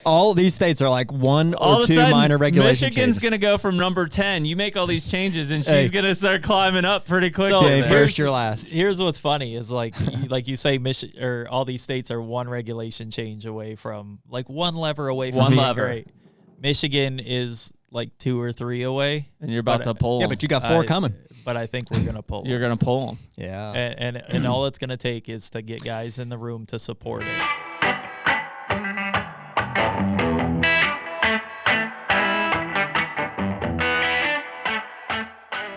All these states are like one all or two minor regulation Michigan's changes. going to go from number 10. You make all these changes, and she's going to start climbing up pretty quickly. So first, you're last. Here's what's funny is like you say, or all these states are one regulation change away from, like one lever away from One being lever. great. Michigan is like 2 or 3 away, And you're about to pull Yeah, them. but you got 4 coming. But I think we're gonna pull. You're going to pull them. Yeah. and all it's gonna take is to get guys in the room to support it.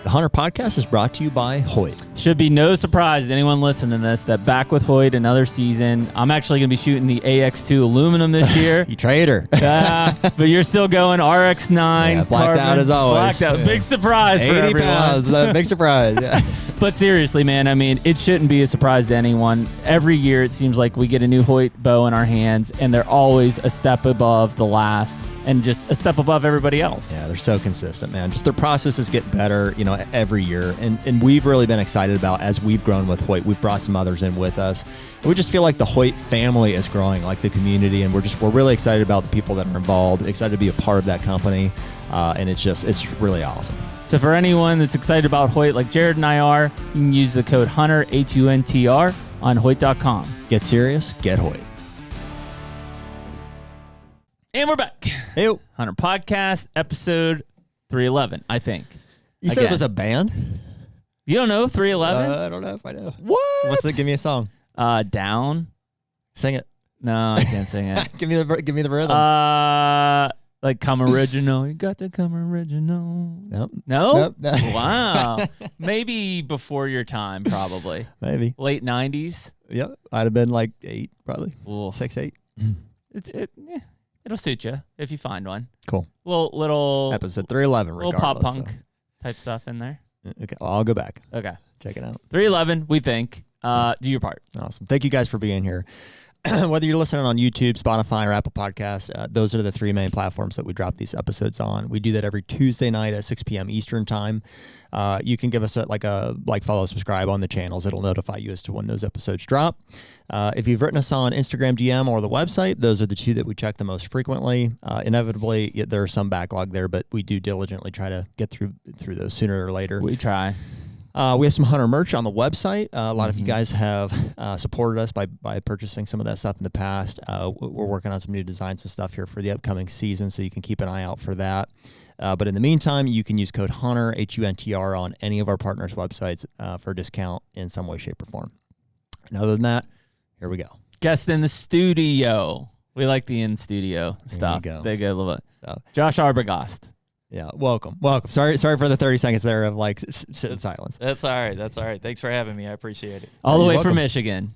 The Hunter Podcast is brought to you by Hoyt. Should be no surprise to anyone listening to this that back with Hoyt another season. I'm actually going to be shooting the AX2 aluminum this year. You trader. But you're still going RX9. Yeah, blacked out as always. Blacked out. Yeah. Big surprise for 80 everyone. pounds. Big surprise. Yeah. But seriously, man, I mean, it shouldn't be a surprise to anyone. Every year, it seems like we get a new Hoyt bow in our hands, and they're always a step above the last and just a step above everybody else. Yeah, they're so consistent, man. Just their processes get better, every year. And we've really been excited about, as we've grown with Hoyt, we've brought some others in with us. And we just feel like the Hoyt family is growing, like the community, and we're really excited about the people that are involved, excited to be a part of that company. And it's really awesome. So for anyone that's excited about Hoyt, like Jared and I are, you can use the code HUNTER, HUNTR, on Hoyt.com. Get serious, get Hoyt. And we're back. Ew. Hunter Podcast, episode 311, I think. You said it was a band? You don't know 311? I don't know if I know. What? What's the? Give me a song. Down. Sing it. No, I can't sing it. Give me the rhythm. Like Come Original. You got to Come Original. Nope. No? Nope. Wow. Maybe before your time, probably. Maybe. Late 90s. Yep. I'd have been like 8, probably. Ooh. 6, 8. It'll suit you if you find one. Cool. Little Episode 311. little pop punk type stuff in there. Okay. Well, I'll go back. Okay. Check it out. 311, we think. Do your part. Awesome. Thank you guys for being here. Whether you're listening on YouTube, Spotify, or Apple Podcasts, those are the 3 main platforms that we drop these episodes on. We do that every Tuesday night at 6 p.m. Eastern time. You can give us a follow, subscribe on the channels. It'll notify you as to when those episodes drop. If you've written us on Instagram DM or the website, those are the 2 that we check the most frequently. Inevitably, there's some backlog there, but we do diligently try to get through those sooner or later. We try. We have some Hunter merch on the website. A lot of you guys have supported us by purchasing some of that stuff in the past. We're working on some new designs and stuff here for the upcoming season, so you can keep an eye out for that. But in the meantime, you can use code HUNTER, HUNTR, on any of our partners' websites for a discount in some way, shape, or form. And other than that, here we go. Guest in the studio. We like the in-studio stuff. There you go. They get a little bit. So, Josh Arbagost. yeah, welcome. Sorry for the 30 seconds there of sit in silence. That's all right. Thanks for having me. I appreciate it. All the way welcome. from Michigan.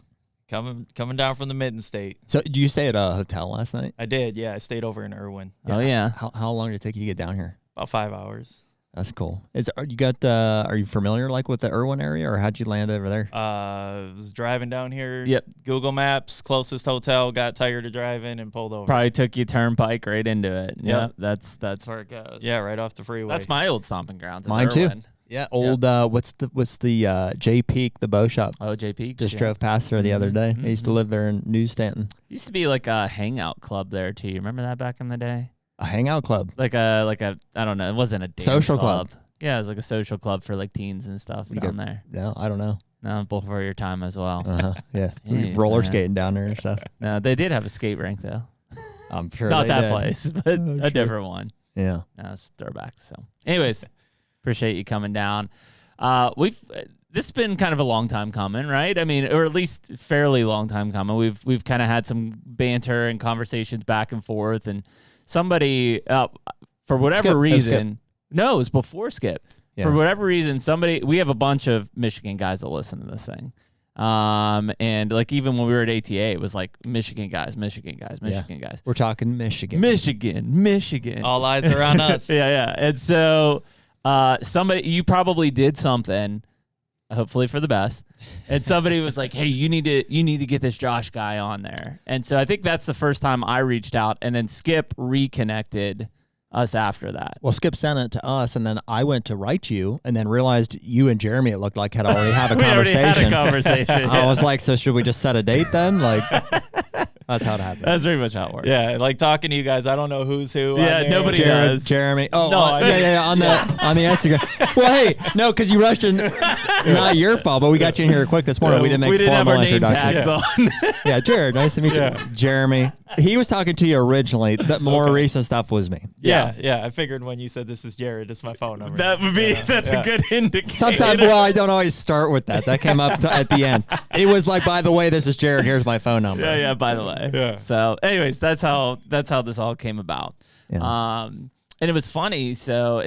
Coming down from the Mitten State. So, did you stay at a hotel last night? I did. Yeah, I stayed over in Irwin. Oh, yeah. How long did it take you to get down here? About 5 hours. That's cool. Are you familiar with the Irwin area, or how'd you land over there? Was driving down here. Yep. Google Maps, closest hotel, got tired of driving and pulled over. Probably took you turnpike right into it. Yep. That's where it goes. Yeah, right off the freeway. That's my old stomping grounds. is Mine too. Irwin. Yeah, old. What's the J Peak, the bow shop? Oh, JP. Just drove past there the other day. I used to live there in New Stanton. Used to be like a hangout club there too. You remember that back in the day? A hangout club. Like a I don't know. It wasn't a dance Social club. Yeah, it was like a social club for like teens and stuff down there. No, I don't know. No, before your time as well. Yeah, Jeez, roller man. skating down there and stuff. No, they did have a skate rink though. I'm sure. Not they that did. place, but a different one. Yeah. No, it's throwback. So, anyways, appreciate you coming down. This has been kind of a long time coming, right? I mean, or at least fairly long time coming. We've kind of had some banter and conversations back and forth, and somebody for whatever reason. No, it was before Skip. Yeah. For whatever reason, we have a bunch of Michigan guys that listen to this thing. And like even when we were at ATA, it was like Michigan guys. We're talking Michigan. Michigan. All eyes are on us. Yeah. And so you probably did something, hopefully for the best. And somebody was like, hey, you need to get this Josh guy on there. And so I think that's the first time I reached out, and then Skip reconnected us after that. Well, Skip sent it to us, and then I went to write you, and then realized you and Jeremy, it looked like, had already had a we conversation. already had a conversation. I was like, so should we just set a date then? Like, That's how it happens. That's very much how it works. Yeah, like talking to you guys, I don't know who's who. Yeah, on there. nobody Jared, does. Jeremy. Oh, No, yeah, on the Instagram. Well, hey, no, because you rushed in. Not your fault, but we got you in here quick this morning. We didn't make have formal our name introductions. tags on. Yeah, Jared, nice to meet you. Jeremy. He was talking to you originally. The more recent stuff was me. Yeah. I figured when you said this is Jared, it's my phone number. That would be that's a good indicator. Sometimes, well, I don't always start with that. That came up at the end. It was like, by the way, this is Jared. Here's my phone number. Yeah, by the way. Yeah. So, anyways, that's how this all came about. Yeah. And it was funny. So,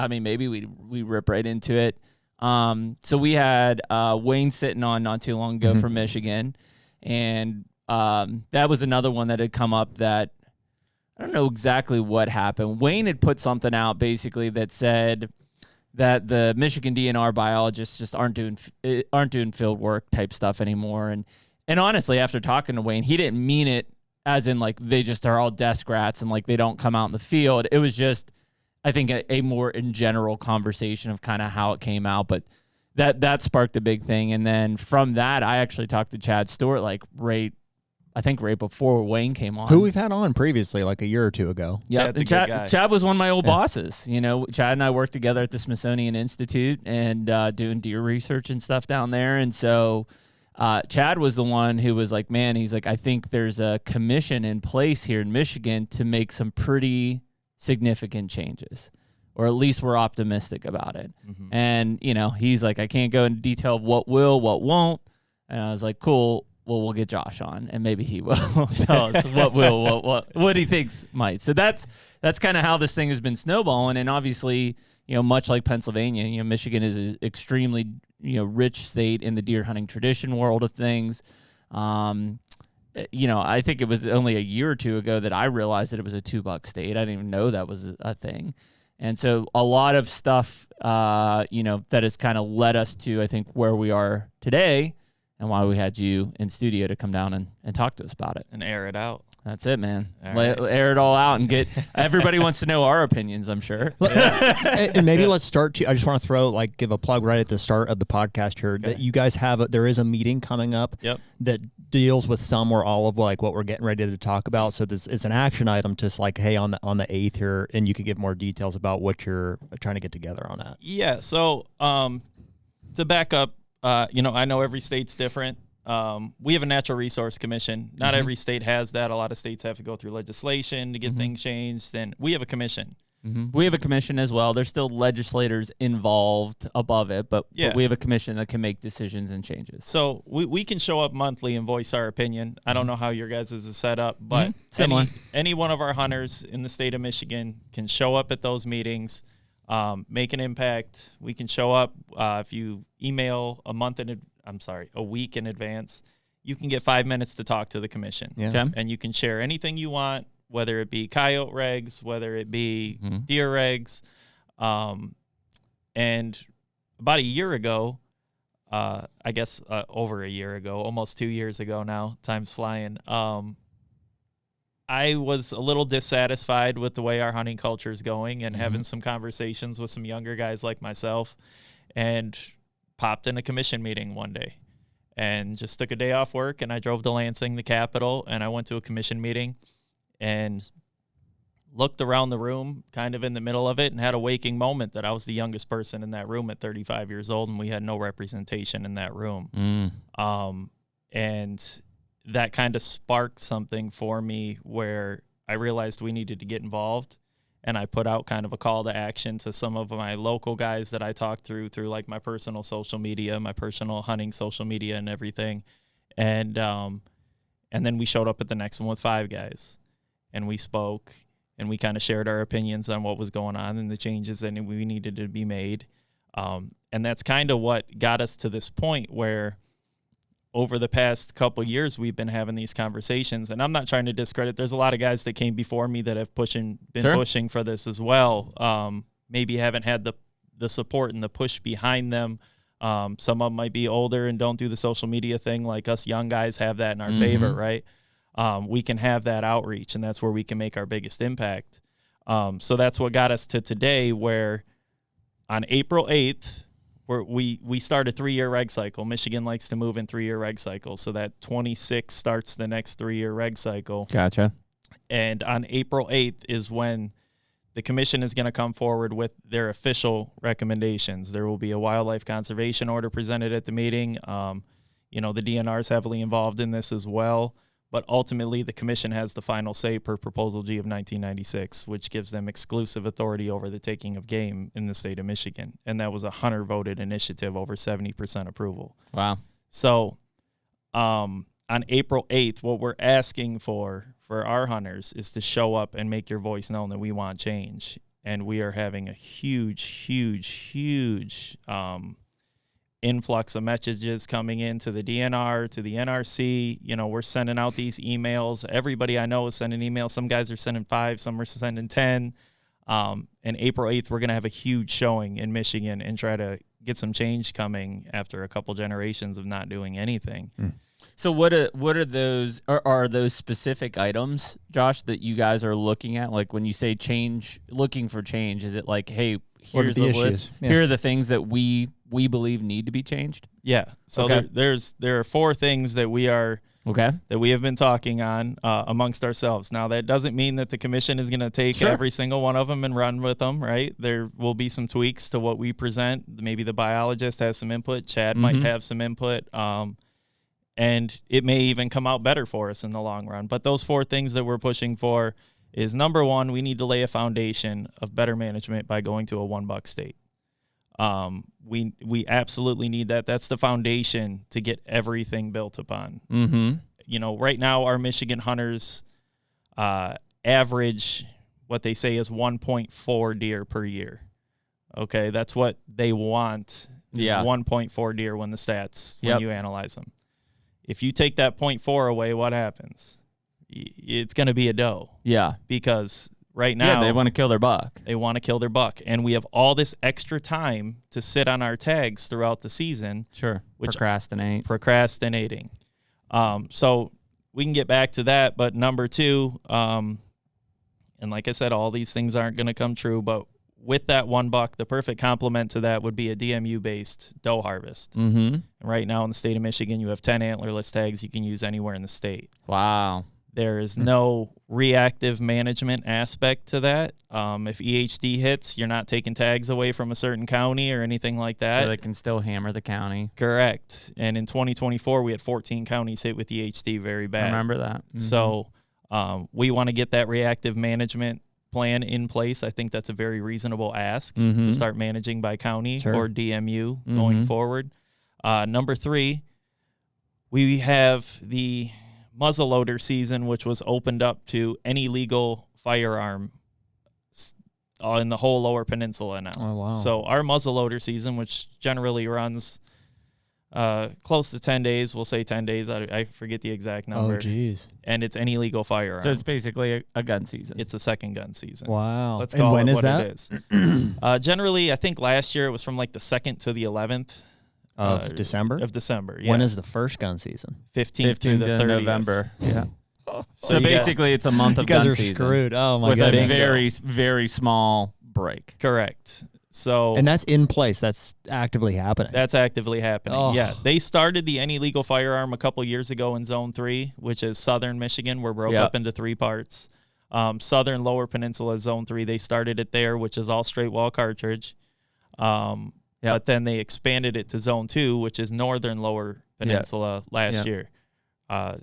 maybe we rip right into it. So we had Wayne sitting on not too long ago from Michigan, and that was another one that had come up that I don't know exactly what happened. Wayne had put something out basically that said that the Michigan DNR biologists just aren't doing field work type stuff anymore. And honestly, after talking to Wayne, he didn't mean it as in like they just are all desk rats and like they don't come out in the field. It was just, I think, a more in general conversation of kind of how it came out. But that sparked a big thing. And then from that, I actually talked to Chad Stewart right before Wayne came on. Who we've had on previously, like a year or two ago. Yeah, Chad's a good guy. Chad was one of my old bosses. You know, Chad and I worked together at the Smithsonian Institute and doing deer research and stuff down there. And so Chad was the one who was like, man, he's like, I think there's a commission in place here in Michigan to make some pretty significant changes, or at least we're optimistic about it. Mm-hmm. And, you know, he's like, I can't go into detail of what will, what won't. And I was like, cool. Well, we'll get Josh on, and maybe he will tell us what he thinks might. So that's kind of how this thing has been snowballing. And obviously, you know, much like Pennsylvania, you know, Michigan is an extremely, you know, rich state in the deer hunting tradition world of things. You know, I think it was only a year or two ago that I realized that it was a $2 state. I didn't even know that was a thing. And so a lot of stuff, you know, that has kind of led us to, I think, where we are today. And why we had you in studio to come down and talk to us about it. And air it out. That's it, man. Right. Air it all out and get everybody wants to know our opinions, I'm sure. And maybe let's start I just want to give a plug right at the start of the podcast here that you guys there is a meeting coming up that deals with some or all of like what we're getting ready to talk about. So it's an action item, just like, hey, on the 8th here, and you can give more details about what you're trying to get together on that. Yeah. So to back up, you know, I know every state's different. We have a natural resource commission. Not every state has that. A lot of states have to go through legislation to get things changed. And we have a commission. We have a commission as well. There's still legislators involved above it, but we have a commission that can make decisions and changes. So we can show up monthly and voice our opinion. I don't know how your guys' is set up, but any one of our hunters in the state of Michigan can show up at those meetings, make an impact. We can show up if you email a week in advance. You can get 5 minutes to talk to the commission. Yeah. Okay. And you can share anything you want, whether it be coyote regs, whether it be deer regs. And about a year ago, I guess over a year ago, almost 2 years ago now, time's flying, I was a little dissatisfied with the way our hunting culture is going and having some conversations with some younger guys like myself, and popped in a commission meeting one day and just took a day off work, and I drove to Lansing, the capital, and I went to a commission meeting and looked around the room kind of in the middle of it and had a waking moment that I was the youngest person in that room at 35 years old, and we had no representation in that room. And that kind of sparked something for me where I realized we needed to get involved. And I put out kind of a call to action to some of my local guys that I talked through like my personal social media, my personal hunting social media and everything. And then we showed up at the next one with 5 guys, and we spoke, and we kind of shared our opinions on what was going on and the changes that we needed to be made. And that's kind of what got us to this point where over the past couple of years, we've been having these conversations, and I'm not trying to discredit. There's a lot of guys that came before me that have been pushing for this as well. Maybe haven't had the support and the push behind them. Some of them might be older and don't do the social media thing like us young guys have that in our favor, right? We can have that outreach, and that's where we can make our biggest impact. So that's what got us to today, where on April 8th, we start a 3-year reg cycle. Michigan likes to move in 3-year reg cycles, so that 26 starts the next 3-year reg cycle. Gotcha. And on April 8th is when the commission is going to come forward with their official recommendations. There will be a wildlife conservation order presented at the meeting. The DNR is heavily involved in this as well. But ultimately, the commission has the final say per Proposal G of 1996, which gives them exclusive authority over the taking of game in the state of Michigan. And that was a hunter-voted initiative, over 70% approval. Wow. So on April 8th, what we're asking for our hunters is to show up and make your voice known that we want change. And we are having a huge influx of messages coming in to the DNR, to the NRC. We're sending out these emails. Everybody I know is sending emails. Some guys are sending 5, some are sending 10. And April 8th, we're going to have a huge showing in Michigan and try to get some change coming after a couple generations of not doing anything. So what are those? Are those specific items, Josh, that you guys are looking at? Like when you say change, looking for change, is it like, hey, here's the list. Yeah. Here are the things that we believe need to be changed? Yeah. So there are 4 things that we have been talking on amongst ourselves. Now, that doesn't mean that the commission is going to take every single one of them and run with them, right? There will be some tweaks to what we present. Maybe the biologist has some input. Chad might have some input. And it may even come out better for us in the long run. But those 4 things that we're pushing for is, number 1, we need to lay a foundation of better management by going to a 1-buck state. We absolutely need that. That's the foundation to get everything built upon. Right now our Michigan hunters average what they say is 1.4 deer per year. Okay, that's what they want. 1.4 deer when you analyze them. If you take that 0.4 away, what happens? It's going to be a doe. Yeah, because right now they want to kill their buck. They want to kill their buck, and we have all this extra time to sit on our tags throughout the season. Sure, procrastinating. So we can get back to that, but number 2, and like I said, all these things aren't going to come true, but with that 1 buck, the perfect complement to that would be a DMU-based doe harvest. Right now in the state of Michigan, you have 10 antlerless tags you can use anywhere in the state. Wow. There is no reactive management aspect to that. If EHD hits, you're not taking tags away from a certain county or anything like that. So they can still hammer the county. Correct. And in 2024, we had 14 counties hit with EHD very bad. I remember that. So we want to get that reactive management plan in place. I think that's a very reasonable ask to start managing by county or DMU going forward. Number 3, we have the muzzleloader season, which was opened up to any legal firearm in the whole lower peninsula now. Oh, wow. So our muzzleloader season, which generally runs close to 10 days, we'll say 10 days. I forget the exact number. Oh, geez. And it's any legal firearm. So it's basically a gun season. It's a second gun season. Wow. Let's call and when it is what that? It is. Generally, I think last year it was from like the 2nd to the 11th. Of December? Of December, yeah. When is the first gun season? 15th to the 30th. November. Yeah. So basically it's a month of gun season. You guys are screwed. Oh, my God. God. With a very, very small break. Correct. So, and that's in place. That's actively happening. That's actively happening. Oh. Yeah. They started the any legal firearm a couple years ago in Zone 3, which is southern Michigan. We're broke up into 3 parts. Southern Lower Peninsula Zone 3, they started it there, which is all straight wall cartridge. But then they expanded it to Zone 2, which is northern Lower Peninsula last year. I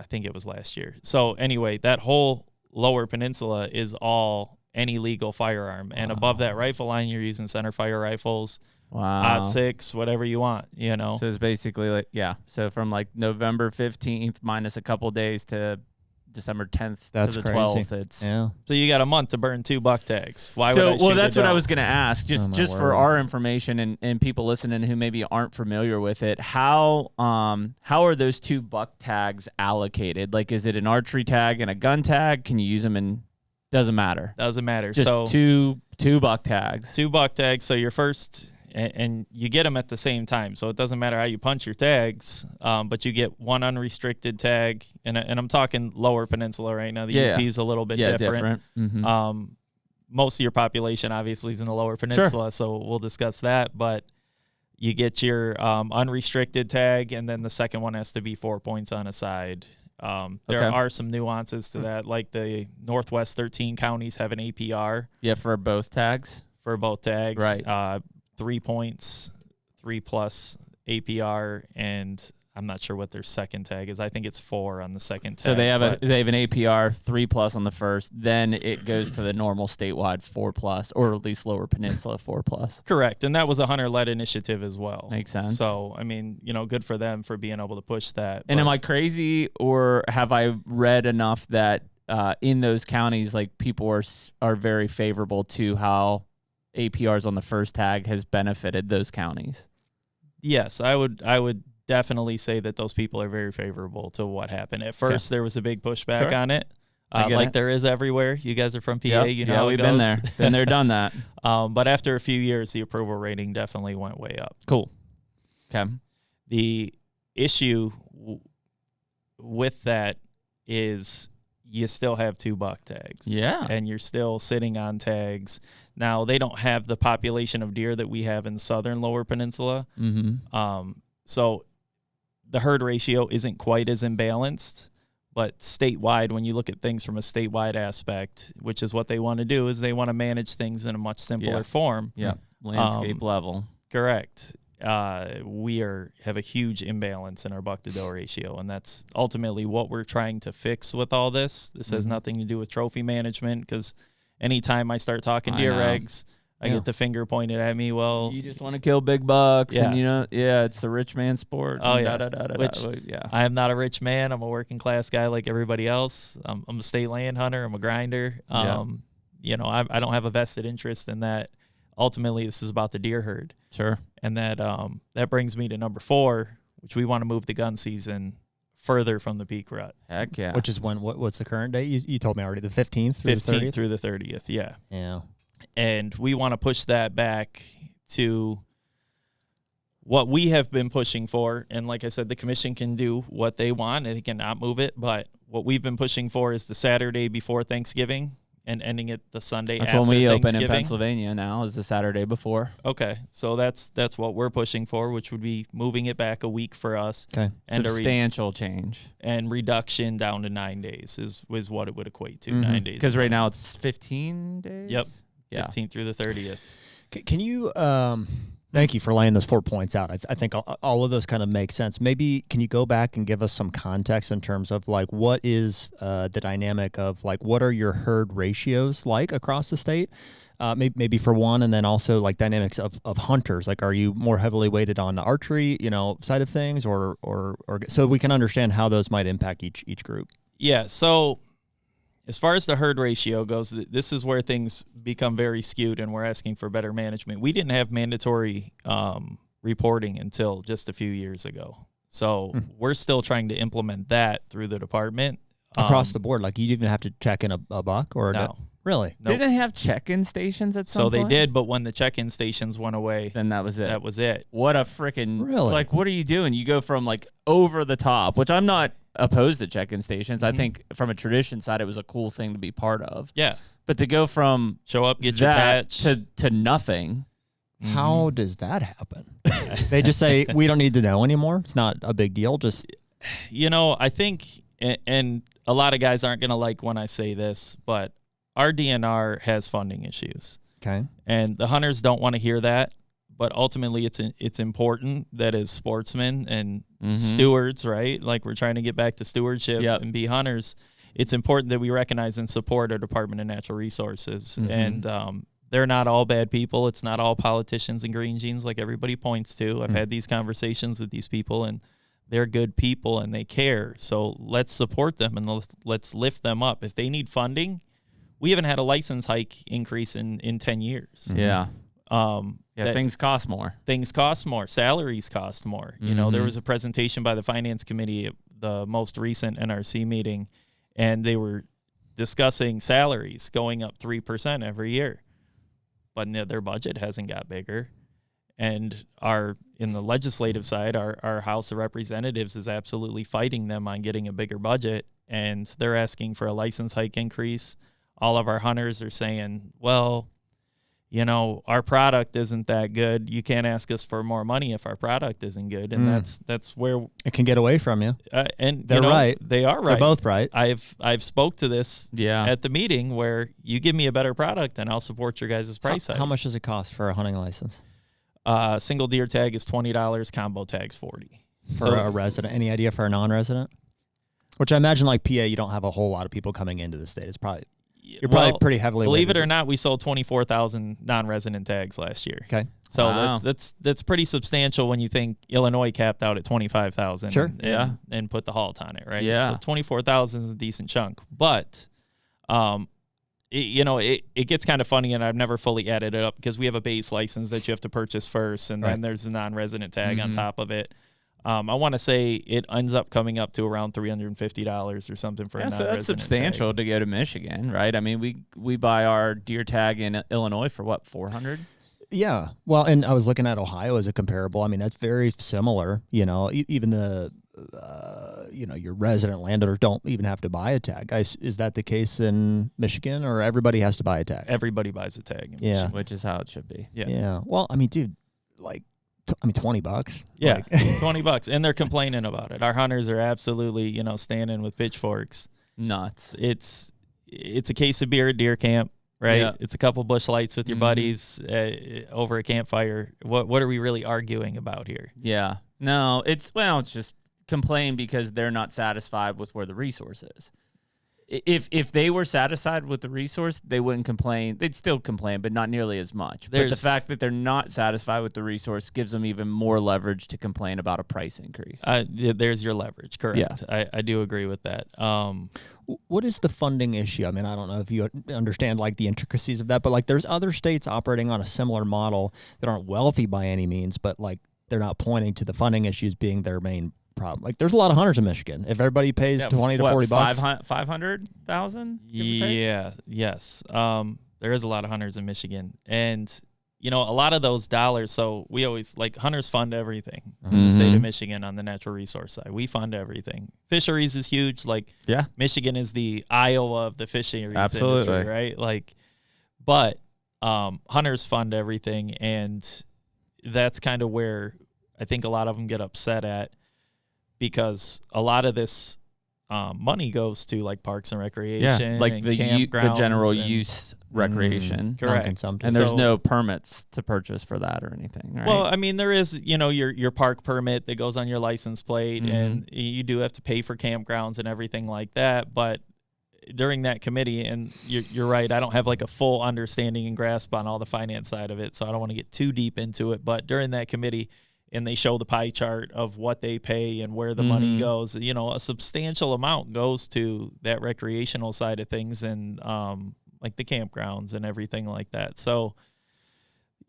think it was last year. So anyway, that whole Lower Peninsula is all any legal firearm. And above that rifle line, you're using center fire rifles, .6, whatever you want, So it's basically like, so from like November 15th minus a couple days to December 10th to the 12th. It's so you got a month to burn 2 buck tags. Why would I shoot well, that's a what I doe? was going to ask. Just for our information and people listening who maybe aren't familiar with it, how are those 2 buck tags allocated? Like, is it an archery tag and a gun tag? Can you use them in? Doesn't matter. Doesn't matter. Just so two buck tags. 2 buck tags. So your first. And you get them at the same time, so it doesn't matter how you punch your tags, but you get 1 unrestricted tag, and I'm talking Lower Peninsula right now. The UP is a little bit different. Most of your population obviously is in the Lower Peninsula, so we'll discuss that. But You get your unrestricted tag, and then the second one has to be 4 points on a side. There are some nuances to that, like the Northwest 13 counties have an APR. Yeah, for both tags? For both tags. Right. 3 points, 3+ APR, and I'm not sure what their second tag is. I think it's 4 on the second tag. So they have an APR 3+ on the first, then it goes to the normal statewide 4+, or at least Lower Peninsula 4+. Correct, and that was a hunter-led initiative as well. Makes sense. So I mean, good for them for being able to push that. And am I crazy, or have I read enough that in those counties, like, people are very favorable to how APRs on the first tag has benefited those counties? Yes, I would definitely say that those people are very favorable to what happened. At first, there was a big pushback on it, like there is everywhere. You guys are from PA, you know how we've it been goes. there, done that. But after a few years, the approval rating definitely went way up. Cool. Okay. The issue with that is you still have 2 buck tags. Yeah. And you're still sitting on tags. Now, they don't have the population of deer that we have in southern Lower Peninsula. Mm-hmm. So the herd ratio isn't quite as imbalanced, but statewide, when you look at things from a statewide aspect, which is what they want to do, is they want to manage things in a much simpler form. Yeah, landscape level. Correct. We have a huge imbalance in our buck to doe ratio, and that's ultimately what we're trying to fix with all this. This has nothing to do with trophy management, because anytime I start talking deer regs, I get the finger pointed at me. Well, you just want to kill big bucks, Yeah. and it's a rich man sport. Oh, and yeah. Which I am not a rich man. I'm a working class guy like everybody else. I'm a state land hunter. I'm a grinder. I don't have a vested interest in that. Ultimately, this is about the deer herd. Sure. And that brings me to number 4, which we want to move the gun season further from the peak rut. Heck yeah. Which is when? What's the current date? You told me already. The 15th through 15th the 30th? through the 30th. Yeah. Yeah. And we want to push that back to what we have been pushing for. And like I said, the commission can do what they want and they cannot move it. But what we've been pushing for is the Saturday before Thanksgiving and ending it the Sunday after That's when we Thanksgiving. open in Pennsylvania now, is the Saturday before. Okay. So that's what we're pushing for, which would be moving it back a week for us. Okay. And substantial change. And reduction down to 9 days is what it would equate to, 9 days. Because right now it's 15 days? Yep. Yeah. 15th through the 30th. Can you thank you for laying those 4 points out. I think all of those kind of make sense. Maybe can you go back and give us some context in terms of like what is the dynamic of like what are your herd ratios like across the state? Maybe for one, and then also like dynamics of hunters. Like, are you more heavily weighted on the archery, side of things, or so we can understand how those might impact each group? Yeah. So as far as the herd ratio goes, this is where things become very skewed, and we're asking for better management. We didn't have mandatory reporting until just a few years ago. So we're still trying to implement that through the department. Across the board, like you even have to check in a buck or no. Really? Nope. Didn't they have check-in stations at some point? So they did, but when the check-in stations went away, then that was it. That was it. What a freaking really? Like, what are you doing? You go from like over the top, which I'm not opposed to check-in stations. I think from a tradition side, it was a cool thing to be part of. Yeah. But to go from show up, get your patch to nothing. How does that happen? They just say we don't need to know anymore. It's not a big deal. Just I think, and a lot of guys aren't gonna like when I say this, but our DNR has funding issues. Okay. And the hunters don't want to hear that, but ultimately it's important that as sportsmen and stewards, right? Like we're trying to get back to stewardship and be hunters. It's important that we recognize and support our Department of Natural Resources. And they're not all bad people. It's not all politicians and green jeans like everybody points to. I've had these conversations with these people, and they're good people and they care. So let's support them and let's lift them up. If they need funding, we haven't had a license hike increase in 10 years. Yeah. Things cost more. Things cost more. Salaries cost more. There was a presentation by the Finance Committee at the most recent NRC meeting, and they were discussing salaries going up 3% every year. But their budget hasn't got bigger. And in the legislative side, our House of Representatives is absolutely fighting them on getting a bigger budget, and they're asking for a license hike increase. All of our hunters are saying, well, our product isn't that good. You can't ask us for more money if our product isn't good. And that's where it can get away from you. And they're right. They are right. They're both right. I've spoke to this at the meeting where you give me a better product and I'll support your guys' price. How much does it cost for a hunting license? Single deer tag is $20. Combo tag's $40 for a resident. Any idea for a non-resident? Which I imagine, like PA, you don't have a whole lot of people coming into the state. It's probably probably pretty heavily. Believe it or not, we sold 24,000 non-resident tags last year. Okay, so that's pretty substantial when you think Illinois capped out at 25,000. Sure, and put the halt on it, right? Yeah, so 24,000 is a decent chunk, but it gets kind of funny, and I've never fully added it up because we have a base license that you have to purchase first, and then there's the non-resident tag on top of it. I want to say it ends up coming up to around $350 or something for a non-resident so that's substantial tag. to go to Michigan, right? I mean, we buy our deer tag in Illinois for what, $400? Yeah. Well, and I was looking at Ohio as a comparable. I mean, that's very similar. Even the your resident landowners don't even have to buy a tag. Is that the case in Michigan, or everybody has to buy a tag? Everybody buys a tag. Yeah, which is how it should be. Yeah. Well, I mean, dude, $20. Yeah, $20, and they're complaining about it. Our hunters are absolutely, standing with pitchforks. Nuts. It's a case of beer at deer camp, right? Yeah. It's a couple bush lights with your buddies over a campfire. What are we really arguing about here? Yeah. No, it's just complain because they're not satisfied with where the resource is. If they were satisfied with the resource, they wouldn't complain. They'd still complain, but not nearly as much. But the fact that they're not satisfied with the resource gives them even more leverage to complain about a price increase. There's your leverage, correct. Yeah. I do agree with that. What is the funding issue? I mean, I don't know if you understand like the intricacies of that, but like there's other states operating on a similar model that aren't wealthy by any means, but like they're not pointing to the funding issues being their main problem. Like there's a lot of hunters in Michigan. If everybody pays 20 to $40, 500,000. Yes. There is a lot of hunters in Michigan, and a lot of those dollars. So we always hunters fund everything in the state of Michigan on the natural resource side. We fund everything. Fisheries is huge. Michigan is the Iowa of the fisheries industry, right? But hunters fund everything, and that's kind of where I think a lot of them get upset at. Because a lot of this money goes to parks and recreation, the general use recreation, correct? And there's no permits to purchase for that or anything, right? Well, I mean, there is your park permit that goes on your license plate, and you do have to pay for campgrounds and everything like that. But during that committee, and you're right, I don't have a full understanding and grasp on all the finance side of it, so I don't want to get too deep into it. But during that committee, and they show the pie chart of what they pay and where the money goes. A substantial amount goes to that recreational side of things and the campgrounds and everything like that. So,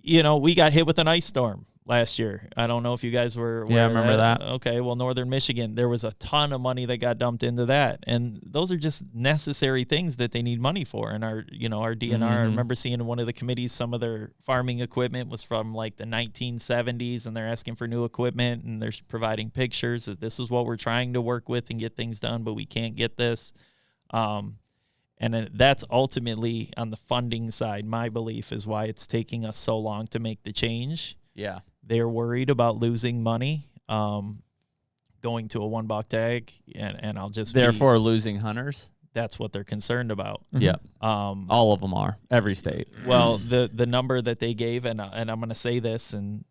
we got hit with an ice storm last year. I don't know if you guys were aware I remember that. Okay, well, northern Michigan, there was a ton of money that got dumped into that, and those are just necessary things that they need money for. And our DNR, I remember seeing in one of the committees, some of their farming equipment was from the 1970s, and they're asking for new equipment, and they're providing pictures that this is what we're trying to work with and get things done, but we can't get this. And then that's ultimately on the funding side. My belief is why it's taking us so long to make the change. Yeah. They're worried about losing money going to a $1 tag, and I'll just therefore losing hunters. That's what they're concerned about. Yeah. All of them are. Every state. Well, the number that they gave, and I'm going to say this, and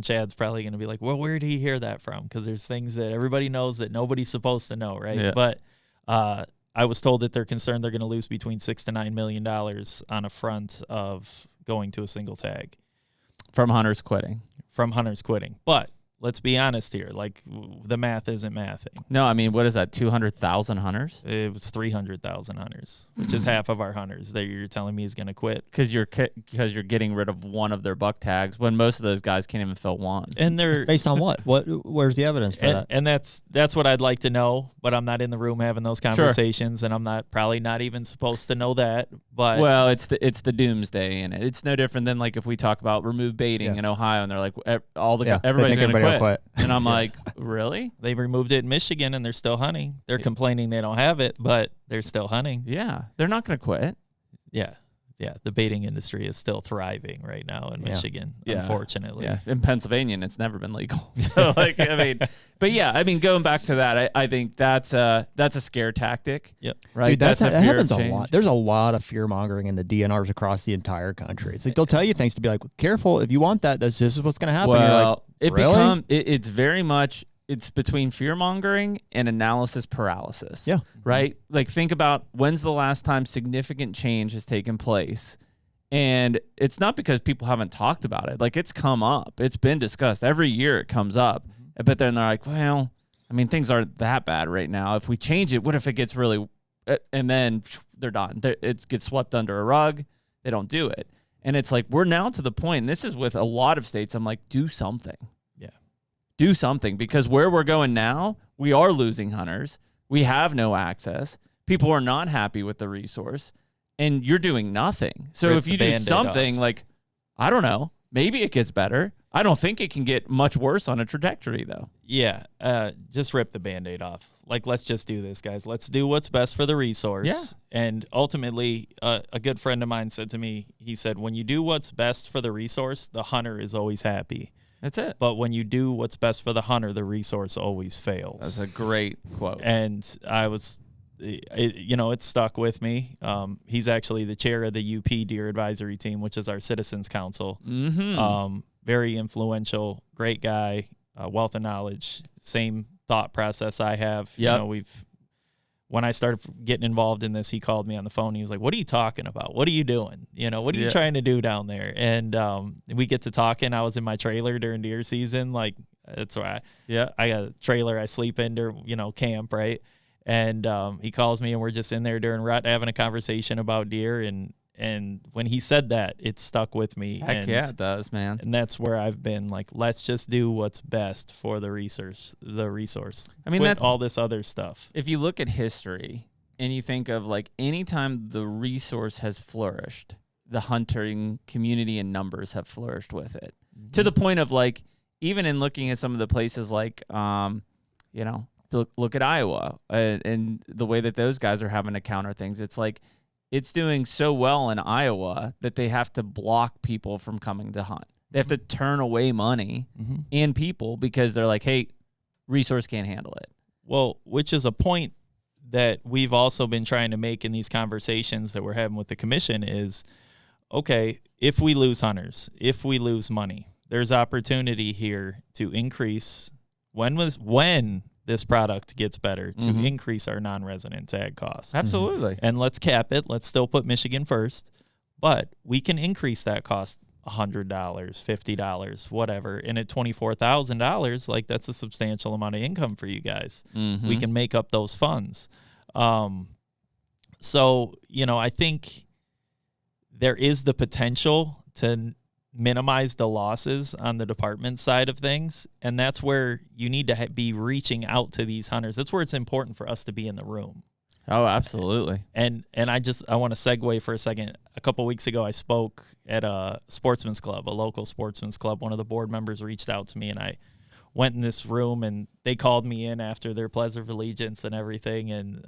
Chad's probably going to be like, well, where did he hear that from? Because there's things that everybody knows that nobody's supposed to know, right? Yeah. But I was told that they're concerned they're going to lose between $6 to $9 million on a front of going to a single tag. From hunters quitting. But let's be honest here. The math isn't mathing. No, I mean, what is that, 200,000 hunters? It was 300,000 hunters, which is half of our hunters that you're telling me is going to quit. Because you're getting rid of one of their buck tags when most of those guys can't even fill one. And they're based on what? Where's the evidence for that? And that's what I'd like to know, but I'm not in the room having those conversations, and I'm probably not even supposed to know that. But well, it's the doomsday in it. It's no different than if we talk about remove baiting in Ohio, and they're like everybody's going to quit. And I'm like, really? They removed it in Michigan, and they're still hunting. They're complaining they don't have it, but they're still hunting. Yeah, they're not going to quit. Yeah. the baiting industry is still thriving right now in Michigan, unfortunately. Yeah, in Pennsylvania, and it's never been legal. So, like, I mean, but yeah, I mean, going back to that, I think that's a scare tactic. Yep. Right. Dude, that happens a lot. There's a lot of fear mongering in the DNRs across the entire country. It's like they'll tell you things to be like, careful, if you want that, this is what's going to happen. Well, you're like, really? It's very much. It's between fear mongering and analysis paralysis. Yeah. Right. Like, think about when's the last time significant change has taken place. And it's not because people haven't talked about it. Like, it's come up. It's been discussed. Every year it comes up. But then they're like, well, I mean, things aren't that bad right now. If we change it, what if it gets really... And then they're done. It gets swept under a rug. They don't do it. And it's like, we're now to the point, and this is with a lot of states, I'm like, do something. Yeah. Do something. Because where we're going now, we are losing hunters. We have no access. People are not happy with the resource. And you're doing nothing. So if you do something, like, I don't know, maybe it gets better. I don't think it can get much worse on a trajectory, though. Yeah, just rip the Band-Aid off. Like, let's just do this, guys. Let's do what's best for the resource. Yeah. And ultimately, a good friend of mine said to me, he said, when you do what's best for the resource, the hunter is always happy. That's it. But when you do what's best for the hunter, the resource always fails. That's a great quote. And I was... it stuck with me. He's actually the chair of the UP Deer Advisory Team, which is our Citizens Council. Mm-hmm. Very influential, great guy, wealth of knowledge, same thought process I have. Yep. When I started getting involved in this, he called me on the phone. He was like, what are you talking about? What are you doing? What are you trying to do down there? And we get to talking. I was in my trailer during deer season. Like, that's why I got a trailer I sleep in during, camp, right? And he calls me, and we're just in there during rut having a conversation about deer. And when he said that, it stuck with me. Heck yeah, it does, man. And that's where I've been like, let's just do what's best for the resource. I mean, that's all this other stuff. If you look at history and you think of, like, anytime the resource has flourished, the hunting community and numbers have flourished with it. Mm-hmm. To the point of, like, even in looking at some of the places like, look at Iowa and the way that those guys are having to counter things. It's like, it's doing so well in Iowa that they have to block people from coming to hunt. They have to turn away money and people because they're like, hey, resource can't handle it. Well, which is a point that we've also been trying to make in these conversations that we're having with the commission is, okay, if we lose hunters, if we lose money, there's opportunity here to increase when this product gets better to increase our non-resident tag costs. Absolutely. And let's cap it. Let's still put Michigan first, but we can increase that cost $100, $50, whatever. And at $24,000, like, that's a substantial amount of income for you guys. Mm-hmm. We can make up those funds. So, I think there is the potential to minimize the losses on the department side of things, and that's where you need to be reaching out to these hunters. That's where it's important for us to be in the room. Oh, absolutely. And I want to segue for a second. A couple weeks ago, I spoke at a sportsman's club, a local sportsman's club. One of the board members reached out to me, and I went in this room, and they called me in after their pledge of allegiance and everything, and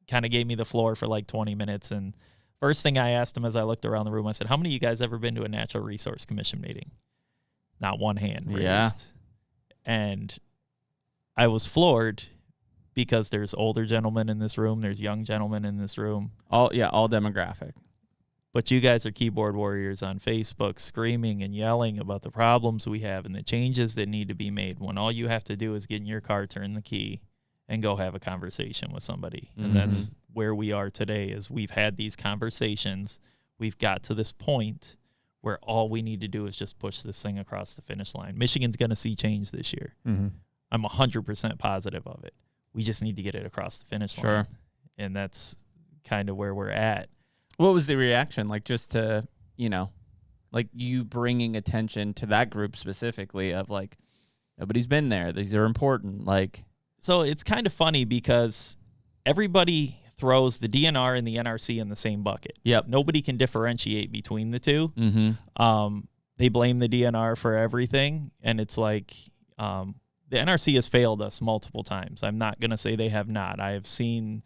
kind of gave me the floor for like 20 minutes. And first thing I asked him as I looked around the room, I said, how many of you guys ever been to a Natural Resource Commission meeting? Not one hand raised. Yeah. And I was floored because there's older gentlemen in this room. There's young gentlemen in this room. All demographic. But you guys are keyboard warriors on Facebook screaming and yelling about the problems we have and the changes that need to be made when all you have to do is get in your car, turn the key, and go have a conversation with somebody. And that's where we are today is we've had these conversations. We've got to this point where all we need to do is just push this thing across the finish line. Michigan's going to see change this year. Mm-hmm. I'm 100% positive of it. We just need to get it across the finish line. Sure. And that's kind of where we're at. What was the reaction? Like, just to, like, you bringing attention to that group specifically of, like, nobody's been there. These are important. Like, so it's kind of funny because everybody throws the DNR and the NRC in the same bucket. Yep. Nobody can differentiate between the two. Mm-hmm. They blame the DNR for everything. And it's like, the NRC has failed us multiple times. I'm not going to say they have not. I have seen,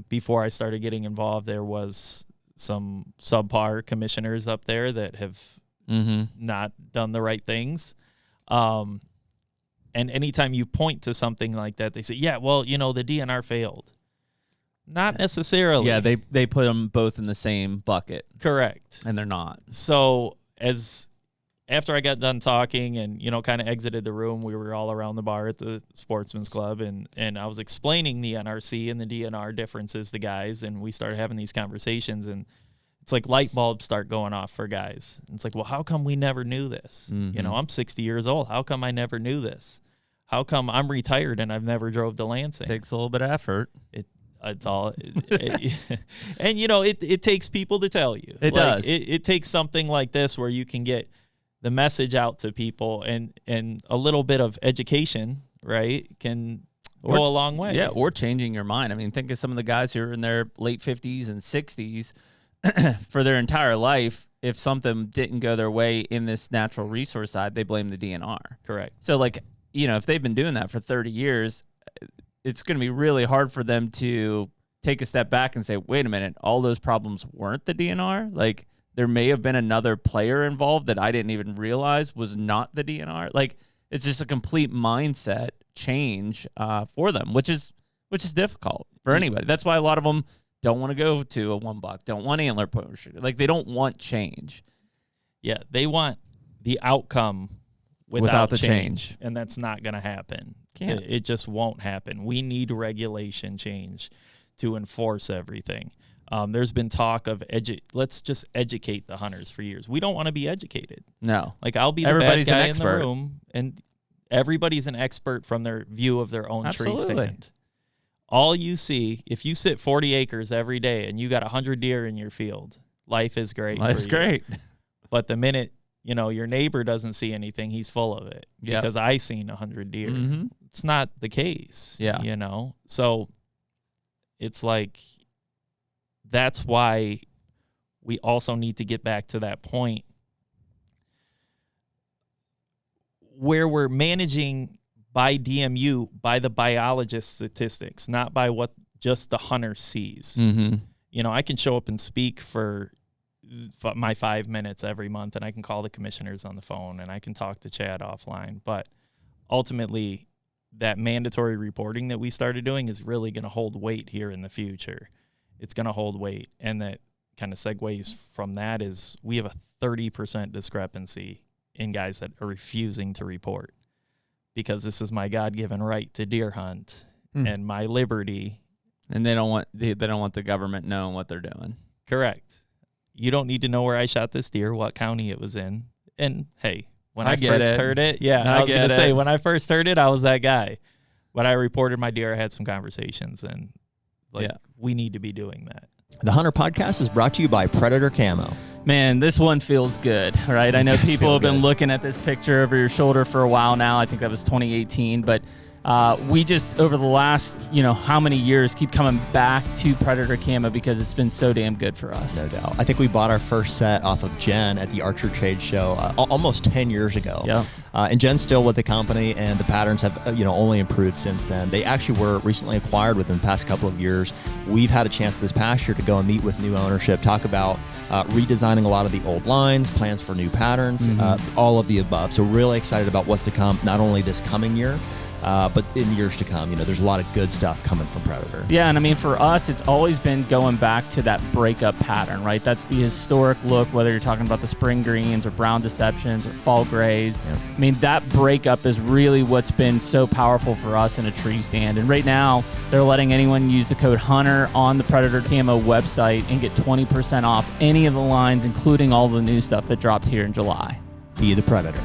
before I started getting involved, there was some subpar commissioners up there that have not done the right things. And anytime you point to something like that, they say, yeah, well, you know, the DNR failed. Not necessarily. Yeah, they put them both in the same bucket. Correct. And they're not. So after I got done talking and, you know, kind of exited the room, we were all around the bar at the Sportsman's Club, and I was explaining the NRC and the DNR differences to guys, and we started having these conversations, and it's like light bulbs start going off for guys. And it's like, well, how come we never knew this? You know, I'm 60 years old. How come I never knew this? How come I'm retired and I've never drove to Lansing? Takes a little bit of effort. It's all, and you know, it takes people to tell you. It does. It takes something like this where you can get the message out to people, and a little bit of education, right, can go a long way. Yeah, or changing your mind. I mean, think of some of the guys who are in their late 50s and 60s for their entire life. If something didn't go their way in this natural resource side, they blame the DNR. Correct. So, like, you know, if they've been doing that for 30 years, it's going to be really hard for them to take a step back and say, wait a minute, all those problems weren't the DNR? Like, there may have been another player involved that I didn't even realize was not the DNR. Like, it's just a complete mindset change for them, which is difficult for anybody. That's why a lot of them don't want to go to a 1 buck, don't want antler push. Like, they don't want change. Yeah, they want the outcome without the change, and that's not going to happen. It just won't happen. We need regulation change to enforce everything. There's been talk of let's just educate the hunters for years. We don't want to be educated. No. Like, I'll be the bad guy in the room, and everybody's an expert from their view of their own tree stand. All you see, if you sit 40 acres every day and you got 100 deer in your field, life is great. Life's great. But the minute, you know, your neighbor doesn't see anything, he's full of it. Because I seen 100 deer. It's not the case. Yeah. You know? So it's like, that's why we also need to get back to that point where we're managing by DMU, by the biologist statistics, not by what just the hunter sees. You know, I can show up and speak for my 5 minutes every month, and I can call the commissioners on the phone, and I can talk to Chad offline. But ultimately, that mandatory reporting that we started doing is really going to hold weight here in the future. It's going to hold weight. And that kind of segues from that is we have a 30% discrepancy in guys that are refusing to report, because this is my God-given right to deer hunt and my liberty. And they don't want the government knowing what they're doing. Correct. You don't need to know where I shot this deer, what county it was in. And hey, when I first heard it, I was going to say, when I first heard it, I was that guy. When I reported my deer, I had some conversations, and we need to be doing that. The Hunter Podcast is brought to you by Predator Camo. Man, this one feels good, right? I know people have been looking at this picture over your shoulder for a while now. I think that was 2018, but we just, over the last, how many years, keep coming back to Predator Camo because it's been so damn good for us. No doubt. I think we bought our first set off of Jen at the Archer Trade Show almost 10 years ago. Yeah. And Jen's still with the company, and the patterns have, only improved since then. They actually were recently acquired within the past couple of years. We've had a chance this past year to go and meet with new ownership, talk about redesigning a lot of the old lines, plans for new patterns, all of the above. So really excited about what's to come, not only this coming year, but in years to come. There's a lot of good stuff coming from Predator. Yeah, and I mean, for us, it's always been going back to that breakup pattern, right? That's the historic look, whether you're talking about the spring greens or brown deceptions or fall grays. Yep. I mean, that breakup is really what's been so powerful for us in a tree stand. And right now, they're letting anyone use the code HUNTER on the Predator Camo website and get 20% off any of the lines, including all the new stuff that dropped here in July. Be the Predator.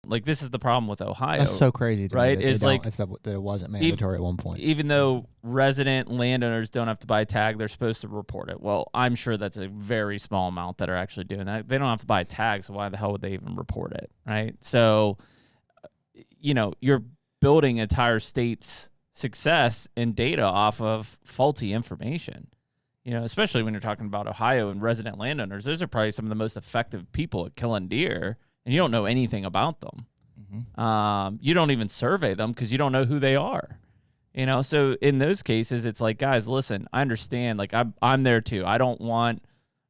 Like, this is the problem with Ohio. That's so crazy to right? me. It's like that it wasn't mandatory at one point. Even though resident landowners don't have to buy a tag, they're supposed to report it. Well, I'm sure that's a very small amount that are actually doing that. They don't have to buy a tag, so why the hell would they even report it, right? So, you're building an entire state's success and data off of faulty information. Especially when you're talking about Ohio and resident landowners, those are probably some of the most effective people at killing deer. And you don't know anything about them. You don't even survey them because you don't know who they are. So in those cases, it's like, guys, listen, I understand. Like I'm there too. I don't want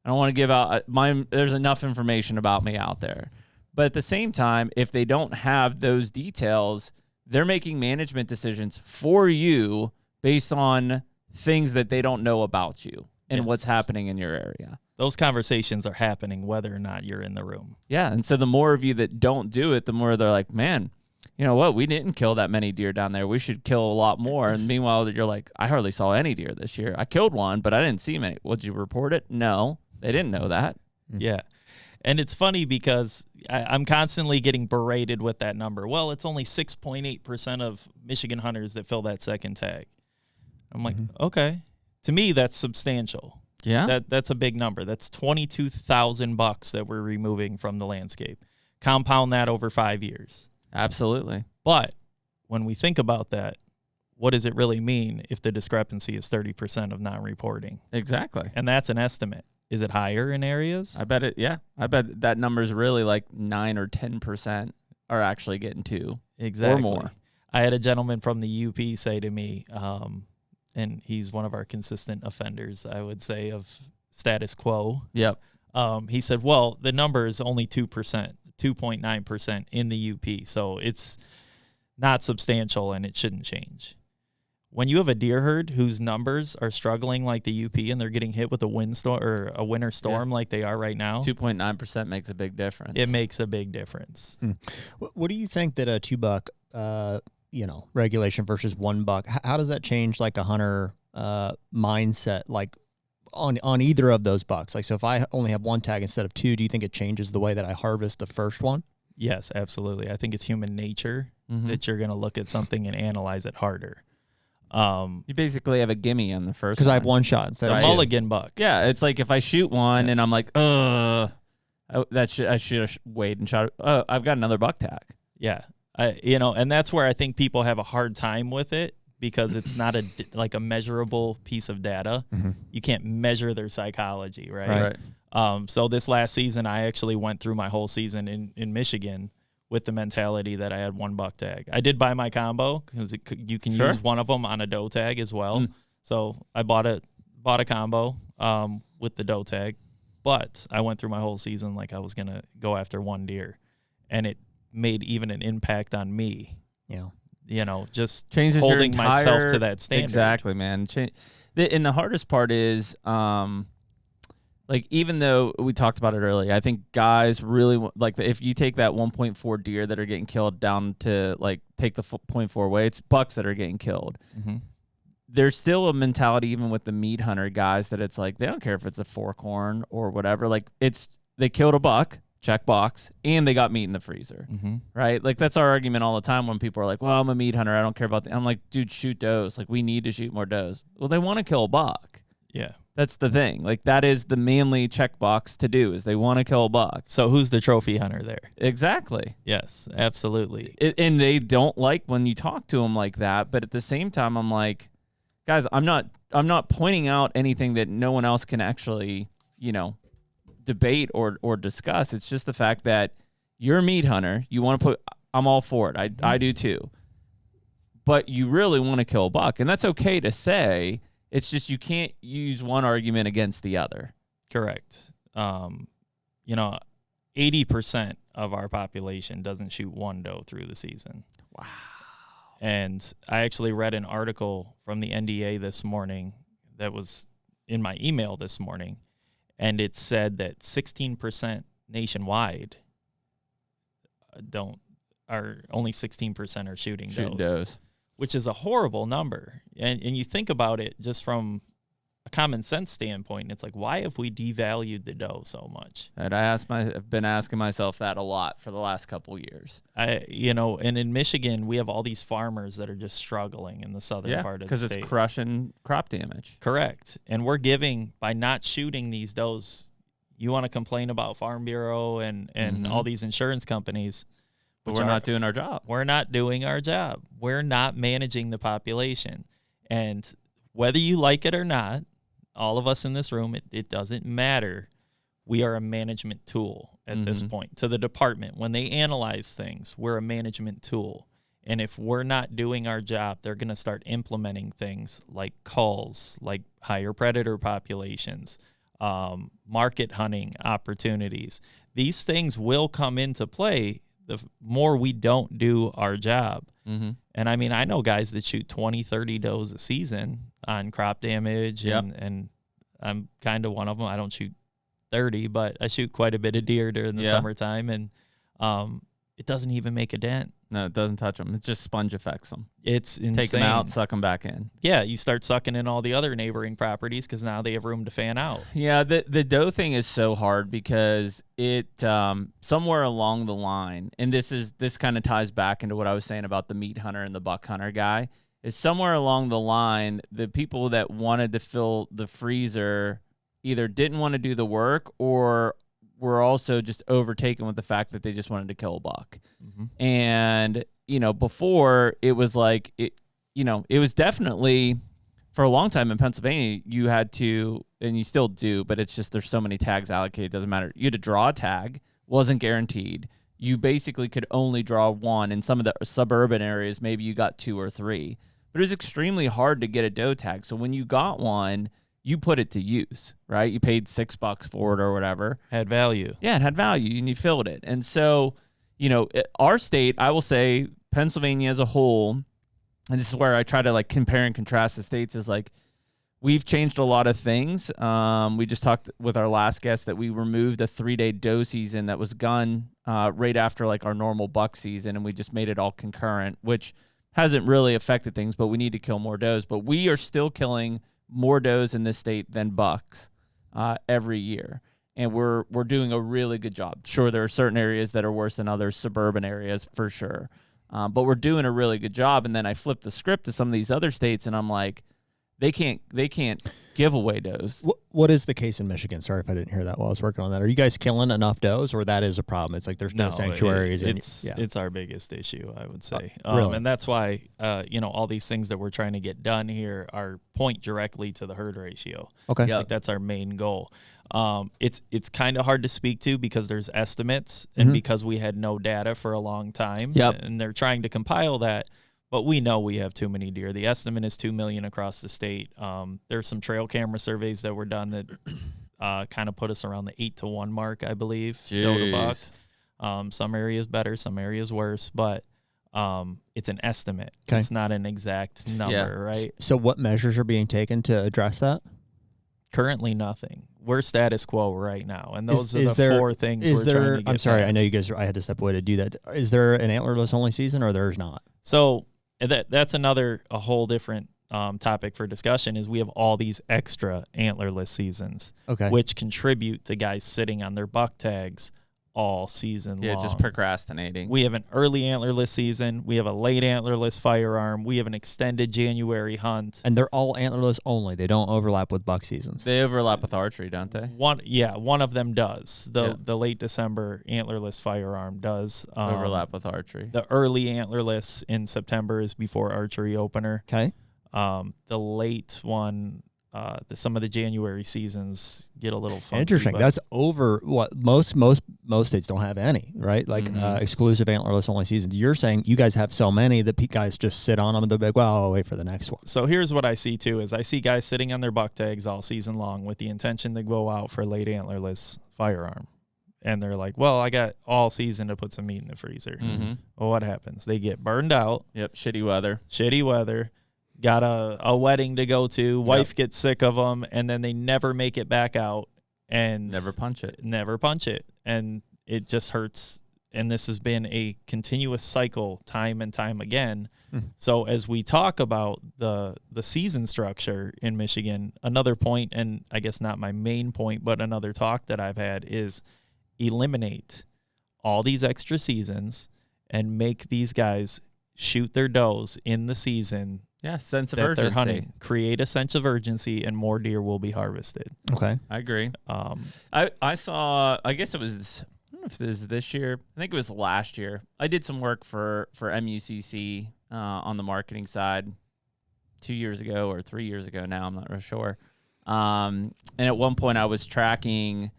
to give out there's enough information about me out there. But at the same time, if they don't have those details, they're making management decisions for you based on things that they don't know about you and what's happening in your area. Those conversations are happening whether or not you're in the room. Yeah, and so the more of you that don't do it, the more they're like, man, you know what? We didn't kill that many deer down there. We should kill a lot more. And meanwhile, you're like, I hardly saw any deer this year. I killed one, but I didn't see many. Would you report it? No, they didn't know that. Yeah. And it's funny because I'm constantly getting berated with that number. Well, it's only 6.8% of Michigan hunters that fill that second tag. I'm like, okay. To me, that's substantial. Yeah. That's a big number. That's $22,000 that we're removing from the landscape. Compound that over 5 years. Absolutely. But when we think about that, what does it really mean if the discrepancy is 30% of non-reporting? Exactly. And that's an estimate. Is it higher in areas? I bet I bet that number is really like 9 or 10% are actually getting to exactly. or more. I had a gentleman from the UP say to me, and he's one of our consistent offenders, I would say, of status quo. Yep. He said, well, the number is only 2%, 2.9% in the UP. So it's not substantial and it shouldn't change. When you have a deer herd whose numbers are struggling like the UP and they're getting hit with a windstorm or a winter storm like they are right now, 2.9% makes a big difference. It makes a big difference. What do you think that a $2 regulation versus $1, how does that change like a hunter mindset, like on either of those bucks? Like, so if I only have one tag instead of two, do you think it changes the way that I harvest the first one? Yes, absolutely. I think it's human nature that you're going to look at something and analyze it harder. You basically have a gimme on the first because I have one shot instead of mulligan buck. Yeah, it's like if I shoot one and I'm like, I should have waited and shot. Oh, I've got another buck tag. Yeah, and that's where I think people have a hard time with it because it's not a measurable piece of data. You can't measure their psychology, right? So this last season, I actually went through my whole season in Michigan with the mentality that I had one buck tag. I did buy my combo because you can use one of them on a doe tag as well. So I bought a combo with the doe tag, but I went through my whole season like I was going to go after one deer, and it made even an impact on me. Just changes holding your myself to that standard. Exactly, man. And the hardest part is, like, even though we talked about it earlier, I think guys really like if you take that 1.4 deer that are getting killed down to like take the 0.4 away, it's bucks that are getting killed. There's still a mentality even with the meat hunter guys that it's like they don't care if it's a forkhorn or whatever. Like they killed a buck, check box, and they got meat in the freezer, right? Like that's our argument all the time when people are like, "Well, I'm a meat hunter, I don't care about." I'm like, "Dude, shoot does. Like we need to shoot more does." Well, they want to kill a buck. Yeah. That's the thing. Like that is the manly checkbox to do is they want to kill a buck. So who's the trophy hunter there? Exactly. Yes, absolutely. And they don't like when you talk to them like that. But at the same time, I'm like, guys, I'm not pointing out anything that no one else can actually, debate or discuss. It's just the fact that you're a meat hunter. You want to put. I'm all for it. I do too. But you really want to kill a buck, and that's okay to say. It's just you can't use one argument against the other. Correct. 80% of our population doesn't shoot one doe through the season. Wow. And I actually read an article from the NDA this morning that was in my email this morning, and it said that 16% nationwide only 16% are shooting does. Which is a horrible number. And you think about it just from a common sense standpoint, it's like, why have we devalued the doe so much? And I've been asking myself that a lot for the last couple years. And in Michigan, we have all these farmers that are just struggling in the southern part of the state. Because it's crushing crop damage. Correct. And we're by not shooting these does, you want to complain about Farm Bureau and all these insurance companies. But we're not doing our job. We're not doing our job. We're not managing the population. And whether you like it or not, all of us in this room, it doesn't matter. We are a management tool at this point. To the department, when they analyze things, we're a management tool. And if we're not doing our job, they're going to start implementing things like culls, like higher predator populations, market hunting opportunities. These things will come into play the more we don't do our job. Mm-hmm. And I mean, I know guys that shoot 20, 30 does a season on crop damage, and I'm kind of one of them. I don't shoot 30, but I shoot quite a bit of deer during the summertime, and it doesn't even make a dent. No, it doesn't touch them. It just sponge affects them. It's insane. Take them out, suck them back in. Yeah, you start sucking in all the other neighboring properties because now they have room to fan out. Yeah, the doe thing is so hard because it somewhere along the line, and this kind of ties back into what I was saying about the meat hunter and the buck hunter guy, is somewhere along the line, the people that wanted to fill the freezer either didn't want to do the work or were also just overtaken with the fact that they just wanted to kill a buck. Mm-hmm. And, before it was like, it was definitely, for a long time in Pennsylvania, you had to, and you still do, but it's just there's so many tags allocated, it doesn't matter. You had to draw a tag, wasn't guaranteed. You basically could only draw one. In some of the suburban areas, maybe you got 2 or 3. But it was extremely hard to get a doe tag. So when you got one, you put it to use, right? You paid $6 for it or whatever. Had value. Yeah, it had value, and you filled it. And so, our state, I will say, Pennsylvania as a whole, and this is where I try to like compare and contrast the states, is like we've changed a lot of things. We just talked with our last guest that we removed a 3-day doe season that was gun right after like our normal buck season, and we just made it all concurrent, which hasn't really affected things, but we need to kill more does. But we are still killing more does in this state than bucks every year, and we're doing a really good job. Sure, there are certain areas that are worse than others, suburban areas for sure, but we're doing a really good job. And then I flip the script to some of these other states, and I'm like, they can't give away does. What is the case in Michigan? Sorry if I didn't hear that while I was working on that. Are you guys killing enough does, or that is a problem? It's like there's no sanctuaries. It's our biggest issue, I would say. Really? And that's why, all these things that we're trying to get done here are point directly to the herd ratio. Okay. Like that's our main goal. It's kind of hard to speak to because there's estimates and because we had no data for a long time. Yep. And they're trying to compile that. But we know we have too many deer. The estimate is 2 million across the state. There's some trail camera surveys that were done that kind of put us around the 8-to-1 mark, I believe. Doe to buck. Some areas better, some areas worse, but it's an estimate. Okay. It's not an exact number, right? So what measures are being taken to address that? Currently, nothing. We're status quo right now, and those are the 4 things we're trying to get I'm sorry, past. I know you guys. I had to step away to do that. Is there an antlerless only season, or there's not? So that's a whole different topic for discussion. Is we have all these extra antlerless seasons, which contribute to guys sitting on their buck tags all season long. Yeah, just procrastinating. We have an early antlerless season. We have a late antlerless firearm. We have an extended January hunt. And they're all antlerless only. They don't overlap with buck seasons. They overlap with archery, don't they? One of them does. The late December antlerless firearm does overlap with archery. The early antlerless in September is before archery opener. Okay. The late one, some of the January seasons get a little funky. Interesting. That's over what most states don't have any, right? Like exclusive antlerless only seasons. You're saying you guys have so many that guys just sit on them and they're like, well, I'll wait for the next one. So here's what I see too: is I see guys sitting on their buck tags all season long with the intention to go out for a late antlerless firearm, and they're like, well, I got all season to put some meat in the freezer. Mm-hmm. Well, what happens? They get burned out. Yep. Shitty weather. Got a wedding to go to, wife gets sick of them, and then they never make it back out and never punch it. And it just hurts. And this has been a continuous cycle time and time again. So as we talk about the season structure in Michigan, another point, and I guess not my main point, but another talk that I've had is eliminate all these extra seasons and make these guys shoot their does in the season. Yeah, sense of that urgency. They're hunting. Create a sense of urgency, and more deer will be harvested. Okay, I agree. I saw. I guess it was. I don't know if it was this year. I think it was last year. I did some work for MUCC on the marketing side 2 years ago or 3 years ago. Now I'm not real sure. And at one point, I was tracking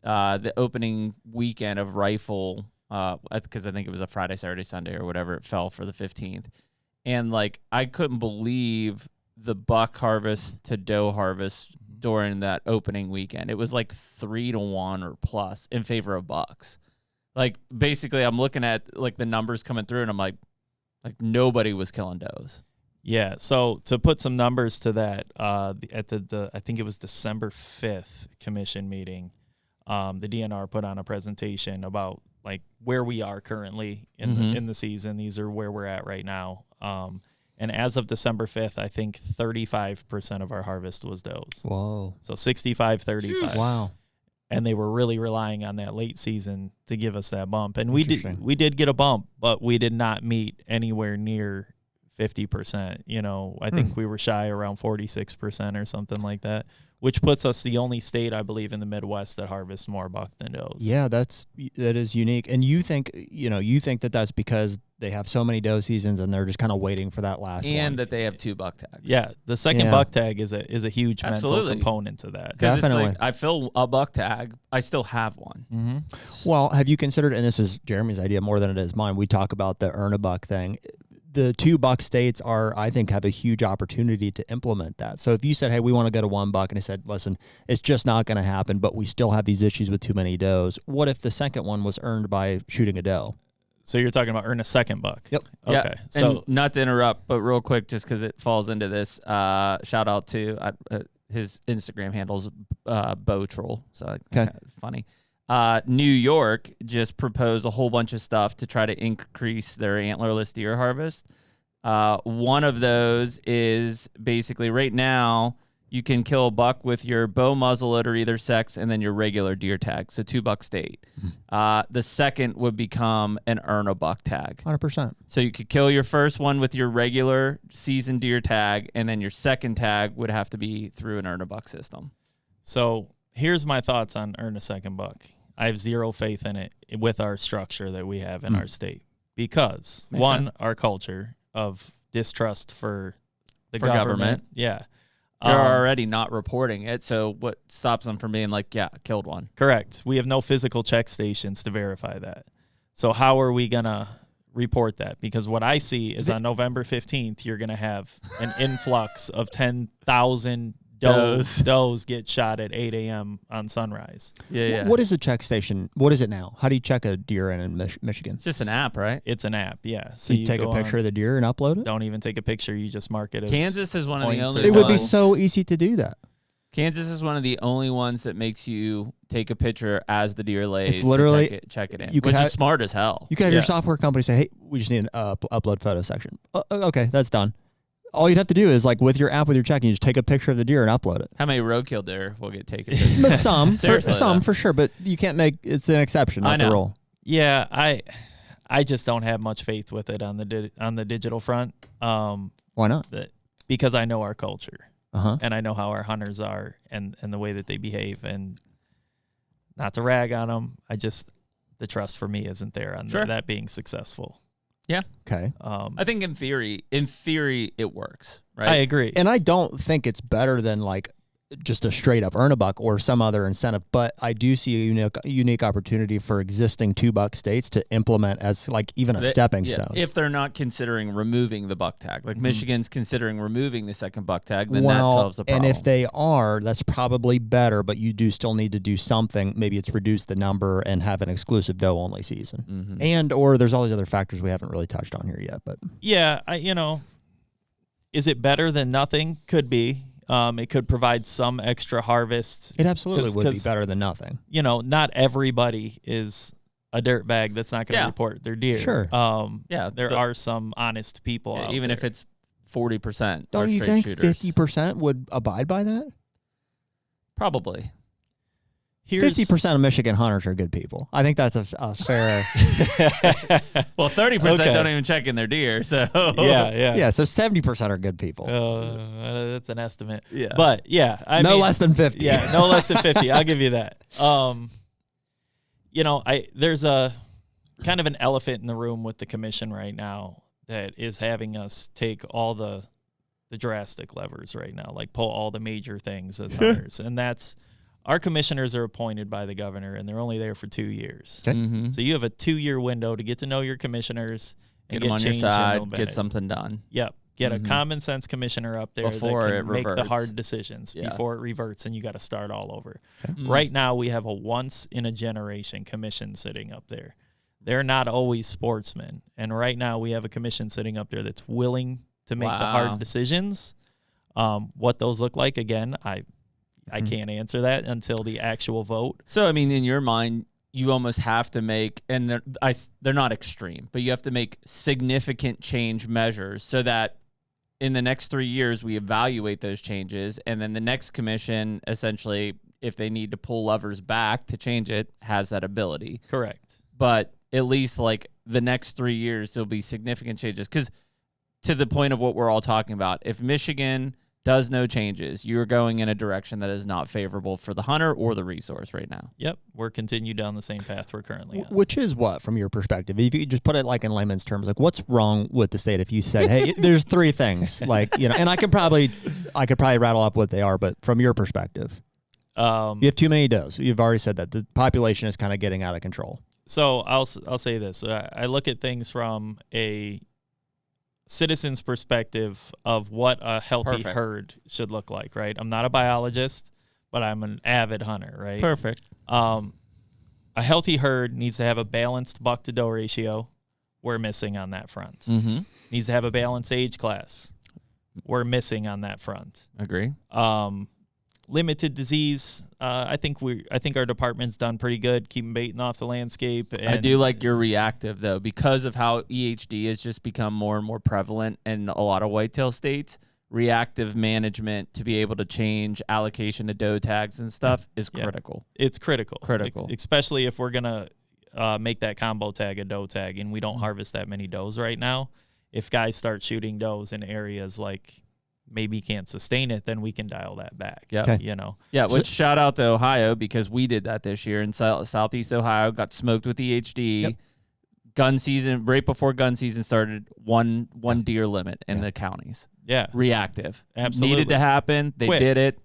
the opening weekend of rifle because I think it was a Friday, Saturday, Sunday or whatever it fell for the 15th. And like, I couldn't believe the buck harvest to doe harvest during that opening weekend. It was like 3-1 or plus in favor of bucks. Like, basically I'm looking at like the numbers coming through and I'm like nobody was killing does. Yeah. So to put some numbers to that, at the I think it was December 5th commission meeting, the DNR put on a presentation about like where we are currently in the season. These are where we're at right now. And as of December 5th, I think 35% of our harvest was does. Whoa. So 65-35. Wow. And they were really relying on that late season to give us that bump. And we did get a bump, but we did not meet anywhere near 50%. You know, I think we were shy around 46% or something like that, which puts us the only state, I believe, in the Midwest that harvests more buck than does. Yeah, that is unique. And you think that that's because they have so many doe seasons and they're just kind of waiting for that last one. And that they have 2 buck tags. Yeah, the second buck tag is a huge mental component to that. Definitely. It's like, I fill a buck tag, I still have one. Mm-hmm. Well, have you considered, and this is Jeremy's idea more than it is mine, we talk about the earn a buck thing. The 2 buck states I think have a huge opportunity to implement that. So if you said, hey, we want to go to 1 buck, and I said, listen, it's just not going to happen, but we still have these issues with too many does. What if the second one was earned by shooting a doe? So you're talking about earn a second buck. Yep. Okay. Yeah. So and not to interrupt, but real quick, just because it falls into this, shout out to his Instagram handle's Bow Troll. So funny. New York just proposed a whole bunch of stuff to try to increase their antlerless deer harvest. One of those is basically right now you can kill a buck with your bow muzzleloader or either sex and then your regular deer tag. So 2 buck state. The second would become an earn a buck tag. 100%. So you could kill your first one with your regular seasoned deer tag, and then your second tag would have to be through an earn a buck system. So here's my thoughts on earn a second buck. I have zero faith in it with our structure that we have in our state because our culture of distrust for the government. Yeah. They're already not reporting it, so what stops them from being like, yeah, killed one? Correct. We have no physical check stations to verify that. So how are we going to report that? Because what I see is on November 15th, you're going to have an influx of 10,000 does get shot at 8 a.m. on sunrise. Yeah. What is a check station? What is it now? How do you check a deer in Michigan? It's just an app, right? It's an app, yeah. So you take a picture of the deer and upload it? Don't even take a picture. You just mark it as Kansas is one of the only It would be so easy to do that. Kansas is one of the only ones that makes you take a picture as the deer lays. It's literally check it in, which is smart as hell. You can have your software company say, hey, we just need an upload photo section. Okay, that's done. All you'd have to do is, like, with your app, with your check, you just take a picture of the deer and upload it. How many roadkill deer will get taken? Some for sure, but you can't make it's an exception, not the rule. Yeah, I just don't have much faith with it on the digital front. Why not? Because I know our culture, and I know how our hunters are, and the way that they behave, and not to rag on them, the trust for me isn't there on that being successful. Yeah. Okay. I think in theory, it works. Right. I agree, and I don't think it's better than like just a straight up earn a buck or some other incentive, but I do see a unique opportunity for existing 2 buck states to implement as like even a stepping stone. If they're not considering removing the buck tag, like Michigan's considering removing the second buck tag, then that solves the problem. And if they are, that's probably better, but you do still need to do something. Maybe it's reduce the number and have an exclusive doe only season. And or there's all these other factors we haven't really touched on here yet, but yeah, is it better than nothing? Could be. It could provide some extra harvest. It absolutely would be better than nothing. Not everybody is a dirtbag that's not going to report their deer. Sure. There are some honest people out even there. if it's 40%. Don't you think 50% would abide by that? Probably. 50% of Michigan hunters are good people. I think that's a fair. Well, 30% don't even check in their deer. So yeah. So 70% are good people. That's an estimate. Yeah, but yeah, I mean, less than 50. Yeah, no less than 50. I'll give you that. There's a kind of an elephant in the room with the commission right now that is having us take all the drastic levers right now, like pull all the major things as hunters, and that's our commissioners are appointed by the governor, and they're only there for 2 years. Okay. Mm-hmm. So you have a 2-year window to get to know your commissioners and Get them on your change side, implemented. get something done. Yep. Get Mhm. a common sense commissioner up there Before that it can make the reverts. hard decisions Yeah. before it reverts and you got to start all over. Mm. Right now, we have a once in a generation commission sitting up there. They're not always sportsmen. And right now, we have a commission sitting up there that's willing to make the Wow. hard decisions. What those look like, again, I can't answer that until the actual vote. So, I mean, in your mind, you almost have to make, and they're not extreme, but you have to make significant change measures so that in the next 3 years, we evaluate those changes. And then the next commission, essentially, if they need to pull levers back to change it, has that ability. Correct. But at least like the next 3 years, there'll be significant changes. Because to the point of what we're all talking about, if Michigan does no changes, you're going in a direction that is not favorable for the hunter or the resource right now. Yep. We're continuing down the same path we're currently on. Which is what, from your perspective? If you could just put it like in layman's terms, like what's wrong with the state if you said, hey, there's 3 things, like, you know, and I could probably rattle up what they are, but from your perspective, you have too many does. You've already said that the population is kind of getting out of control. So I'll say this. I look at things from a citizen's perspective of what a healthy Perfect. herd should look like, right? I'm not a biologist, but I'm an avid hunter, right? Perfect. A healthy herd needs to have a balanced buck to doe ratio. We're missing on that front. Mm-hmm. Needs to have a balanced age class. We're missing on that front. Agree. Limited disease. I think our department's done pretty good keeping baiting off the landscape. And I do like your reactive, though, because of how EHD has just become more and more prevalent in a lot of whitetail states. Reactive management to be able to change allocation to doe tags and stuff is critical. It's critical. Critical. Especially if we're going to make that combo tag a doe tag, and we don't harvest that many does right now. If guys start shooting does in areas like maybe can't sustain it, then we can dial that back. Yeah. Okay. You know? Yeah, which shout out to Ohio because we did that this year in Southeast Ohio, got smoked with EHD. Yep. Gun season, right before gun season started, one deer limit in the counties. Yeah. Reactive. Absolutely. Needed to happen. They Quick. did it.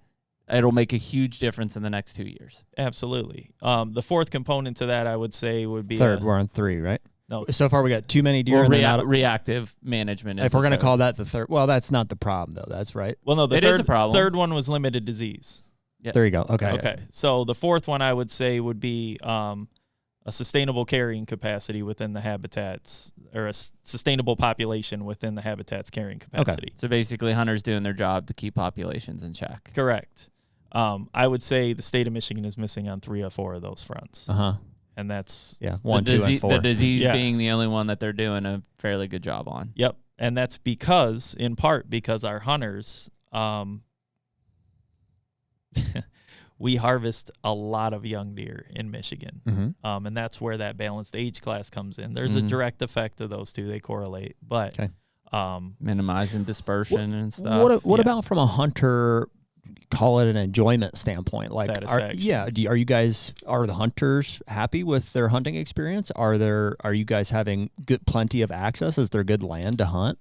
It'll make a huge difference in the next 2 years. Absolutely. The fourth component to that, I would say, would be Third, we're on 3, right? No. So far, we got too many deer. Or and they're not- reactive management. Is if we're the going to third. call that the third, well, that's not the problem, though. That's right. Well, no, the It third, is a problem. Third one was limited disease. There you go. Okay. Okay. So the fourth one I would say would be a sustainable carrying capacity within the habitats, or a sustainable population within the habitat's carrying capacity. So basically, hunters doing their job to keep populations in check. Correct. I would say the state of Michigan is missing on 3 or 4 of those fronts. Uh-huh. And that's Yeah, 1, 2, and 4. The disease Yeah. being the only one that they're doing a fairly good job on. Yep. And that's because, in part, because our hunters, we harvest a lot of young deer in Michigan. Mm-hmm. And that's where that balanced age class comes in. There's a Mhm. direct effect of those two. They correlate. But Okay. Minimizing dispersion and stuff. What yeah. about from a hunter, call it an enjoyment standpoint? Like, are Satisfaction. the hunters happy with their hunting experience? Are you guys having plenty of access? Is there good land to hunt?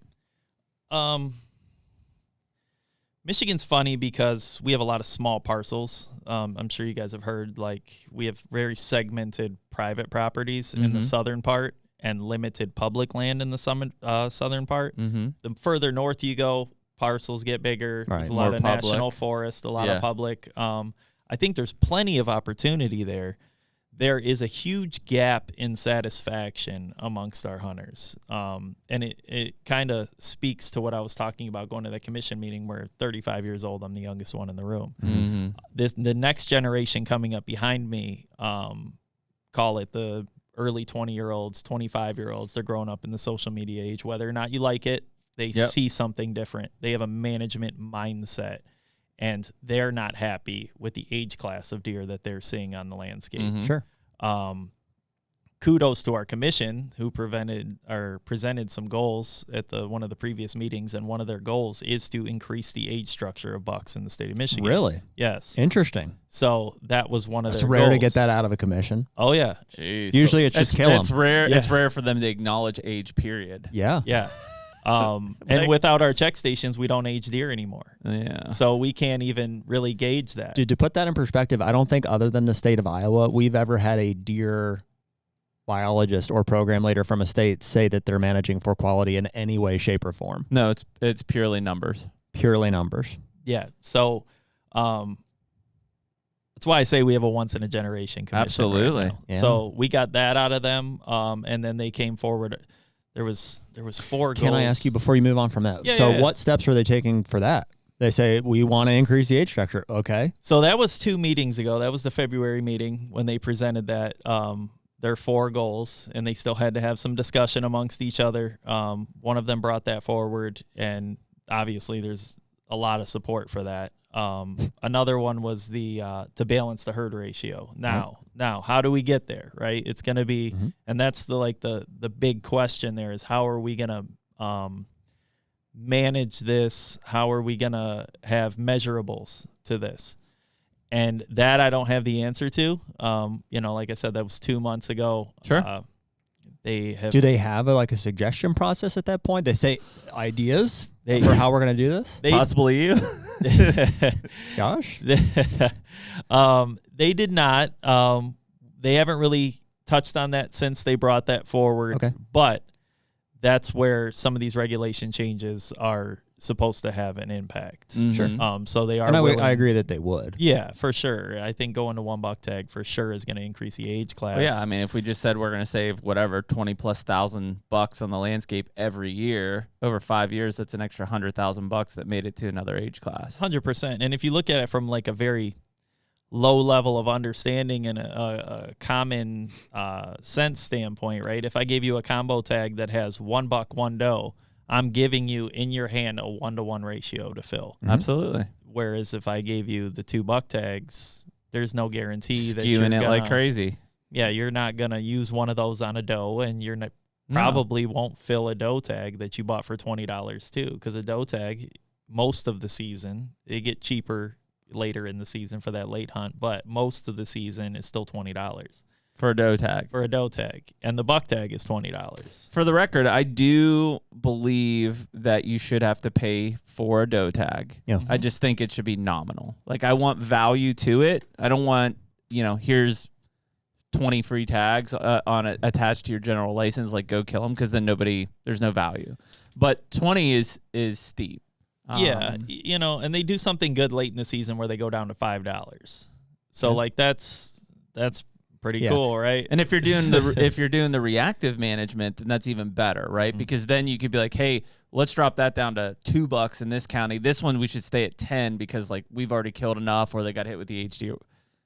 Michigan's funny because we have a lot of small parcels. I'm sure you guys have heard, like, we have very segmented private properties in the Mhm. southern part and limited public land in the southern part. Mm-hmm. The further north you go, parcels get bigger. Right. There's a lot More of public. national forest, a lot Yeah. of public. I think there's plenty of opportunity there. There is a huge gap in satisfaction amongst our hunters. And it kind of speaks to what I was talking about going to the commission meeting where 35 years old, I'm the youngest one in the room. Mm-hmm. The next generation coming up behind me, call it the early 20-year-olds, 25-year-olds, they're growing up in the social media age. Whether or not you like it, they Yep. see something different. They have a management mindset, and they're not happy with the age class of deer that they're seeing on the landscape. Mhm. Sure. Kudos to our commission who presented some goals at one of the previous meetings, and one of their goals is to increase the age structure of bucks in the state of Michigan. Really? Yes. Interesting. So that was one of It's their rare to goals. get that out of a commission. Oh yeah. Jeez. Usually it's just kill 'em. It's rare. Yeah. It's rare for them to acknowledge age. Period. Yeah. Yeah. And without our check stations, we don't age deer anymore. Yeah. So we can't even really gauge that. Dude, to put that in perspective, I don't think other than the state of Iowa, we've ever had a deer biologist or program leader from a state say that they're managing for quality in any way, shape, or form. No, it's purely numbers. Purely numbers. Yeah. So that's why I say we have a once in a generation commission. Absolutely. Right now. Yeah. So we got that out of them. And then they came forward. There was 4 goals. Can I ask you before you move on from that? Yeah, so yeah. what steps are they taking for that? They say, we want to increase the age structure. Okay. So that was 2 meetings ago. That was the February meeting when they presented that. Their 4 goals, and they still had to have some discussion amongst each other. One of them brought that forward, and obviously there's a lot of support for that. Another one was the to balance the herd ratio. Now, how do we get there? Right? It's going to be, and that's the big question there is how are we going to manage this? How are we going to have measurables to this? And that I don't have the answer to. Like I said, that was 2 months ago. Sure. Do they have a suggestion process at that point? They say ideas for how we're going to do this? Possibly you. Josh? They did not. They haven't really touched on that since they brought that forward. Okay. But that's where some of these regulation changes are supposed to have an impact. Sure. So they are. And willing, I agree that they would. Yeah, for sure. I think going to 1 buck tag for sure is going to increase the age class. Well, yeah, I mean, if we just said we're going to save whatever 20,000+ bucks on the landscape every year over 5 years, that's an extra $100,000 that made it to another age class. 100%. And if you look at it from a very low level of understanding and a common sense standpoint, right? If I gave you a combo tag that has 1 buck, 1 doe, I'm giving you in your hand a 1-to-1 ratio to fill. Absolutely. Whereas if I gave you the 2 buck tags, there's no guarantee that Skewing it like crazy. Yeah, you're not gonna use one of those on a doe, and you're not probably won't fill a doe tag that you bought for $20 too, because a doe tag most of the season they get cheaper later in the season for that late hunt, but most of the season is still $20. For a doe tag. For a doe tag. And the buck tag is $20. For the record, I do believe that you should have to pay for a doe tag. Yeah. I just think it should be nominal. I want value to it. I don't want, here's 20 free tags attached to your general license, go kill them, because then there's no value. But 20 is steep. Yeah, and they do something good late in the season where they go down to $5. So that's pretty cool, right? And if you're doing the reactive management, then that's even better, right? Because then you could be like, hey, let's drop that down to $2 in this county. This one we should stay at 10 because we've already killed enough, or they got hit with the HD.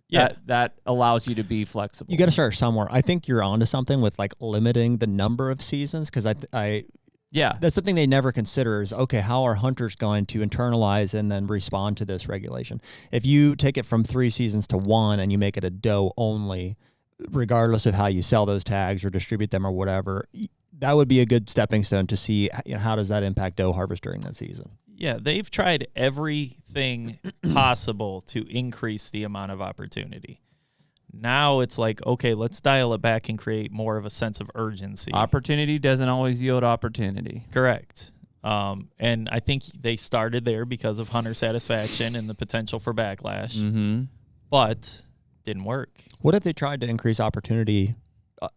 Yeah, that allows you to be flexible. You got to start somewhere. I think you're onto something with limiting the number of seasons, because that's the thing they never consider is, okay, how are hunters going to internalize and then respond to this regulation? If you take it from 3 seasons to 1 and you make it a doe only, regardless of how you sell those tags or distribute them or whatever, that would be a good stepping stone to see how does that impact doe harvest during that season. Yeah, they've tried everything possible to increase the amount of opportunity. Now it's okay, let's dial it back and create more of a sense of urgency. Opportunity doesn't always yield opportunity. Correct. And I think they started there because of hunter satisfaction and the potential for backlash, but didn't work. What if they tried to increase opportunity?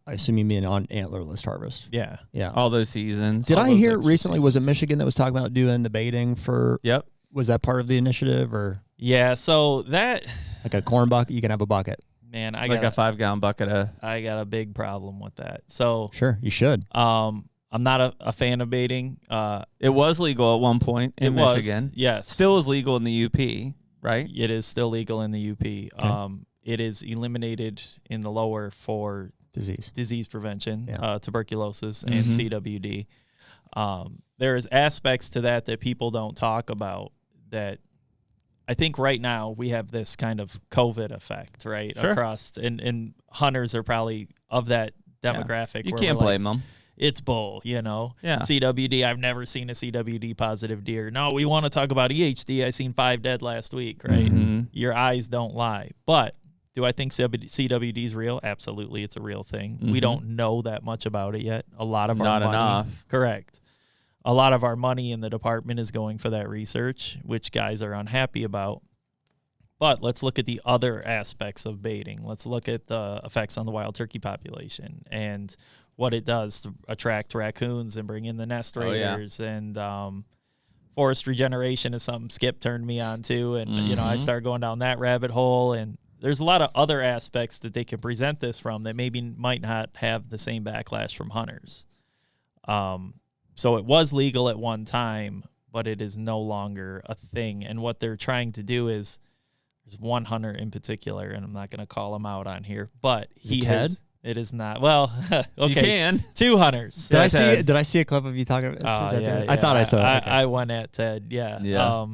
I assume you mean on antlerless harvest. Yeah. All those seasons. Did I hear recently, was it seasons. Michigan that was talking about doing the baiting for? Yep. Was that part of the initiative, or? Yeah. So that, a corn bucket, you can have a bucket. Man, a 5-gallon bucket. I got a big problem with that. So sure, you should. I'm not a fan of baiting. It was legal at one point in Michigan. Yes. Still is legal in the UP, right? It is still legal in the UP. Okay. It is eliminated in the lower for disease prevention, tuberculosis, and CWD. There is aspects to that people don't talk about that. I think right now we have this kind of COVID effect, right? Sure. Across, and hunters are probably of that demographic. You where can't we're blame them. It's bull, Yeah. CWD, I've never seen a CWD positive deer. No, we want to talk about EHD. I seen 5 dead last week, right? Your eyes don't lie. But do I think CWD is real? Absolutely, it's a real thing. We don't know that much about it yet. A lot of Not our money, enough. Correct. a lot of our money in the department is going for that research, which guys are unhappy about. But let's look at the other aspects of baiting. Let's look at the effects on the wild turkey population and what it does to attract raccoons and bring in the nest raiders. And forest regeneration is something Skip turned me on to. And, you know, I started going down that rabbit hole. And there's a lot of other aspects that they can present this from that maybe might not have the same backlash from hunters. So it was legal at one time, but it is no longer a thing. And what they're trying to do is, there's one hunter in particular, and I'm not going to call him out on here, but he has. It is not. Well, okay. You can. 2 hunters. Did I see a clip of you talking about? Yeah. I thought I saw it. I went at Ted. Yeah.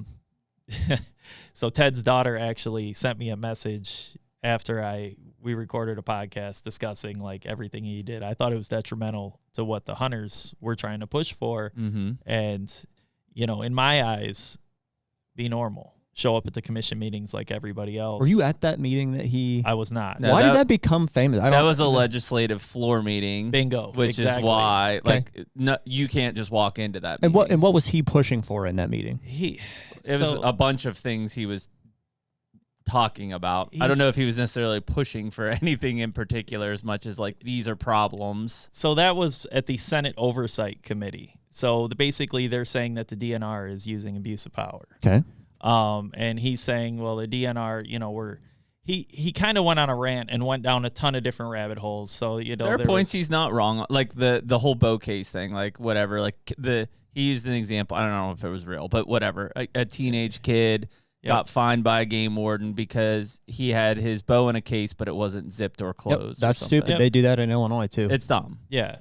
So Ted's daughter actually sent me a message after we recorded a podcast discussing like everything he did. I thought it was detrimental to what the hunters were trying to push for. And, you know, in my eyes, be normal. Show up at the commission meetings like everybody else. Were you at that meeting that he... I was not. No, why did that become famous? That was a legislative floor meeting. Bingo. Which is why, you can't just walk into that meeting. And what was he pushing for in that meeting? It was a bunch of things he was talking about. I don't know if he was necessarily pushing for anything in particular as much as like these are problems. So that was at the Senate Oversight Committee. So basically they're saying that the DNR is using abuse of power. Okay. And he's saying, well, the DNR, you know, he kind of went on a rant and went down a ton of different rabbit holes. So, you know, there are points he's not wrong. Like the whole bow case thing, like whatever, like he used an example. I don't know if it was real, but whatever. A teenage kid got fined by a game warden because he had his bow in a case, but it wasn't zipped or closed. That's stupid. They do that in Illinois too. It's dumb. Yeah.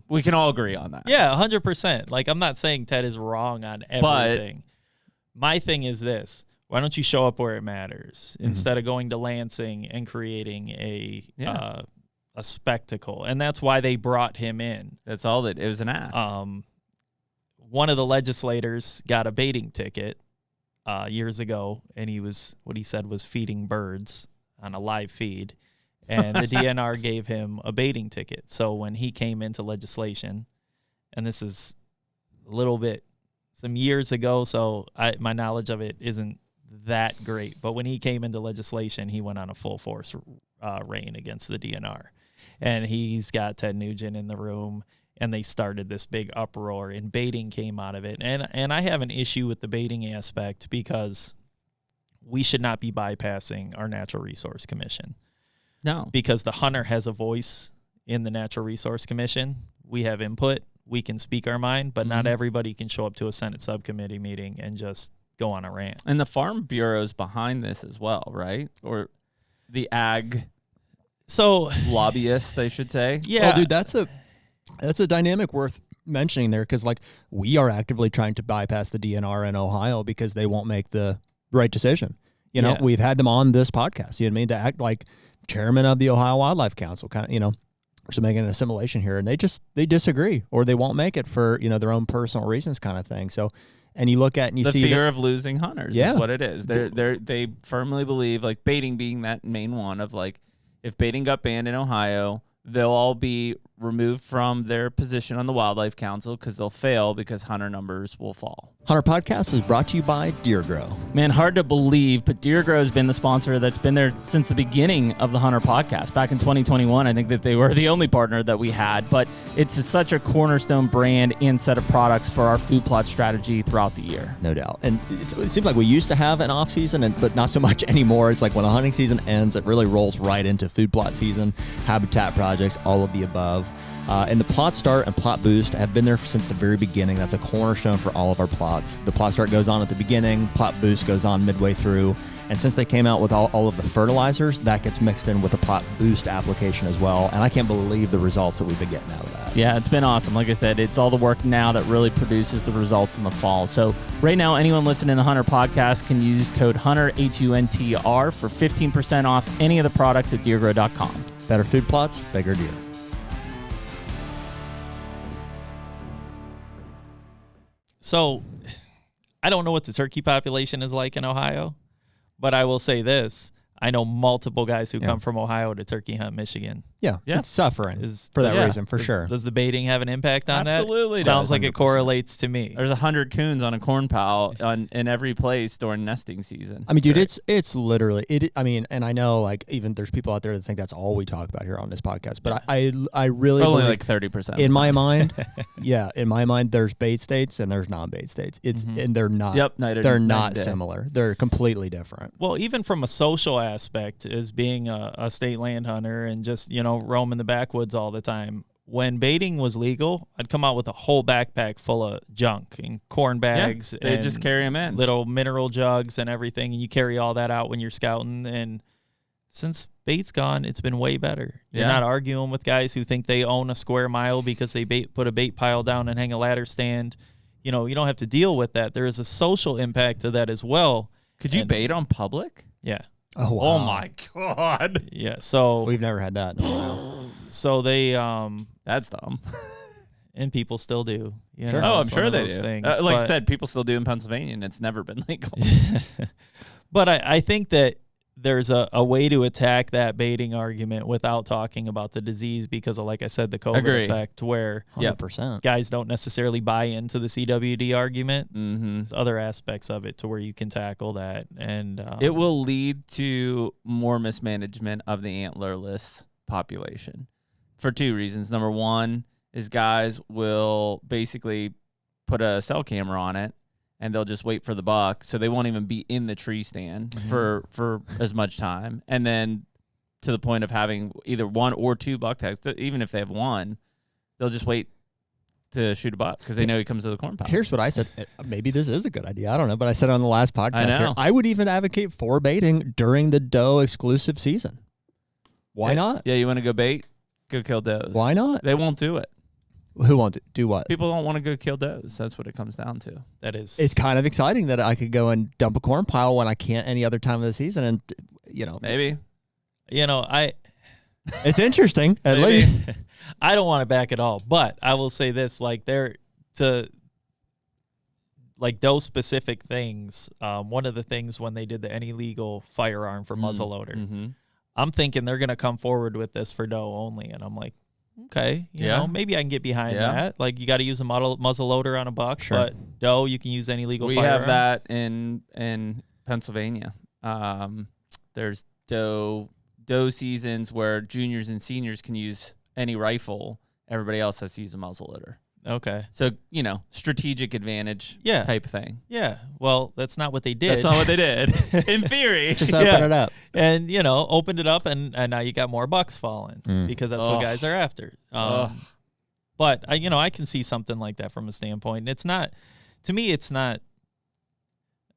We can all agree on that. Yeah, 100%. Like, I'm not saying Ted is wrong on everything. My thing is this. Why don't you show up where it matters instead of going to Lansing and creating a spectacle? And that's why they brought him in. That's all it was, an act. One of the legislators got a baiting ticket years ago, and what he said was feeding birds on a live feed, and the DNR gave him a baiting ticket. So when he came into legislation, and this is a little bit some years ago, so my knowledge of it isn't that great, but when he came into legislation, he went on a full force reign against the DNR, and he's got Ted Nugent in the room, and they started this big uproar, and baiting came out of it. And I have an issue with the baiting aspect because we should not be bypassing our Natural Resource Commission. No. Because the hunter has a voice in the Natural Resource Commission. We have input. We can speak our mind, but not everybody can show up to a Senate subcommittee meeting and just go on a rant. And the Farm Bureau's behind this as well, right? Or the ag lobbyists, they should say. Yeah. Oh, dude, that's a dynamic worth mentioning there, because like we are actively trying to bypass the DNR in Ohio because they won't make the right decision. You know, we've had them on this podcast, you know what I mean, to act like chairman of the Ohio Wildlife Council, kind of, you know, so making an assimilation here, and they disagree, or they won't make it for, you know, their own personal reasons, kind of thing. So, and you look at and you see the fear of losing hunters is what it is. They firmly believe, like baiting being that main one, of like, if baiting got banned in Ohio, they'll all be removed from their position on the Wildlife Council because they'll fail because hunter numbers will fall. Hunter Podcast is brought to you by Deer Grow. Man, hard to believe, but Deer Grow has been the sponsor that's been there since the beginning of the Hunter Podcast. Back in 2021, I think that they were the only partner that we had, but it's such a cornerstone brand and set of products for our food plot strategy throughout the year. No doubt. And it seems like we used to have an off season, but not so much anymore. It's like when a hunting season ends, it really rolls right into food plot season, habitat projects, all of the above. And the Plot Start and Plot Boost have been there since the very beginning. That's a cornerstone for all of our plots. The Plot Start goes on at the beginning, Plot Boost goes on midway through. And since they came out with all of the fertilizers, that gets mixed in with the Plot Boost application as well. And I can't believe the results that we've been getting out of that. Yeah, it's been awesome. Like I said, it's all the work now that really produces the results in the fall. So right now, anyone listening to the Hunter Podcast can use code HUNTER, HUNTR, for 15% off any of the products at deergrow.com. Better food plots, bigger deer. So I don't know what the turkey population is like in Ohio, but I will say this. I know multiple guys who come from Ohio to turkey hunt Michigan. Yeah. It's suffering for that reason, for sure. Does the baiting have an impact on that? Absolutely. Sounds like it correlates to me. There's 100 coons on a corn pile in every place during nesting season. I mean, dude, it's literally it. I mean, and I know like even there's people out there that think that's all we talk about here on this podcast, but I really only believe, like 30%. in my mind, in my mind, there's bait states and there's non-bait states. It's and they're not. Yep, they're not similar. They're completely different. Well, even from a social aspect, as being a state land hunter and just roaming the backwoods all the time. When baiting was legal, I'd come out with a whole backpack full of junk and corn bags. They and just carry them in. Little mineral jugs and everything, and you carry all that out when you're scouting. And since bait's gone, it's been way better. You're not arguing with guys who think they own a square mile because they put a bait pile down and hang a ladder stand. You don't have to deal with that. There is a social impact to that as well. Could you bait on public? Yeah. Oh, wow. Oh my God. Yeah. So we've never had that in a while. So they that's dumb. And people still do. Sure. I'm sure they do. Things, like I said, people still do in Pennsylvania, and it's never been legal. But I think that there's a way to attack that baiting argument without talking about the disease because of, like I said, the COVID effect where 100%. Guys don't necessarily buy into the CWD argument. There's other aspects of it to where you can tackle that. And it will lead to more mismanagement of the antlerless population for two reasons. Number one is guys will basically put a cell camera on it and they'll just wait for the buck, so they won't even be in the tree stand for as much time. And then to the point of having either one or two buck tags, even if they have one, they'll just wait to shoot a buck because they know he comes to the corn pile. Here's what I said. Maybe this is a good idea. I don't know, but I said on the last podcast I know. here, I would even advocate for baiting during the doe exclusive season. Why not? Yeah, you want to go bait? Go kill does. Why not? They won't do it. Who won't do what? People don't want to go kill does. That's what it comes down to. That is. It's kind of exciting that I could go and dump a corn pile when I can't any other time of the season, and maybe. It's interesting at least. I don't want to back at all, but I will say this: like those specific things. One of the things when they did any legal firearm for muzzleloader, I'm thinking they're going to come forward with this for doe only, and I'm like, okay, you know, maybe I can get behind that. Like, you got to use a muzzle loader on a buck, but doe, you can use any legal firearm. We have that in Pennsylvania. There's doe seasons where juniors and seniors can use any rifle. Everybody else has to use a muzzleloader. Okay. So, strategic advantage type thing. Yeah. Well, that's not what they did. That's not what they did. In theory. Just open it up. And, opened it up, and now you got more bucks falling because that's what guys are after. But, I can see something like that from a standpoint. And it's not, to me, it's not,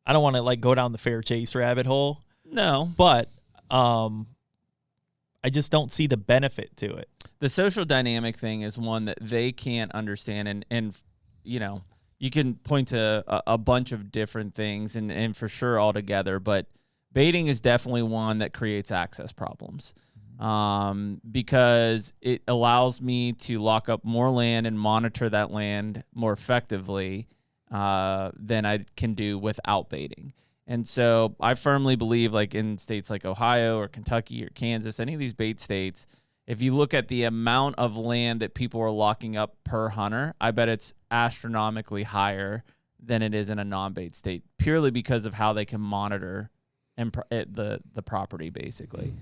I don't want to, go down the fair chase rabbit hole. No. But I just don't see the benefit to it. The social dynamic thing is one that they can't understand, and you can point to a bunch of different things, and for sure all together, but baiting is definitely one that creates access problems because it allows me to lock up more land and monitor that land more effectively than I can do without baiting. And so I firmly believe, like in states like Ohio or Kentucky or Kansas, any of these bait states, if you look at the amount of land that people are locking up per hunter, I bet it's astronomically higher than it is in a non-bait state, purely because of how they can monitor the property, basically.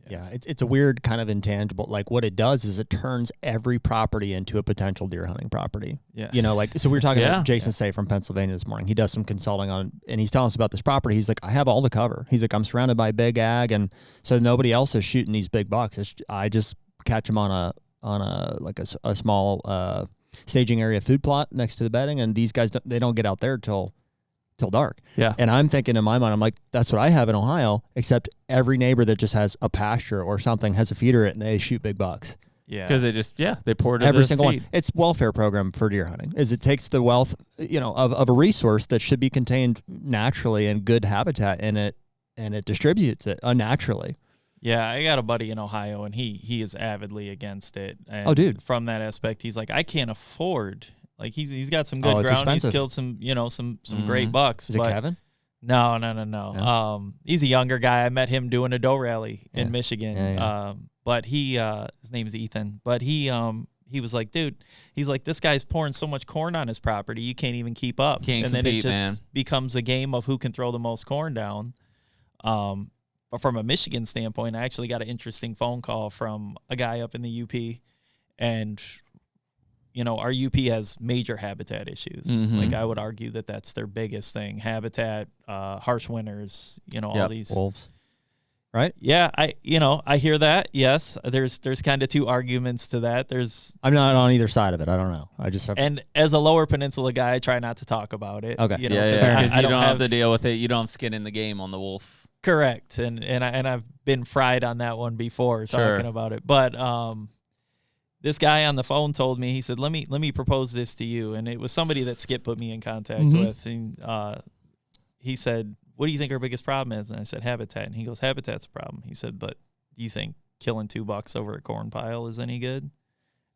Yeah, it's a weird kind of intangible. Like, what it does is it turns every property into a potential deer hunting property. Yeah. So we were talking about Jason Say from Pennsylvania this morning. He does some consulting and he's telling us about this property. He's like, I have all the cover. He's like, I'm surrounded by big ag, and so nobody else is shooting these big bucks. I just catch them on a small staging area food plot next to the bedding, and these guys they don't get out there till dark. Yeah. And I'm thinking in my mind, I'm like, that's what I have in Ohio, except every neighbor that just has a pasture or something has a feeder it, and they shoot big bucks. Yeah. Because they pour it every into single feed. one. It's welfare program for deer hunting. It takes the wealth, of a resource that should be contained naturally in good habitat, and it distributes it unnaturally. Yeah, I got a buddy in Ohio, and he is avidly against it. And oh, dude. From that aspect, he's like, I can't afford. Like, he's got some good ground. Expensive. He's killed some some great bucks. Is it Kevin? No. He's a younger guy. I met him doing a doe rally in Michigan. Yeah. But his name is Ethan. But he was like, dude, he's like, this guy's pouring so much corn on his property, you can't even keep up. Can't and compete, then it just man. becomes a game of who can throw the most corn down. But from a Michigan standpoint, I actually got an interesting phone call from a guy up in the UP, and our UP has major habitat issues. Mm-hmm. Like I would argue that that's their biggest thing: habitat, harsh winters. All these wolves. Right? Yeah, I hear that. Yes, there's kind of two arguments to that. I'm not on either side of it. I don't know. I just have. And as a Lower Peninsula guy, I try not to talk about it. Okay. Because you don't have to deal with it. You don't have skin in the game on the wolf. Correct. And I've been fried on that one before talking about it. But this guy on the phone told me, he said, let me propose this to you. And it was somebody that Skip put me in contact with. And he said, what do you think our biggest problem is? And I said, habitat. And he goes, habitat's a problem. He said, but do you think killing 2 bucks over a corn pile is any good?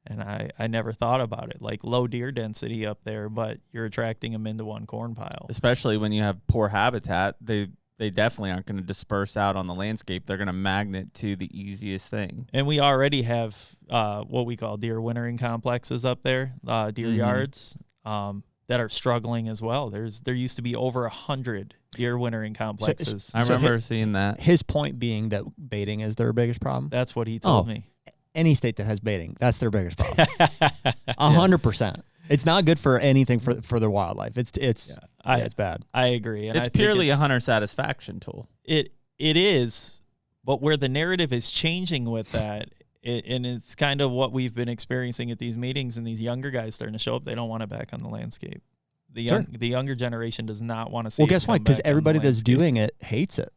And I never thought about it. Like low deer density up there, but you're attracting them into one corn pile. Especially when you have poor habitat, they definitely aren't going to disperse out on the landscape. They're going to magnet to the easiest thing. And we already have what we call deer wintering complexes up there, deer yards that are struggling as well. There used to be over 100 deer wintering complexes. I remember seeing that. His point being that baiting is their biggest problem. That's what he told me. Any state that has baiting, that's their biggest problem. 100%. It's not good for anything for their wildlife. It's bad. I agree. And it's purely a hunter satisfaction tool. It is, but where the narrative is changing with that, and it's kind of what we've been experiencing at these meetings, and these younger guys starting to show up, they don't want it back on the landscape. The younger generation does not want to see. Well, guess why? Because everybody that's doing it hates it.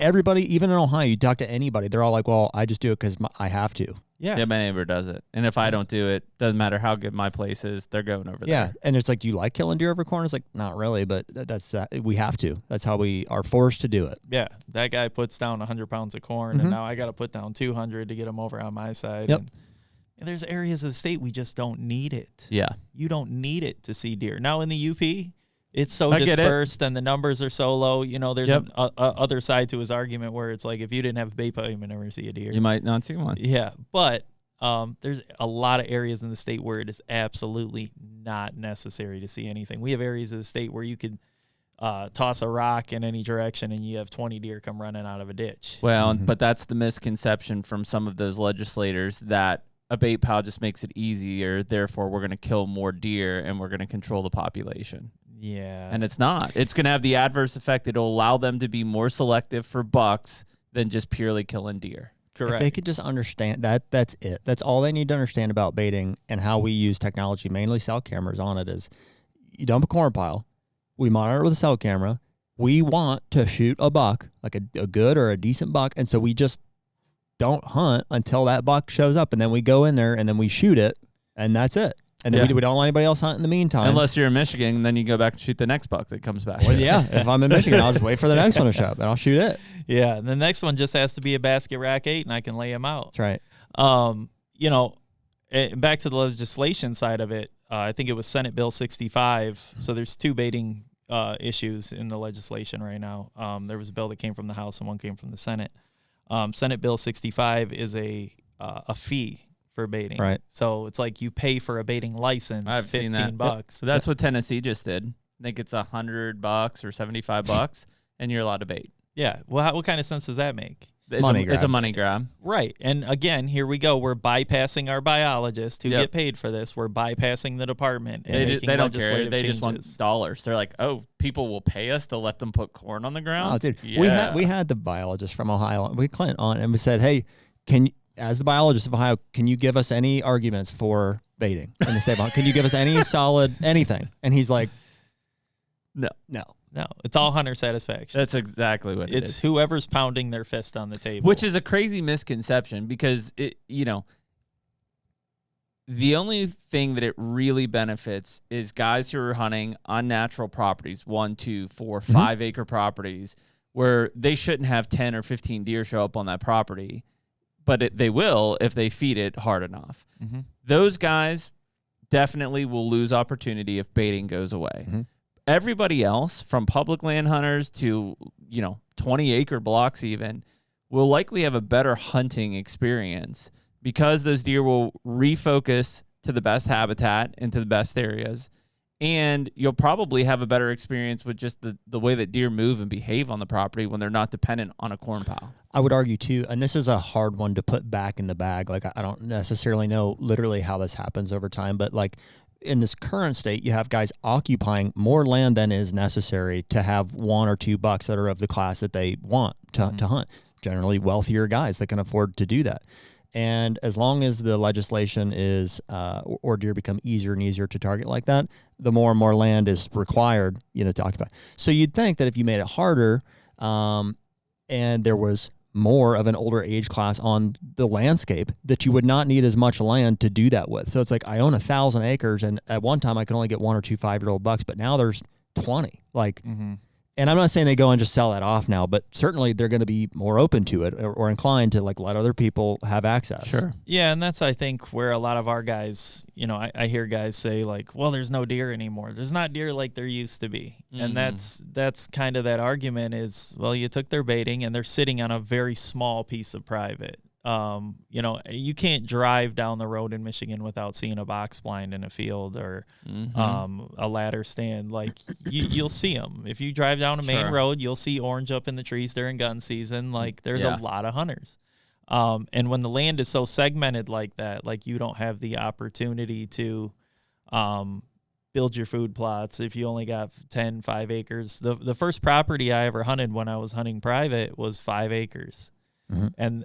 Everybody, even in Ohio, you talk to anybody, they're all like, well, I just do it because I have to. Yeah, my neighbor does it. And if I don't do it, doesn't matter how good my place is, they're going over there. Yeah, and it's like, do you like killing deer over corn? It's like, not really, but that's that. We have to. That's how we are forced to do it. Yeah, that guy puts down 100 pounds of corn, and now I got to put down 200 to get him over on my side. Yep. And there's areas of the state we just don't need it. Yeah. You don't need it to see deer. Now in the UP, it's so dispersed and the numbers are so low. There's an other side to his argument where it's like, if you didn't have a bait pile, you might never see a deer. You might not see one. Yeah, but there's a lot of areas in the state where it is absolutely not necessary to see anything. We have areas of the state where you could toss a rock in any direction and you have 20 deer come running out of a ditch. Well, but that's the misconception from some of those legislators that a bait pile just makes it easier, therefore we're going to kill more deer and we're going to control the population. Yeah. And it's not. It's going to have the adverse effect. It'll allow them to be more selective for bucks than just purely killing deer. Correct. If they could just understand that's it. That's all they need to understand about baiting and how we use technology, mainly cell cameras on it, is you dump a corn pile, we monitor it with a cell camera, we want to shoot a buck, like a good or a decent buck, and so we just don't hunt until that buck shows up, and then we go in there and then we shoot it, and that's it. And then we don't let anybody else hunt in the meantime. Unless you're in Michigan, then you go back and shoot the next buck that comes back. Well, yeah, if I'm in Michigan, I'll just wait for the next one to show up, and I'll shoot it. Yeah, and the next one just has to be a basket rack 8, and I can lay him out. That's right. Back to the legislation side of it, I think it was Senate Bill 65. So there's 2 baiting issues in the legislation right now. There was a bill that came from the House and one came from the Senate. Senate Bill 65 is a fee for baiting. Right. So it's like you pay for a baiting license. I've seen that. $15. So that's what Tennessee just did. I think it's $100 or $75, and you're allowed to bait. Yeah. Well, what kind of sense does that make? It's a money grab. Right. And again, here we go. We're bypassing our biologists who get paid for this. We're bypassing the department. And they don't care. They just want dollars. They're like, oh, people will pay us to let them put corn on the ground? Oh, dude. Yeah. We had the biologist from Ohio. We Clint on, and we said, hey, as the biologist of Ohio, can you give us any arguments for baiting in the state? Can you give us any solid anything? And he's like, no. It's all hunter satisfaction. That's exactly what it is. It's whoever's pounding their fist on the table. Which is a crazy misconception because, the only thing that it really benefits is guys who are hunting unnatural properties, 1, 2, 4, 5 acre properties, where they shouldn't have 10 or 15 deer show up on that property. But they will if they feed it hard enough. Those guys definitely will lose opportunity if baiting goes away. everybody else, from public land hunters to 20-acre blocks even, will likely have a better hunting experience because those deer will refocus to the best habitat and to the best areas. And you'll probably have a better experience with just the way that deer move and behave on the property when they're not dependent on a corn pile. I would argue too, and this is a hard one to put back in the bag. Like, I don't necessarily know literally how this happens over time, but like in this current state, you have guys occupying more land than is necessary to have 1 or 2 bucks that are of the class that they want to hunt. Generally wealthier guys that can afford to do that. And as long as the legislation is, or deer become easier and easier to target like that, the more and more land is required, to occupy. So you'd think that if you made it harder, and there was more of an older age class on the landscape, that you would not need as much land to do that with. So it's like, I own 1,000 acres, and at one time I could only get 1 or 2 5-year-old bucks, but now there's 20. Like, and I'm not saying they go and just sell that off now, but certainly they're going to be more open to it or inclined to like let other people have access. Sure. Yeah, and that's, I think, where a lot of our guys, I hear guys say like, well, there's no deer anymore. There's not deer like there used to be. And that's kind of that argument is, well, you took their baiting and they're sitting on a very small piece of private. You can't drive down the road in Michigan without seeing a box blind in a field or a ladder stand. Like you'll see them. If you drive down a main road, you'll see orange up in the trees during gun season. Like there's a lot of hunters. And when the land is so segmented like that, like you don't have the opportunity to build your food plots if you only got 5 acres. The first property I ever hunted when I was hunting private was 5 acres. And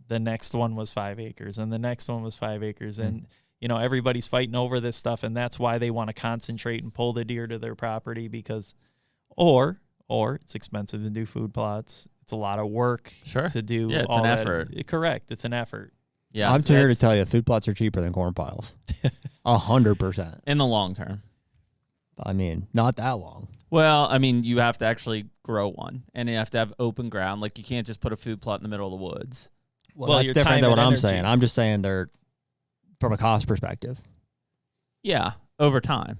the next one was 5 acres, and the next one was 5 acres, and everybody's fighting over this stuff, and that's why they want to concentrate and pull the deer to their property because, or it's expensive to do food plots. It's a lot of work to do. Yeah, it's all an that. effort. Correct, it's an effort. Yeah, I'm here to tell you, food plots are cheaper than corn piles. 100%. In the long term. I mean, not that long. Well, I mean, you have to actually grow one, and you have to have open ground. Like, you can't just put a food plot in the middle of the woods. Well, that's different than what I'm saying. I'm just saying they're, from a cost perspective. Yeah, over time.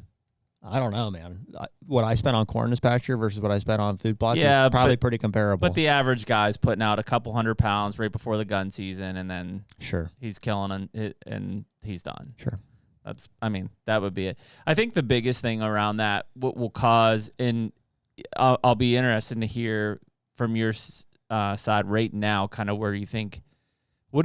I don't know, man. What I spent on corn this past year versus what I spent on food plots is probably pretty comparable. But the average guy's putting out a couple 100 pounds right before the gun season, and then he's killing and he's done. Sure. That would be it. I think the biggest thing around that, what will cause, and I'll be interested to hear from your side right now, kind of what do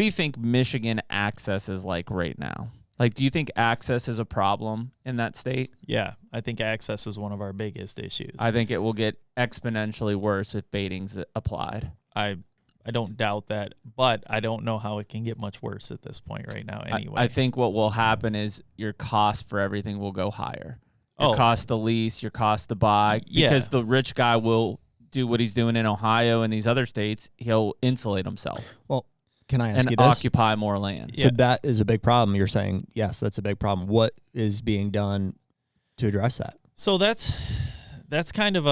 you think Michigan access is like right now? Like, do you think access is a problem in that state? Yeah, I think access is one of our biggest issues. I think it will get exponentially worse if baiting's applied. I don't doubt that, but I don't know how it can get much worse at this point right now anyway. I think what will happen is your cost for everything will go higher. Your cost to lease, your cost to buy, because the rich guy will do what he's doing in Ohio and these other states. He'll insulate himself. Well, can I ask you and this? occupy more land. So that is a big problem. You're saying, yes, that's a big problem. What is being done to address that? So that's kind of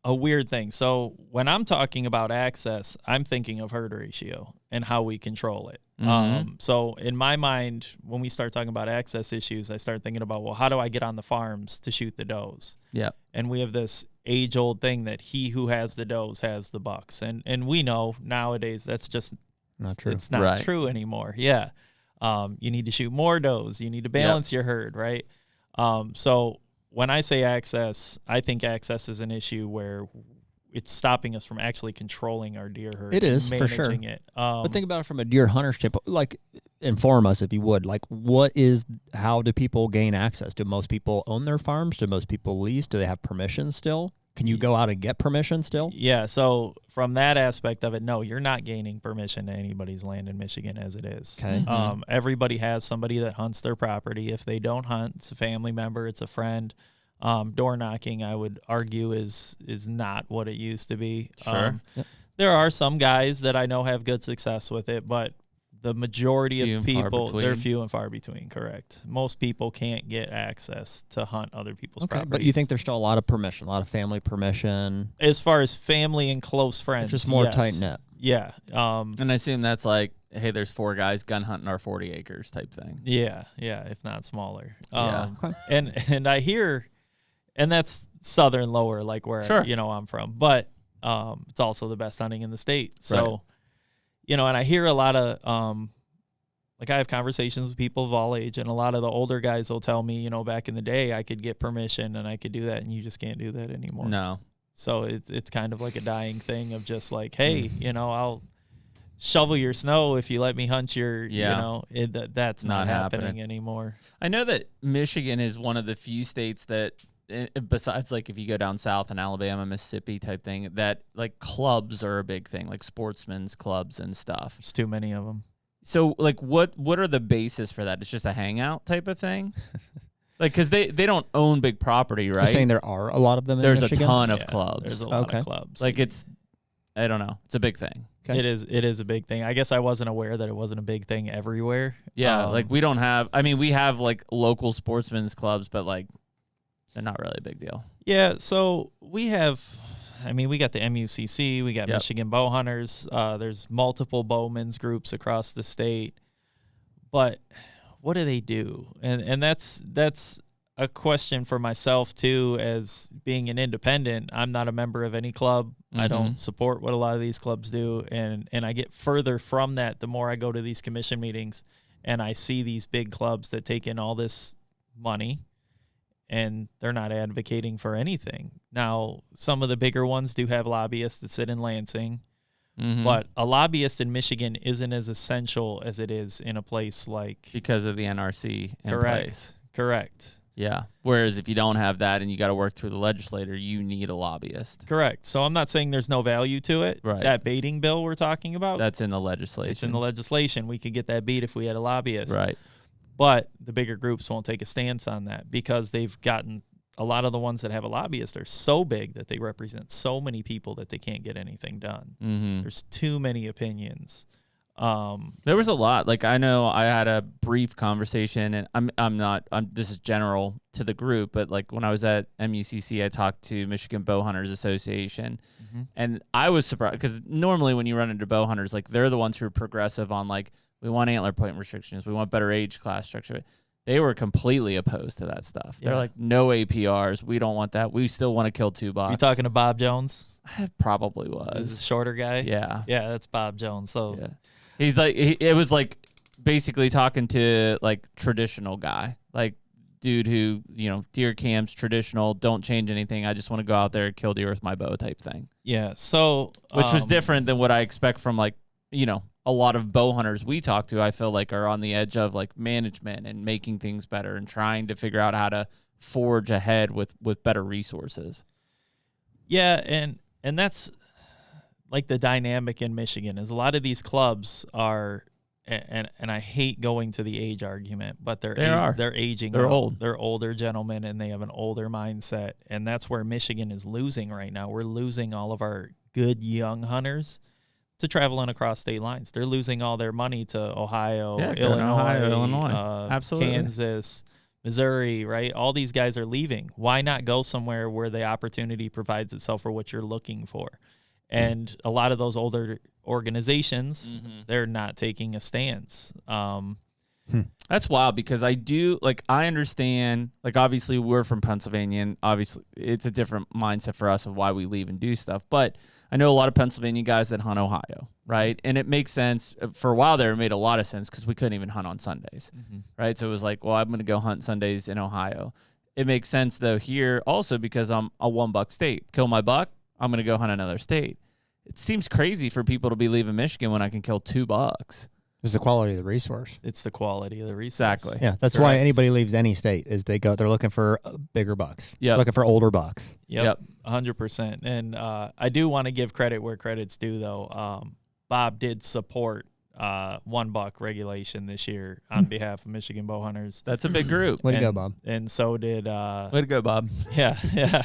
a weird thing. So when I'm talking about access, I'm thinking of herd ratio and how we control it. So in my mind, when we start talking about access issues, I start thinking about, well, how do I get on the farms to shoot the does? Yeah. And we have this age-old thing that he who has the does has the bucks. And we know nowadays that's just not true. It's not true anymore. Yeah. You need to shoot more does. You need to balance your herd, right? So when I say access, I think access is an issue where it's stopping us from actually controlling our deer herd. It is, for sure. It. But think about it from a deer hunter standpoint. Like, inform us if you would. Like, how do people gain access? Do most people own their farms? Do most people lease? Do they have permission still? Can you go out and get permission still? Yeah, so from that aspect of it, no, you're not gaining permission to anybody's land in Michigan as it is. Okay. Everybody has somebody that hunts their property. If they don't hunt, it's a family member, it's a friend. Door knocking, I would argue, is not what it used to be. Sure. There are some guys that I know have good success with it, but the majority of people, they're few and far between, correct. Most people can't get access to hunt other people's properties. But you think there's still a lot of permission, a lot of family permission? As far as family and close friends, just more tight-knit. Yeah. And I assume that's like, hey, there's 4 guys gun hunting our 40 acres type thing. Yeah, if not smaller. Yeah. And I hear, and that's southern lower, like where Sure. I'm from. But it's also the best hunting in the state. So, Right. And I hear a lot of like I have conversations with people of all age, and a lot of the older guys will tell me, back in the day I could get permission and I could do that, and you just can't do that anymore. No. So it's kind of like a dying thing of just like, hey, I'll shovel your snow if you let me hunt your, that's not happening anymore. I know that Michigan is one of the few states that, besides like if you go down south in Alabama, Mississippi type thing, that like clubs are a big thing, like sportsmen's clubs and stuff. There's too many of them. So like what are the bases for that? It's just a hangout type of thing? Like, because they don't own big property, right? You're saying there are a lot of them in There's Michigan? a ton of clubs. There's a lot of clubs. Like I don't know. It's a big thing. Okay. It is a big thing. I guess I wasn't aware that it wasn't a big thing everywhere. Yeah, like we don't have, we have like local sportsmen's clubs, but like they're not really a big deal. Yeah, so we have, we got the MUCC, we got Yep. Michigan Bow Hunters. There's multiple bowmen's groups across the state. But what do they do? And that's a question for myself too, as being an independent. I'm not a member of any club. I don't support what a lot of these clubs do, and I get further from that the more I go to these commission meetings and I see these big clubs that take in all this money and they're not advocating for anything. Now, some of the bigger ones do have lobbyists that sit in Lansing, but a lobbyist in Michigan isn't as essential as it is in a place like, because of the NRC in place. Correct. Yeah. Whereas if you don't have that and you got to work through the legislator, you need a lobbyist. Correct. So I'm not saying there's no value to it. Right. That baiting bill we're talking about, That's in the legislation. it's in the legislation. We could get that beat if we had a lobbyist. Right. But the bigger groups won't take a stance on that because they've gotten a lot of the ones that have a lobbyist are so big that they represent so many people that they can't get anything done. There's too many opinions. There was a lot. Like I know I had a brief conversation, and this is general to the group, but like when I was at MUCC, I talked to Michigan Bow Hunters Association, and I was surprised because normally when you run into bow hunters, like they're the ones who are progressive on like, we want antler point restrictions, we want better age class structure. They were completely opposed to that stuff. They're like, no APRs. We don't want that. We still want to kill 2 bucks. You talking to Bob Jones? I probably This is was. a shorter guy? Yeah. Yeah, that's Bob Jones. So Yeah. He's like, it was like basically talking to like traditional guy, like dude who, deer camps, traditional, don't change anything. I just want to go out there and kill deer with my bow type thing. yeah, so Which was different than what I expect from like, a lot of bow hunters we talk to, I feel like are on the edge of like management and making things better and trying to figure out how to forge ahead with better resources. Yeah, and that's like the dynamic in Michigan is a lot of these clubs are, and I hate going to the age argument, but they're aging. They're out. old. They're older gentlemen, and they have an older mindset, and that's where Michigan is losing right now. We're losing all of our good young hunters to traveling across state lines. They're losing all their money to Ohio, Illinois, Absolutely. Kansas, Missouri, right? All these guys are leaving. Why not go somewhere where the opportunity provides itself for what you're looking for? And a lot of those older organizations, they're not taking a stance. That's wild because I understand, like, obviously we're from Pennsylvania and obviously it's a different mindset for us of why we leave and do stuff. But I know a lot of Pennsylvania guys that hunt Ohio, right? And it makes sense. For a while there, it made a lot of sense because we couldn't even hunt on Sundays, right? So it was like, well, I'm going to go hunt Sundays in Ohio. It makes sense, though, here also because I'm a $1 state. Kill my buck, I'm going to go hunt another state. It seems crazy for people to be leaving Michigan when I can kill $2. It's the quality of the resource. It's the quality of the resource. Exactly. Yeah, that's why anybody leaves any state is they're looking for bigger bucks. Yeah, looking for older bucks. Yep. 100%. And I do want to give credit where credit's due, though. Bob did support $1 regulation this year on behalf of Michigan Bow Hunters. That's a big group. Way to go, Bob. And so did Way to go, Bob. yeah.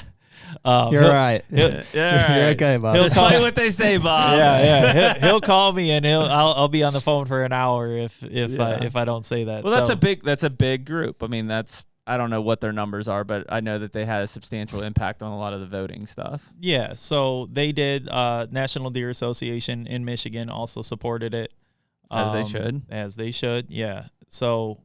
You're all right. Yeah, You're okay, Bob. Despite what they say, Bob. He'll call me and I'll be on the phone for an hour if I don't say that. Well, that's a big group. I mean, I don't know what their numbers are, but I know that they had a substantial impact on a lot of the voting stuff. Yeah, so they did. National Deer Association in Michigan also supported it. As they should. As they should, yeah. So,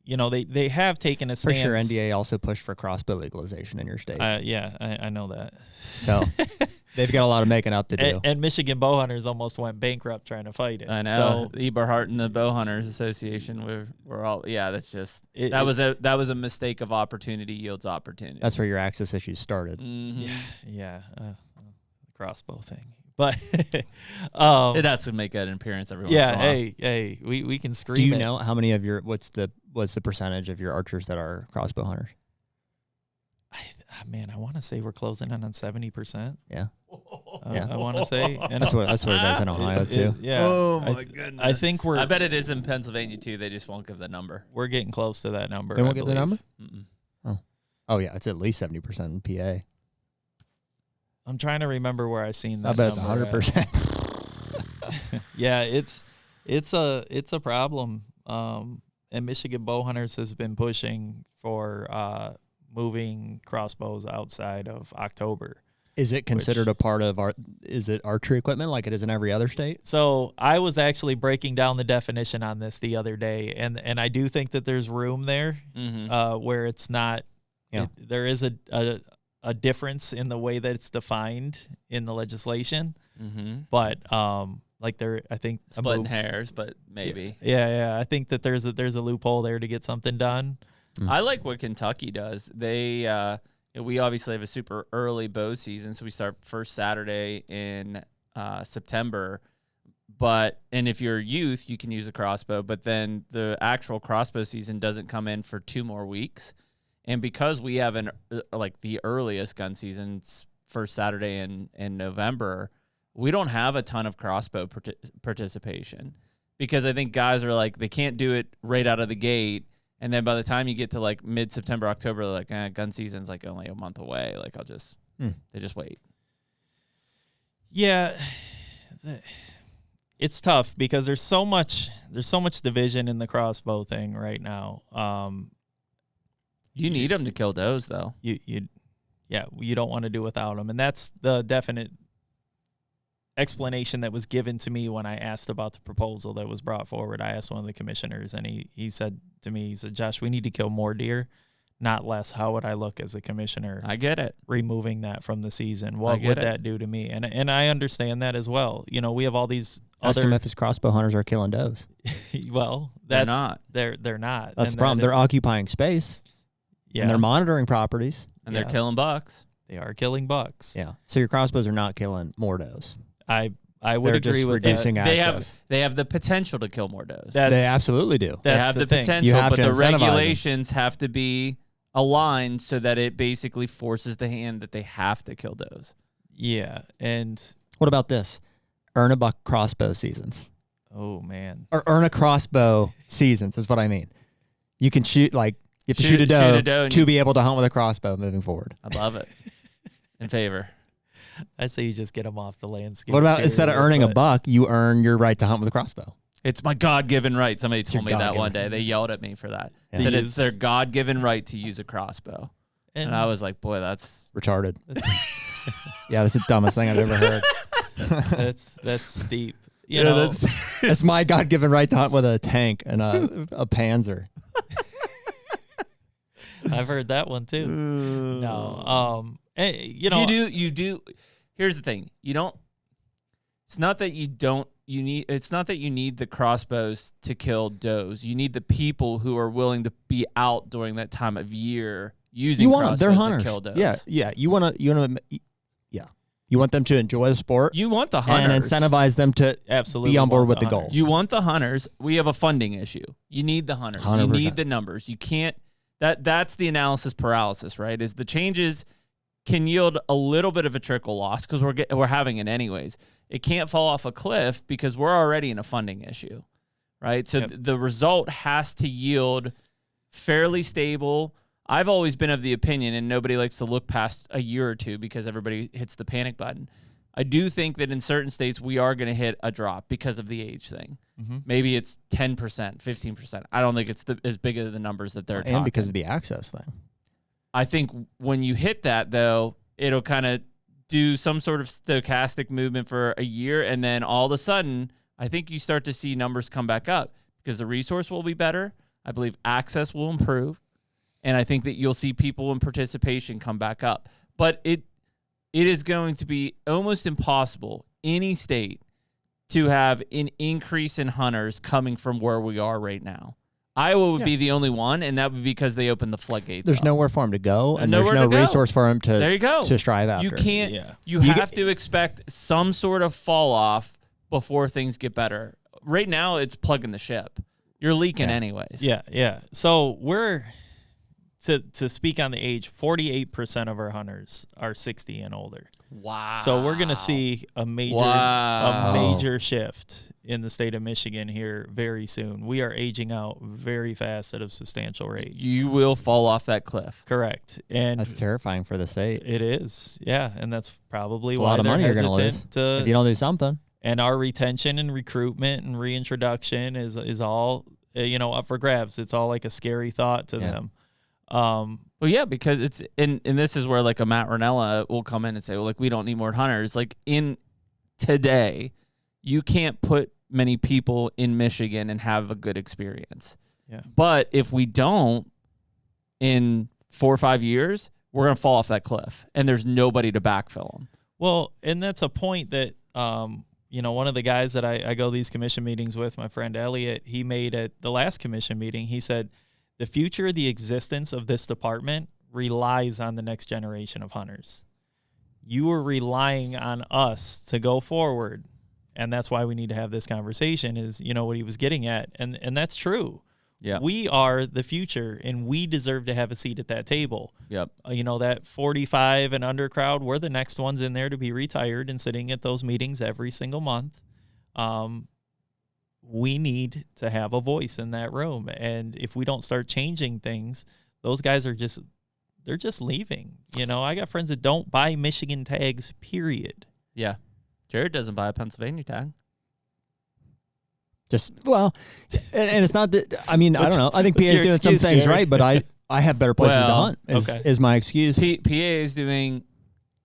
they have taken a For stance. sure, NDA also pushed for crossbow legalization in your state. Yeah, I know that. So they've got a lot of making up to do. And Michigan bow hunters almost went bankrupt trying to fight it. I know. So, Eberhard and the Bow Hunters Association, we're all that's just that was a mistake of opportunity yields opportunity. That's where your access issues started. Mm-hmm. Yeah, crossbow thing. But it has to make an appearance every once in a while. Hey, we can scream. Do you it. know how many of your what's the percentage of your archers that are crossbow hunters? I want to say we're closing in on 70%. Yeah. I want to say, and that's what it is in Ohio too. Yeah. Oh my goodness. I think I bet it is in Pennsylvania too. They just won't give the number. We're getting close to that number. They won't give the number. Mm-mm. Oh yeah, it's at least 70% in PA. I'm trying to remember where I seen that. I bet it's 100%. Yeah, it's a problem. And Michigan Bow Hunters has been pushing for moving crossbows outside of October. Is it considered a part of is it archery equipment like it is in every other state? So I was actually breaking down the definition on this the other day, and I do think that there's room there where it's not. Yeah. There is a difference in the way that it's defined in the legislation, but I think splitting hairs, but maybe. Yeah. I think that there's a loophole there to get something done. I like what Kentucky does. They we obviously have a super early bow season, so we start first Saturday in September. And if you're a youth, you can use a crossbow, but then the actual crossbow season doesn't come in for 2 more weeks. And because we have the earliest gun seasons first Saturday in November, we don't have a ton of crossbow participation because I think guys are they can't do it right out of the gate. And then by the time you get to mid-September, October, they're like, gun season's only a month away. They just wait. Yeah. It's tough because there's so much division in the crossbow thing right now. You need them to kill does, though. You don't want to do without them, and that's the definite explanation that was given to me when I asked about the proposal that was brought forward. I asked one of the commissioners, and he said to me, Josh, we need to kill more deer, not less. How would I look as a commissioner? I get it. Removing that from the season, what would that do to me? And I understand that as well. We have all these. Ask them if his crossbow hunters are killing does. Well, they're not. They're not. That's the problem. They're occupying space. Yeah. And they're monitoring properties. And they're killing bucks. They are killing bucks. Yeah. So your crossbows are not killing more does. I would agree with reducing that. access. They have the potential to kill more does. They absolutely do. They have the thing. potential, but the regulations have to be aligned so that it basically forces the hand that they have to kill does. Yeah. And what about this? Earn a buck crossbow seasons. Oh, man. Or earn a crossbow seasons is what I mean. You can shoot you have to shoot a doe to be able to hunt with a crossbow moving forward. I love it. In favor. I say you just get them off the landscape. What about instead of earning a buck, you earn your right to hunt with a crossbow? It's my God-given right. Somebody told me that one day. They yelled at me for that. Yeah. Said it's their God-given right to use a crossbow. And I was like, boy, that's retarded. Yeah, that's the dumbest thing I've ever heard. That's steep. You know, that's my God-given right to hunt with a tank and a Panzer. I've heard that one too. No, you do. Here's the thing: it's not that you need the crossbows to kill does. You need the people who are willing to be out during that time of year using crossbows to kill does. Yeah. You want them to enjoy the sport. You want the hunters and incentivize them to absolutely be on board with the goals. You want the hunters. We have a funding issue. You need the hunters. 100%. You need the numbers. You can't. That's the analysis paralysis, right? Is the changes can yield a little bit of a trickle loss because we're having it anyways. It can't fall off a cliff because we're already in a funding issue, right? So the result has to yield fairly stable. I've always been of the opinion, and nobody likes to look past a year or two because everybody hits the panic button. I do think that in certain states we are going to hit a drop because of the age thing. Mm-hmm. Maybe it's 10%, 15%. I don't think it's as big as the numbers that they're talking. And because of the access thing. I think when you hit that, though, it'll kind of do some sort of stochastic movement for a year, and then all of a sudden, I think you start to see numbers come back up because the resource will be better. I believe access will improve, and I think that you'll see people in participation come back up. But it is going to be almost impossible, any state, to have an increase in hunters coming from where we are right now. Iowa would be the only one, and that would be because they opened the floodgates. There's up. nowhere for him to go, and there's nowhere no to go. resource for him to, there you go. to strive after. You can't. Yeah. You have to expect some sort of fall off before things get better. Right now, it's plugging the ship. You're leaking anyways. Yeah. So we're to speak on the age. 48% of our hunters are 60 and older. Wow. So we're gonna see a major shift in the state of Michigan here very soon. We are aging out very fast at a substantial rate. You will fall off that cliff. Correct. And That's terrifying for the state. it is. Yeah, and that's probably It's a why lot of they're money you're going to lose hesitant if you don't do something. and our retention and recruitment and reintroduction is all up for grabs. It's all like a scary thought to them. Well, yeah, because it's and this is where like a Matt Ranella will come in and say, well, like we don't need more hunters. Like in today, you can't put many people in Michigan and have a good experience. Yeah. But if we don't, in 4 or 5 years, we're gonna fall off that cliff, and there's nobody to backfill them. Well, and that's a point that one of the guys that I go these commission meetings with, my friend Elliot, he made at the last commission meeting. He said, the future of the existence of this department relies on the next generation of hunters. You are relying on us to go forward, and that's why we need to have this conversation is, what he was getting at, and that's true. Yeah. We are the future, and we deserve to have a seat at that table. Yep. That 45 and under crowd, we're the next ones in there to be retired and sitting at those meetings every single month. We need to have a voice in that room. And if we don't start changing things, those guys they're just leaving. I got friends that don't buy Michigan tags, period. Yeah. Jared doesn't buy a Pennsylvania tag. And it's not that, I don't know. I think PA is your doing some excuse, things Gary? right, but I have better places to hunt is my excuse. PA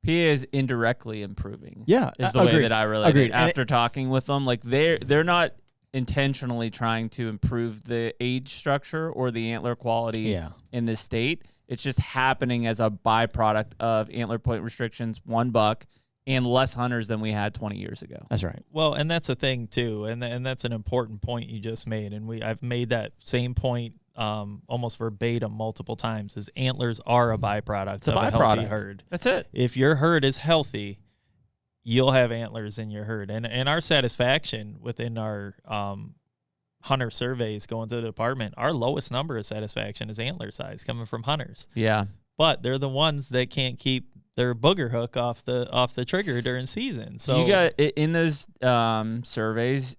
is indirectly improving. Yeah. Is the way that I relate Agreed. it. After talking with them, like they're not intentionally trying to improve the age structure or the antler quality in this state. It's just happening as a byproduct of antler point restrictions, $1 and less hunters than we had 20 years ago. That's right. Well, and that's a thing too, and that's an important point you just made, and I've made that same point almost verbatim multiple times. Is antlers are a byproduct of a healthy herd. That's it. If your herd is healthy, you'll have antlers in your herd, and our satisfaction within our hunter surveys going through the department, our lowest number of satisfaction is antler size coming from hunters. Yeah, but they're the ones that can't keep their booger hook off the trigger during season. So you got in those surveys.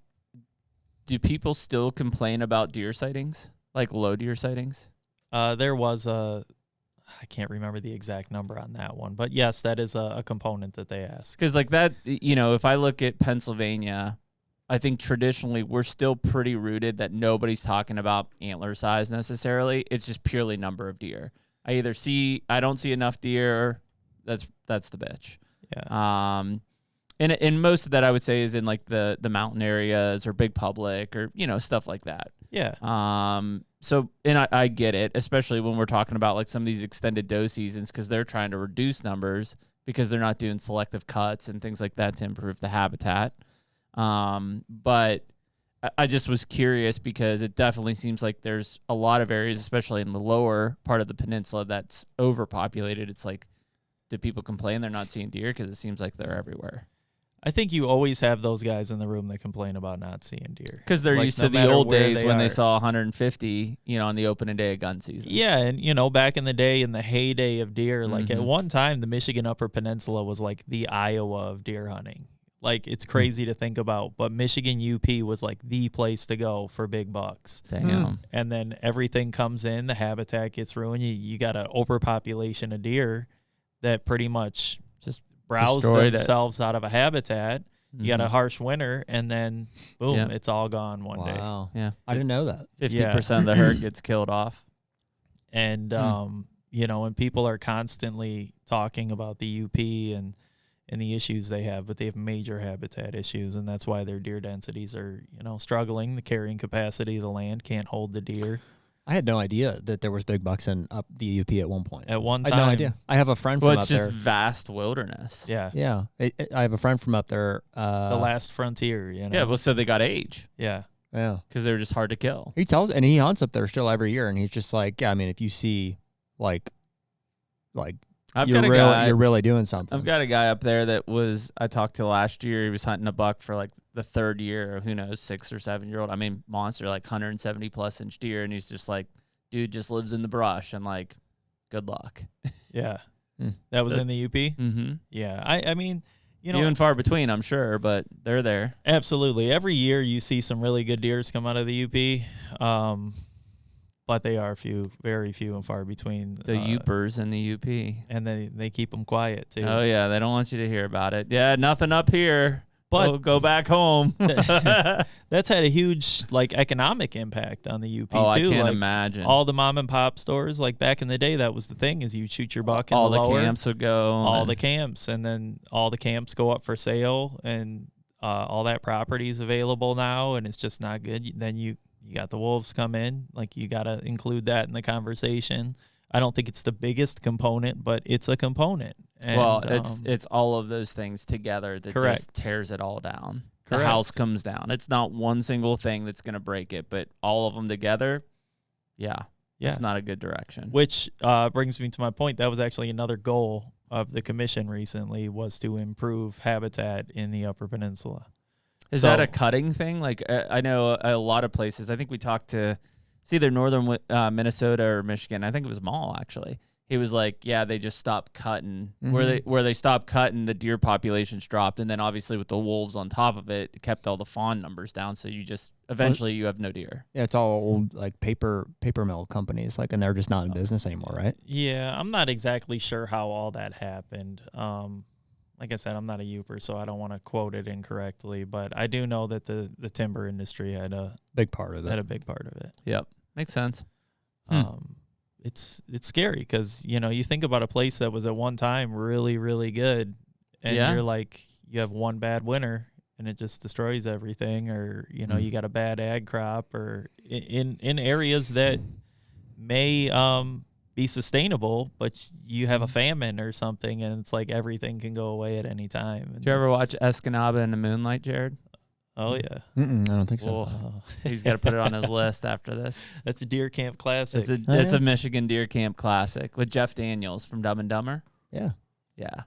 Do people still complain about deer sightings, like low deer sightings? There was I can't remember the exact number on that one, but yes, that is a component that they ask. Because like that, if I look at Pennsylvania, I think traditionally we're still pretty rooted that nobody's talking about antler size necessarily. It's just purely number of deer. I don't see enough deer. That's the bitch. Yeah. And most of that I would say is in like the mountain areas or big public or stuff like that. Yeah. So and I get it, especially when we're talking about like some of these extended doe seasons because they're trying to reduce numbers because they're not doing selective cuts and things like that to improve the habitat. But I just was curious because it definitely seems like there's a lot of areas, especially in the lower part of the peninsula, that's overpopulated. It's like, do people complain they're not seeing deer? Because it seems like they're everywhere. I think you always have those guys in the room that complain about not seeing deer. Because they're used to the old days when they saw 150, on the opening day of gun season. Yeah, and back in the day, in the heyday of deer, like at one time, the Michigan Upper Peninsula was like the Iowa of deer hunting. Like, it's crazy to think about, but Michigan UP was like the place to go for big bucks. Damn. And then everything comes in, the habitat gets ruined. You got an overpopulation of deer that pretty much just browse themselves out of a habitat. You got a harsh winter, and then boom, it's all gone one day. Wow. Yeah. I didn't know that. 50% of the herd gets killed off. And, and people are constantly talking about the UP and the issues they have, but they have major habitat issues, and that's why their deer densities are, struggling. The carrying capacity of the land can't hold the deer. I had no idea that there was big bucks in up the UP at one point. At one I time. had no idea. I have a friend Well, from it's up just there. vast wilderness. Yeah. Yeah, I have a friend from up there. The last frontier, you know. Yeah, well, so they got age Yeah. Yeah, because they were just hard to kill. he tells, and he hunts up there still every year, and he's just like, yeah, I mean, if you see, like I've you're got a really, guy. you're really doing something. I've got a guy up there that I talked to last year. He was hunting a buck for like the third year, who knows, 6 or 7 year old. I mean, monster, like 170 plus inch deer. And he's just like, dude just lives in the brush and like, good luck. Yeah. That was in the UP? Mm-hmm. Yeah. I mean, you know. Few and far between, I'm sure, but they're there. Absolutely. Every year you see some really good deers come out of the UP. But they are very few and far between. The Upers in the UP. And they keep them quiet, too. Oh, yeah. They don't want you to hear about it. Yeah, nothing up here. But go back home. That's had a huge economic impact on the UP too. I can't imagine. All the mom and pop stores, like back in the day, that was the thing: is you shoot your buck in all the lower, camps would go. all the camps, and then all the camps go up for sale, and all that property is available now, and it's just not good. Then you got the wolves come in, you got to include that in the conversation. I don't think it's the biggest component, but it's a component. And, well, it's all of those things together that just tears it all down. Correct. The house comes down. It's not one single thing that's going to break it, but all of them together, it's not a good direction. Which brings me to my point. That was actually another goal of the commission recently, was to improve habitat in the Upper Peninsula. Is that a cutting thing? I know a lot of places. I think we talked to, it's either northern Minnesota or Michigan. I think it was Maul, actually. He was like, yeah, they just stopped cutting. Where they stopped cutting, the deer populations dropped, and then obviously with the wolves on top of it, it kept all the fawn numbers down. So you just eventually you have no deer. Yeah, it's all old paper mill companies, and they're just not in business anymore, right? Yeah, I'm not exactly sure how all that happened. Like I said, I'm not a Uper, so I don't want to quote it incorrectly, but I do know that the timber industry had a big part of it. Yep, makes sense. It's scary because you think about a place that was at one time really, really good, and you're like, you have one bad winter and it just destroys everything, or you got a bad ag crop, or in areas that may be sustainable, but you have a famine or something, and it's like everything can go away at any time. Did you ever watch Escanaba in the Moonlight, Jared? Oh, yeah. I don't think so. He's got to put it on his list after this. That's a deer camp classic. It's a Michigan deer camp classic with Jeff Daniels from Dumb and Dumber. Yeah. Yeah.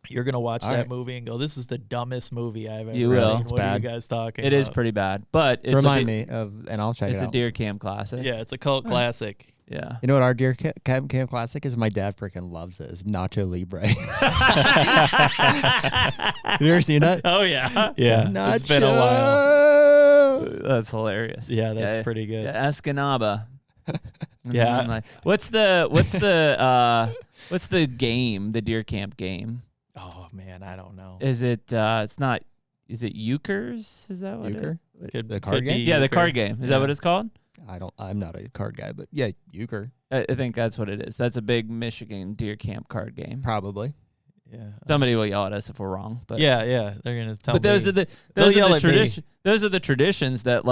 You're going to watch that movie and go, this is the dumbest movie I've ever You will. seen. It's what bad. are you guys talking It about? is pretty bad, but it's Remind me of, and I'll check it out. It's a deer camp classic. Yeah, it's a cult classic. Yeah. You know what our deer camp classic is? My dad freaking loves it. It's Nacho Libre. Have you ever seen that? Oh, yeah. Yeah. Nacho. It's been a while. That's hilarious. Yeah, that's pretty good. Yeah, Escanaba. Yeah. What's the game, the deer camp game? Oh, man, I don't know. Is it is it Euchre's? Is that what Euchre? The card could game? be Yeah, the Euchre. card game. Is that what it's called? I'm not a card guy, but yeah, Euchre. I think that's what it is. That's a big Michigan deer camp card game. Probably. Yeah. Somebody will yell at us if we're wrong. But Yeah, they're gonna tell me. But those are the traditions. Those are the traditions that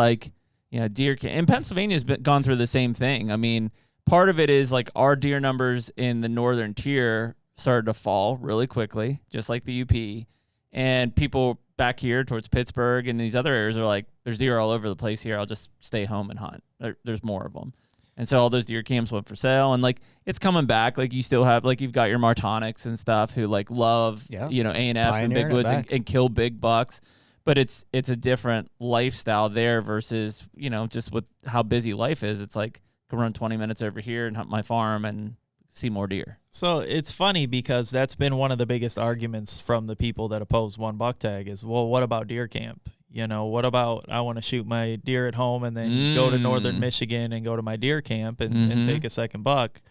deer camp. And Pennsylvania's gone through the same thing. I mean, part of it is our deer numbers in the northern tier started to fall really quickly, just like the UP. And people back here towards Pittsburgh and these other areas are like, there's deer all over the place here. I'll just stay home and hunt. There's more of them. And so all those deer camps went for sale, and it's coming back. You still have you've got your Martonics and stuff who love A&F and big woods and kill big bucks. But it's a different lifestyle there versus just with how busy life is. It's can run 20 minutes over here and hunt my farm and see more deer. So it's funny because that's been one of the biggest arguments from the people that oppose one buck tag is, well, what about deer camp? What about I want to shoot my deer at home and then go to northern Michigan and go to my deer camp and take a second buck?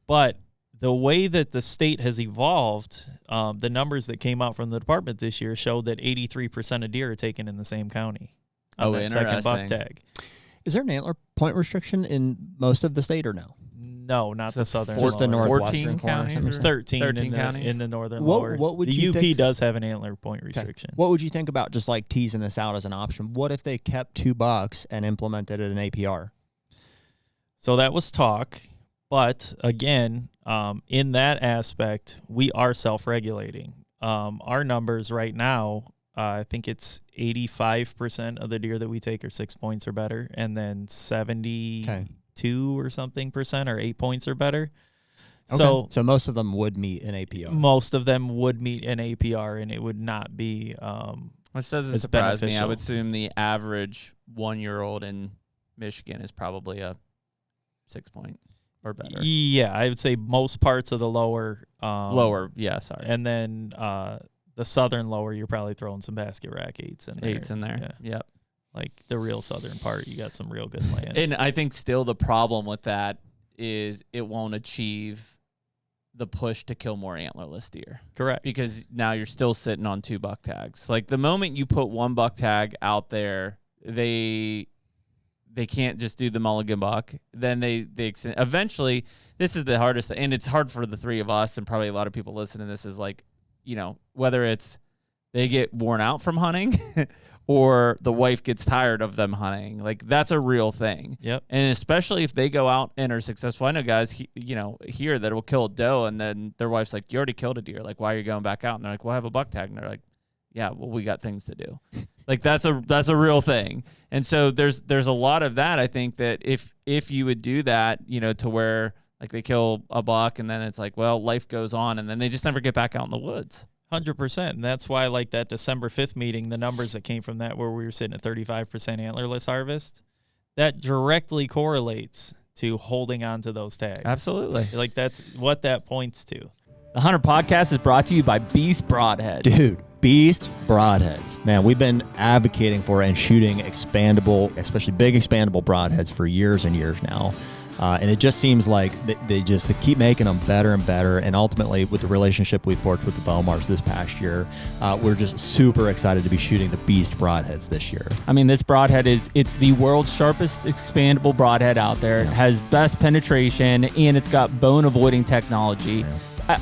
But the way that the state has evolved, the numbers that came out from the department this year showed that 83% of deer are taken in the same county. Oh, that second buck tag. Is there an antler point restriction in most of the state or no? No, not the southern. Just the lower. northwestern 14 corner or counties. something? 13 counties in the northern What- lower. what would the you UP think- does have an antler point restriction. What would you think about just teasing this out as an option? What if they kept $2 and implemented an APR? So that was talk. But again, in that aspect, we are self-regulating. Our numbers right now, I think it's 85% of the deer that we take are 6 points or better, and then 72 or something percent are 8 points or better. Okay. So most of them would meet an APR. Most of them would meet an APR, and it would not be which doesn't as surprise me. I beneficial. would assume the average 1-year-old in Michigan is probably a 6 point or better. Yeah, I would say most parts of the lower. Sorry. And then the southern lower, you're probably throwing some basket rack eights in there. Eights in there. Yeah. Yep. Like the real southern part, you got some real good land. And I think still the problem with that is it won't achieve the push to kill more antlerless deer. Correct. Because now you're still sitting on 2 buck tags. Like the moment you put 1 buck tag out there, they can't just do the mulligan buck. Then they extend. Eventually, this is the hardest, and it's hard for the three of us and probably a lot of people listening to this is like, whether it's they get worn out from hunting or the wife gets tired of them hunting. Like that's a real thing. Yep. And especially if they go out and are successful. I know guys, here that will kill a doe and then their wife's like, you already killed a deer. Like, why are you going back out? And they're like, well, I have a buck tag. And they're like, yeah, well, we got things to do. Like that's a real thing. And so there's a lot of that. I think that if you would do that, to where like they kill a buck and then it's like, well, life goes on and then they just never get back out in the woods. 100%. And that's why like that December 5th meeting, the numbers that came from that where we were sitting at 35% antlerless harvest, that directly correlates to holding on to those tags. Absolutely. Like that's what that points to. The Hunter Podcast is brought to you by Beast Broadhead. Dude, Beast Broadheads. Man, we've been advocating for and shooting expandable, especially big expandable broadheads for years and years now. And it just seems like they just keep making them better and better. And ultimately, with the relationship we've forged with the Bowmars this past year, we're just super excited to be shooting the Beast Broadheads this year. I mean, this broadhead it's the world's sharpest expandable broadhead out there. Yeah. It has best penetration, and it's got bone-avoiding technology. Yeah.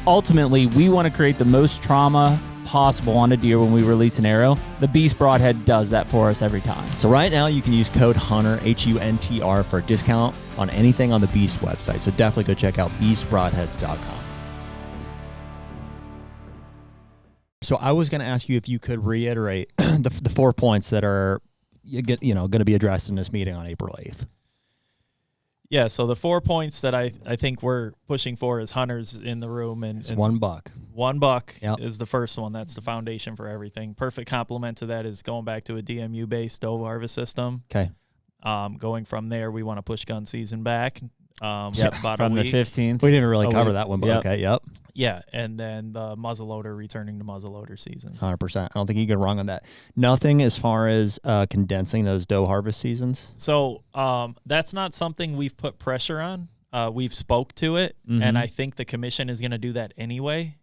Ultimately, we want to create the most trauma possible on a deer when we release an arrow. The Beast Broadhead does that for us every time. So right now you can use code HUNTER, HUNTR, for a discount on anything on the Beast website. So definitely go check out beastbroadheads.com. So I was going to ask you if you could reiterate the 4 points that are going to be addressed in this meeting on April 8th. Yeah, so the 4 points that I think we're pushing for as hunters in the room. And It's 1 buck. 1 buck Yep. is the first one. That's the foundation for everything. Perfect complement to that is going back to a DMU-based doe harvest system. Okay. Going from there, we want to push gun season back. About From a the week. 15th. We didn't really Oh, cover wait. that one, but Yep. okay, yep. Yeah, and then the muzzleloader returning to muzzleloader season. 100%. I don't think you get wrong on that. Nothing as far as condensing those doe harvest seasons. So that's not something we've put pressure on. We've spoke to it, and I think the commission is going to do that anyway.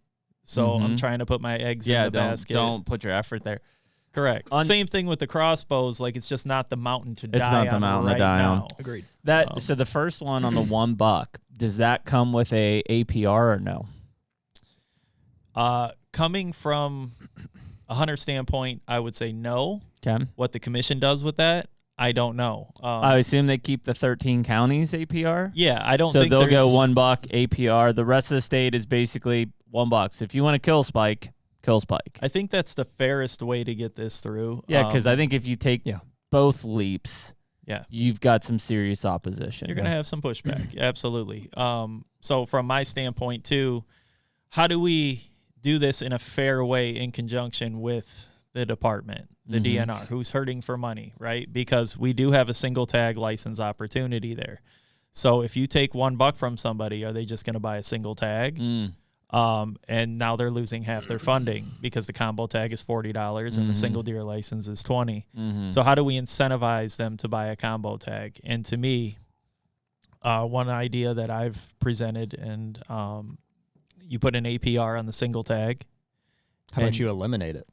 So I'm trying to put my eggs in the basket. Don't put your effort there. Correct. Same thing with the crossbows. Like it's just not the mountain to die on. It's not the mountain right to die on. now. Agreed. So the first one on the 1 buck, does that come with a APR or no? Coming from a hunter standpoint, I would say no. Okay. What the commission does with that, I don't know. I assume they keep the 13 counties APR. Yeah, I don't So think they'll there's, go 1 buck APR. The rest of the state is basically 1 buck. So if you want to kill spike, kill spike. I think that's the fairest way to get this through. Yeah, because I think if you take both leaps, Yeah. you've got some serious opposition. You're going to have some pushback. Absolutely. So from my standpoint too, how do we do this in a fair way in conjunction with the department, the DNR, who's hurting for money, right? Because we do have a single tag license opportunity there. So if you take 1 buck from somebody, are they just going to buy a single tag? And now they're losing half their funding because the combo tag is $40 and the single deer license is $20. So how do we incentivize them to buy a combo tag? And to me, one idea that I've presented, and you put an APR on the single tag. How about you eliminate it?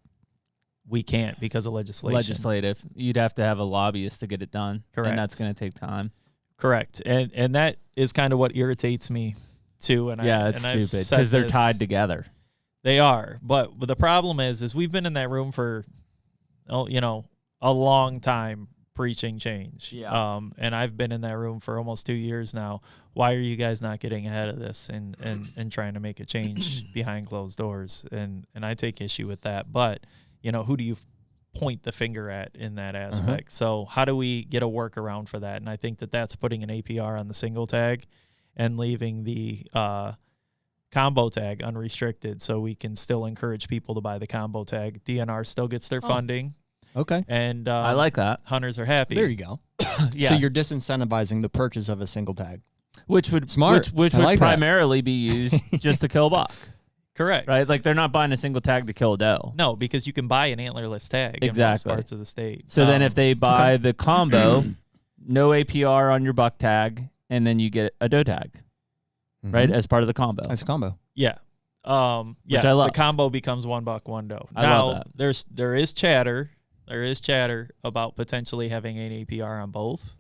We can't because of legislation. Legislative. You'd have to have a lobbyist to get it done. Correct. And that's going to take time. Correct. And that is kind of what irritates me too. And it's I've stupid said because they're this. tied together. They are. But the problem is we've been in that room for, a long time preaching change. Yeah. And I've been in that room for almost 2 years now. Why are you guys not getting ahead of this and trying to make a change behind closed doors? And I take issue with that. But, who do you point the finger at in that aspect? So how do we get a workaround for that? And I think that's putting an APR on the single tag and leaving the combo tag unrestricted, so we can still encourage people to buy the combo tag. DNR still gets their funding. Okay. And I like that. hunters are happy. There you go. Yeah. So you're disincentivizing the purchase of a single tag. Which would Smart. which I would like that. primarily be used just to kill a buck, Correct. right? Like they're not buying a single tag to kill a doe. No, because you can buy an antlerless tag in most Exactly. parts of the state. So then if they buy the combo, no APR on your buck tag, and then you get a doe tag, right, as part of the combo. That's a combo. yes, I love. the combo becomes $1 $1 doe. I Now love that. there is chatter about potentially having an APR on both,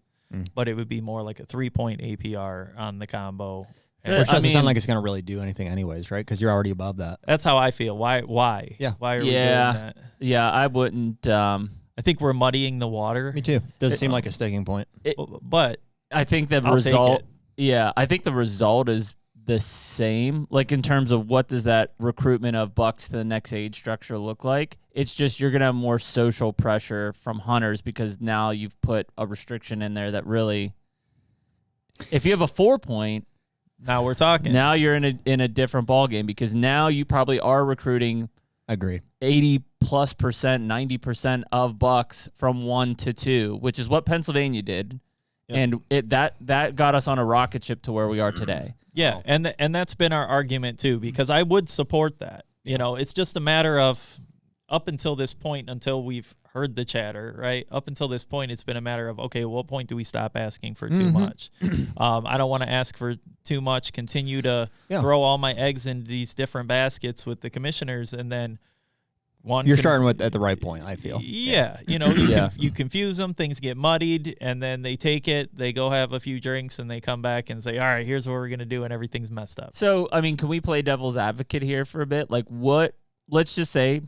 but it would be more like a 3-point APR on the combo. So, Which doesn't I mean- sound like it's going to really do anything anyways, right? Because you're already above that. That's how I feel. Why? Yeah. Why are we doing Yeah. that? Yeah, I wouldn't. I think we're muddying the water. Me too. Doesn't seem like a sticking point. But I think the I'll take result. it. Yeah, I think the result is the same. Like in terms of what does that recruitment of bucks to the next age structure look like? It's just you're gonna have more social pressure from hunters because now you've put a restriction in there that really. If you have a 4-point, now we're talking. now you're in a different ballgame because now you probably are recruiting Agree. 80+%, 90% of bucks from 1 to 2, which is what Pennsylvania did. Yep. And that got us on a rocket ship to where we are today. Yeah, and that's been our argument too, because I would support that. It's just a matter of up until this point, until we've heard the chatter, right? Up until this point, it's been a matter of, okay, what point do we stop asking for too much? I don't want to ask for too much, continue to throw all my eggs into these different baskets with the commissioners, and then You're starting at the right point, I feel. Yeah, you confuse them, things get muddied, and then they take it, they go have a few drinks, and they come back and say, all right, here's what we're going to do, and everything's messed up. So, I mean, can we play devil's advocate here for a bit? Like let's just say,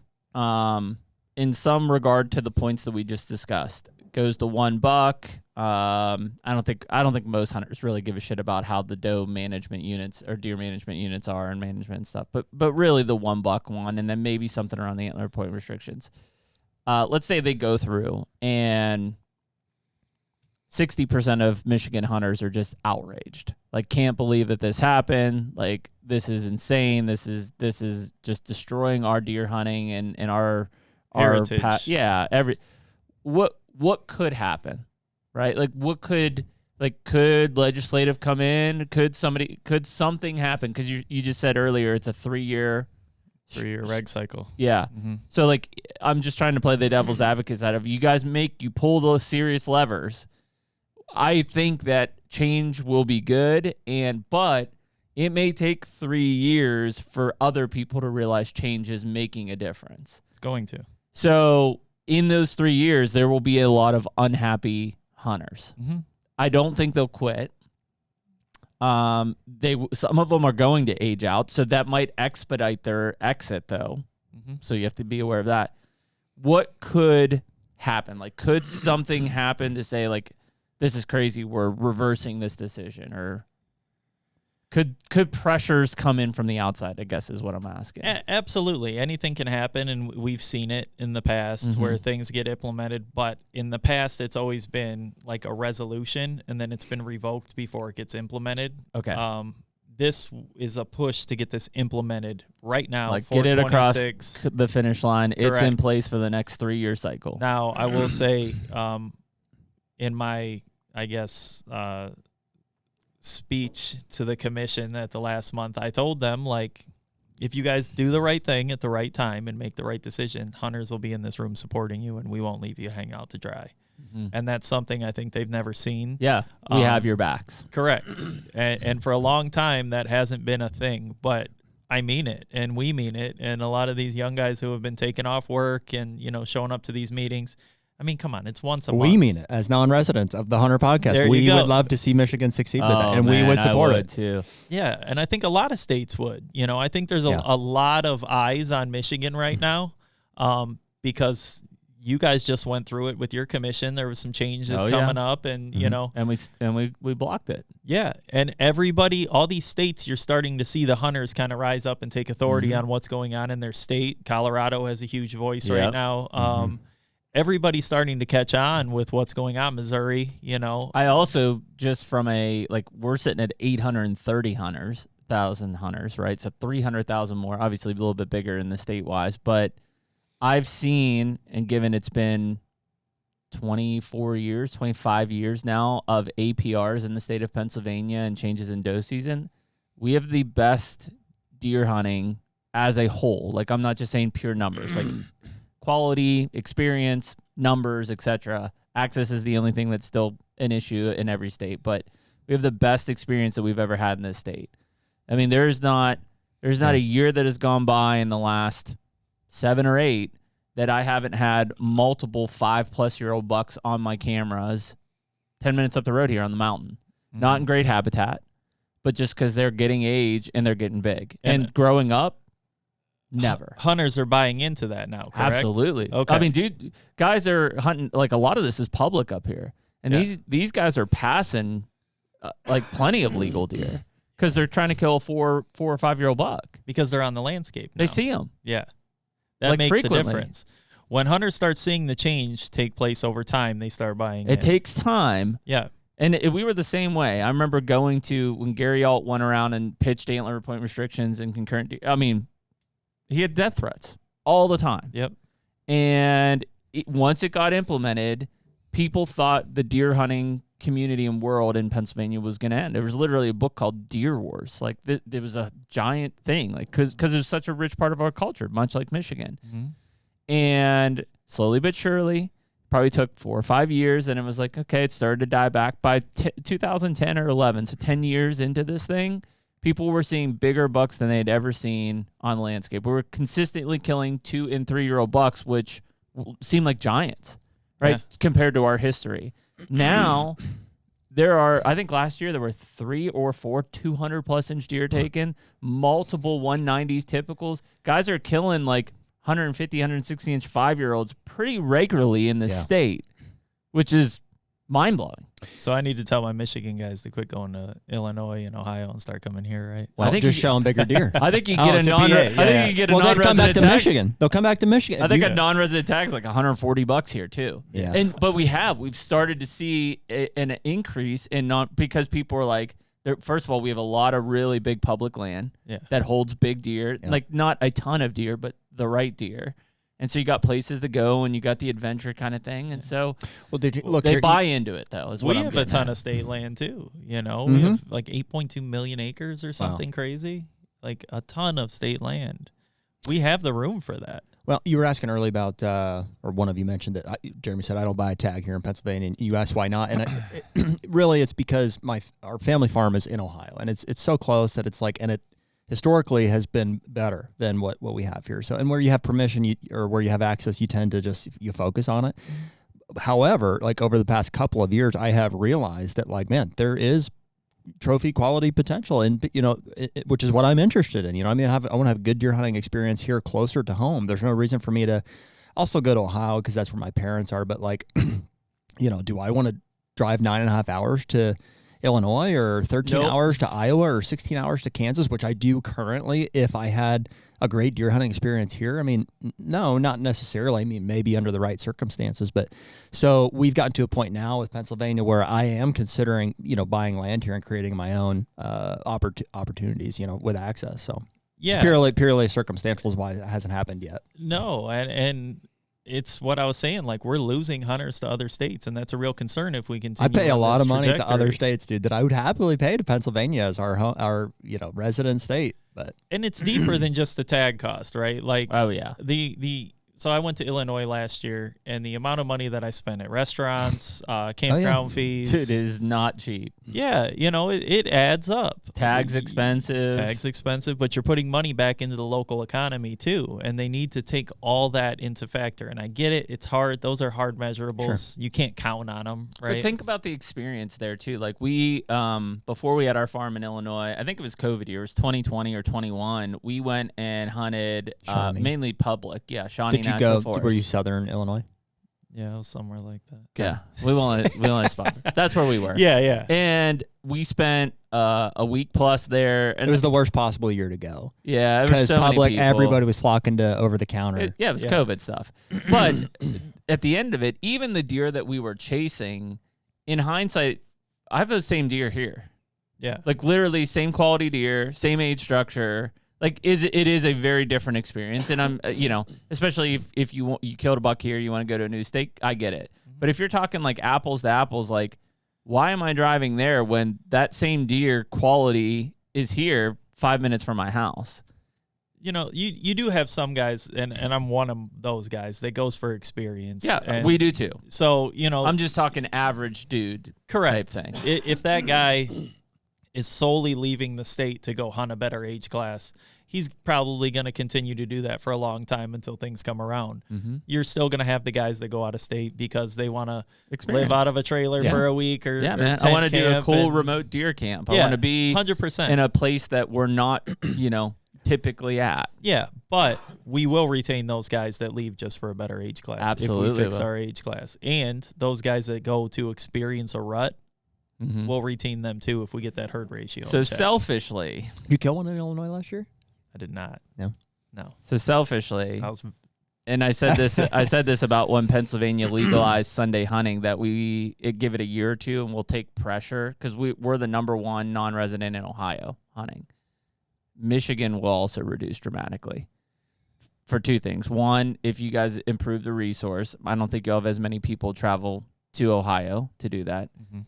in some regard to the points that we just discussed, goes to $1. I don't think most hunters really give a shit about how the doe management units or deer management units are and management and stuff. But really the $1 one, and then maybe something around the antler point restrictions. Let's say they go through and 60% of Michigan hunters are just outraged. Like, can't believe that this happened. Like, this is insane. This is just destroying our deer hunting and our heritage. What could happen, right? Like, could legislative come in? Could something happen? Because you just said earlier it's a 3-year reg cycle. Yeah. Mm-hmm. So, like, I'm just trying to play the devil's advocate side of you guys pull those serious levers. I think that change will be good, but it may take 3 years for other people to realize change is making a difference. It's going to. So in those 3 years, there will be a lot of unhappy hunters. Mm-hmm. I don't think they'll quit. Some of them are going to age out, so that might expedite their exit, though. Mm-hmm. So you have to be aware of that. What could happen? Like, could something happen to say, like, this is crazy, we're reversing this decision? Or could pressures come in from the outside, I guess is what I'm asking. Absolutely. Anything can happen, and we've seen it in the past where things get implemented. But in the past, it's always been like a resolution, and then it's been revoked before it gets implemented. Okay. This is a push to get this implemented right now. Like, get it across 426. the finish line. It's in Correct. place for the next 3-year cycle. Now, I will say, in my, I guess, speech to the commission at the last month, I told them, like, if you guys do the right thing at the right time and make the right decision, hunters will be in this room supporting you, and we won't leave you hang out to dry. Mm-hmm. And that's something I think they've never seen. Yeah, we have your backs. Correct. and for a long time, that hasn't been a thing, but I mean it, and we mean it. And a lot of these young guys who have been taking off work and, showing up to these meetings, I mean, come on, it's once a month. We mean it as non-residents of the Hunter Podcast. There We you go. would love to see Michigan succeed with that, and man, we would support I it. too. Yeah, and I think a lot of states would. I think there's a lot of eyes on Michigan right now, because you guys just went through it with your commission. There was some changes coming up, and you know, and we blocked it. Yeah, and everybody, all these states, you're starting to see the hunters kind of rise up and take authority on what's going on in their state. Colorado has a huge voice right now. Everybody's starting to catch on with what's going on. Missouri, you know. I also, just from we're sitting at 830,000 hunters, right? So 300,000 more, obviously a little bit bigger in the state-wise, but I've seen, and given it's been 24 years, 25 years now of APRs in the state of Pennsylvania and changes in doe season, we have the best deer hunting as a whole. Like, I'm not just saying pure numbers, like quality, experience, numbers, etc. Access is the only thing that's still an issue in every state, but we have the best experience that we've ever had in this state. I mean, there's not a year that has gone by in the last 7 or 8 that I haven't had multiple 5-plus-year-old bucks on my cameras 10 minutes up the road here on the mountain. Not in great habitat, but just because they're getting age and they're getting big. And growing up, never. Hunters are buying into that now, correct? Absolutely. Okay. I mean, dude, guys are hunting, like, a lot of this is public up here. And these guys are passing, like, plenty of legal deer because they're trying to kill a 4 or 5-year-old buck. Because they're on the landscape now. They see them. Yeah. That like, makes frequently. a difference. When hunters start seeing the change take place over time, they start buying It takes time. Yeah. And we were the same way. I remember going to, when Gary Alt went around and pitched antler point restrictions and concurrent deer. I mean, he had death threats all the time. Yep. And once it got implemented, people thought the deer hunting community and world in Pennsylvania was going to end. There was literally a book called Deer Wars. Like, there was a giant thing, like, because it was such a rich part of our culture, much like Michigan. And slowly but surely, probably took 4 or 5 years, and it was like, okay, it started to die back. By 2010 or 11, so 10 years into this thing, people were seeing bigger bucks than they'd ever seen on the landscape. We were consistently killing 2- and 3-year-old bucks, which seemed like giants, right, compared to our history. Now, there are, I think last year there were 3 or 4 200-plus inch deer taken, multiple 190s typicals. Guys are killing like 150, 160-inch 5-year-olds pretty regularly in this state, which is mind-blowing. So I need to tell my Michigan guys to quit going to Illinois and Ohio and start coming here, right? Well, I think just show them bigger deer. I think you get a non-resident they'll come back to Michigan. They'll come back to Michigan. I think a non-resident tag's like $140 here too. Yeah. But we've started to see an increase in because people are like, first of all, we have a lot of really big public land that holds big deer, like not a ton of deer, but the right deer. And so you got places to go, and you got the adventure kind of thing, and so they buy into it though. We have a ton of state land too. You know, we have like 8.2 million acres or something crazy, like a ton of state land. We have the room for that. Well, you were asking earlier about, or one of you mentioned that Jeremy said, I don't buy a tag here in Pennsylvania, and you asked why not. And really, it's because our family farm is in Ohio, and it's so close that it's like, and it historically has been better than what we have here. So, and where you have permission or where you have access, you tend to you focus on it. However, like over the past couple of years, I have realized that, like, man, there is trophy quality potential, and which is what I'm interested in. I mean, I want to have good deer hunting experience here closer to home. There's no reason for me to also go to Ohio because that's where my parents are. But like, do I want to drive 9.5 hours to Illinois or 13 hours to Iowa or 16 hours to Kansas, which I do currently if I had a great deer hunting experience here? I mean, no, not necessarily. I mean, maybe under the right circumstances. But so we've gotten to a point now with Pennsylvania where I am considering, buying land here and creating my own opportunities, with access. So yeah, purely circumstantial is why it hasn't happened yet. No, and it's what I was saying. Like, we're losing hunters to other states, and that's a real concern if we continue. I pay a lot of money to other states, dude, that I would happily pay to Pennsylvania as our resident state. And it's deeper than just the tag cost, right? Like, oh yeah, so I went to Illinois last year, and the amount of money that I spent at restaurants, campground fees, dude, it is not cheap. Yeah, it adds up. Tags expensive, but you're putting money back into the local economy too, and they need to take all that into factor. And I get it; it's hard. Those are hard measurables. Sure. You can't count on them, right? But think about the experience there too. Like, we, before we had our farm in Illinois, I think it was COVID year, it was 2020 or 21. We went and hunted mainly public. Yeah, Shawnee. Did you go? Were you Southern Illinois? Yeah, it was somewhere like that. Yeah, we won't sponsor. That's where we were. Yeah. And we spent a week plus there. And It was the worst possible year to go. Yeah, it was Because so many public, people. everybody was flocking to over the counter. It was COVID stuff. But at the end of it, even the deer that we were chasing, in hindsight, I have those same deer here. Yeah. Like literally same quality deer, same age structure. Like it is a very different experience. And I'm, especially if you killed a buck here, you want to go to a new state, I get it. But if you're talking like apples to apples, like why am I driving there when that same deer quality is here 5 minutes from my house? You do have some guys, and I'm one of those guys that goes for experience. Yeah, we do too. So, I'm just talking average dude correct type thing. If that guy is solely leaving the state to go hunt a better age class, he's probably going to continue to do that for a long time until things come around. Mm-hmm. You're still going to have the guys that go out of state because they want to Experience. live out of a trailer for a week or man. or I want to do a camp cool and- remote deer camp. I want to be 100%. in a place that we're not, typically at. Yeah, but we will retain those guys that leave just for a better age class. Absolutely if we fix will. our age class. And those guys that go to experience a rut, Mm-hmm. we'll retain them too if we get that herd ratio. So in check. selfishly, You kill one in Illinois last year? I did not. No. selfishly, I was and I said this about when Pennsylvania legalized Sunday hunting, that we give it a year or two and we'll take pressure because we're the number one non-resident in Ohio hunting. Michigan will also reduce dramatically for two things. One, if you guys improve the resource, I don't think you'll have as many people travel to Ohio to do that. Mm-hmm.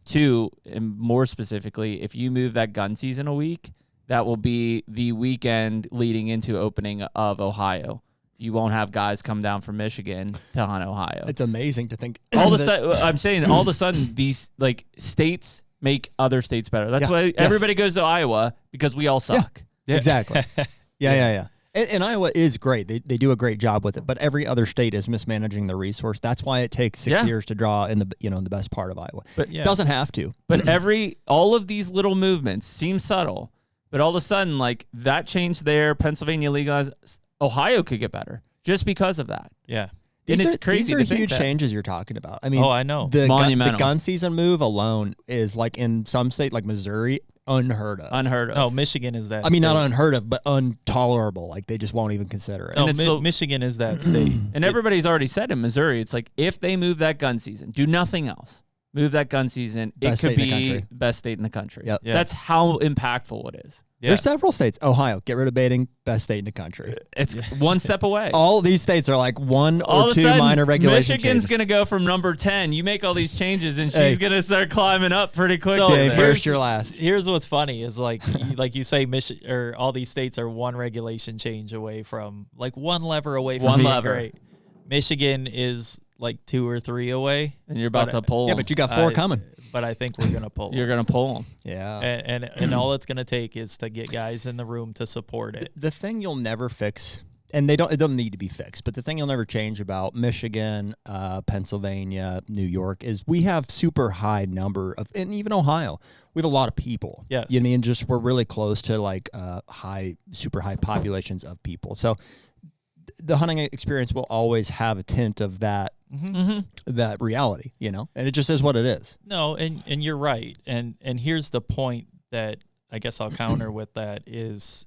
Two, and more specifically, if you move that gun season a week, that will be the weekend leading into opening of Ohio. You won't have guys come down from Michigan to hunt Ohio. It's amazing to think. All of a sudden, I'm saying all of a sudden these like states make other states better. That's why everybody goes to Iowa, because we all suck. Yeah. Exactly. Yeah. And Iowa is great. They do a great job with it, but every other state is mismanaging the resource. That's why it takes 6 years to draw in the best part of Iowa. But it doesn't have to. But all of these little movements seem subtle, but all of a sudden, like that change there, Pennsylvania legalized, Ohio could get better just because of that. Yeah. And it's These crazy are to think huge that. changes you're talking about. I mean, I know. The Monumental. gun season move alone is like in some state like Missouri, unheard of. Unheard of. No, Michigan is that I mean, state. not unheard of, but intolerable. Like they just won't even consider it. No, And it's Michigan is that state. And everybody's already said in Missouri, it's like if they move that gun season, do nothing else. Move that gun season, Best it could state in the be country. best state in the country. Yep. Yeah. That's how impactful it is. Yeah. There's several states. Ohio, get rid of baiting, best state in the country. It's one step away. All these states are like one All or of a two sudden, minor regulation Michigan's changes. going to go from number 10. You make all these changes, and she's Hey. going to start climbing up pretty quickly. So, Okay, man. first you're last. Here's what's funny is like you say, Michigan or all these states are one regulation change away from like one lever away from One being lever. great. Michigan is like 2 or 3 away, And you're about But- to pull Yeah, 'em. but you got four coming. but I think we're gonna pull. You're going to pull them. Yeah. and all it's gonna take is to get guys in the room to support it. The thing you'll never fix, and it doesn't need to be fixed, but the thing you'll never change about Michigan, Pennsylvania, New York is we have super high number of, and even Ohio, we have a lot of people. Yes. You know what I mean? Just we're really close to like super high populations of people. So the hunting experience will always have a tint of that that reality, and it just is what it is. No, and you're right. And here's the point that I guess I'll counter with that is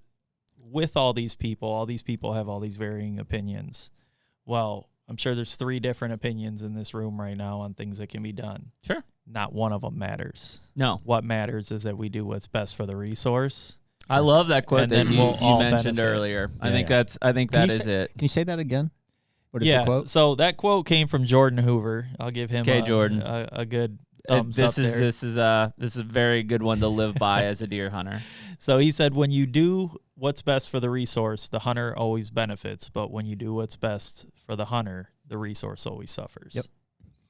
with all these people have all these varying opinions. Well, I'm sure there's 3 different opinions in this room right now on things that can be done. Sure. Not one of them matters. No. What matters is that we do what's best for the resource. I love that quote And that then you we'll all mentioned benefit. earlier. I Yeah, think yeah. that is it. Can you say that again? What is the quote? So that quote came from Jordan Hoover. I'll give him Okay, Jordan. a good thumbs This up is there. this is a very good one to live by as a deer hunter. So he said, when you do what's best for the resource, the hunter always benefits. But when you do what's best for the hunter, the resource always suffers. Yep.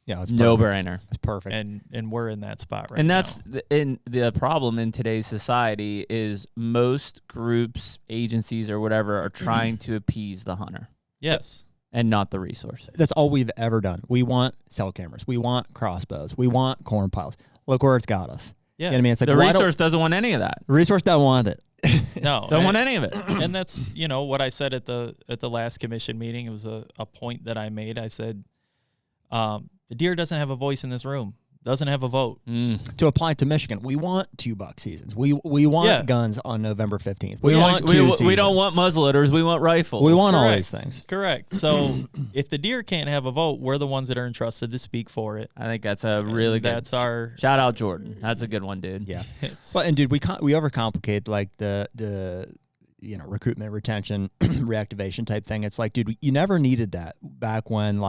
Yeah, it's No perfect. brainer. It's perfect. And we're in that spot right And now. that's the problem in today's society is most groups, agencies, or whatever are trying to appease the hunter Yes. and not the resource. That's all we've ever done. We want cell cameras. We want crossbows. We want corn piles. Look where it's got us. Yeah. You know what I mean? It's like The why don't- resource doesn't want any of that. the resource doesn't want it. No. Don't want any of it. And that's, what I said at the last commission meeting. It was a point that I made. I said, The deer doesn't have a voice in this room. Doesn't have a vote. To apply to Michigan, we want 2 buck seasons. We want guns on November 15th. We don't want muzzleloaders. We want rifles. We want all these things. Correct. So if the deer can't have a vote, we're the ones that are entrusted to speak for it. I think that's a really good. That's our shout out, Jordan. That's a good one, dude. Yeah. Well, and dude, we overcomplicate like the recruitment, retention, reactivation type thing. It's like, dude, you never needed that back when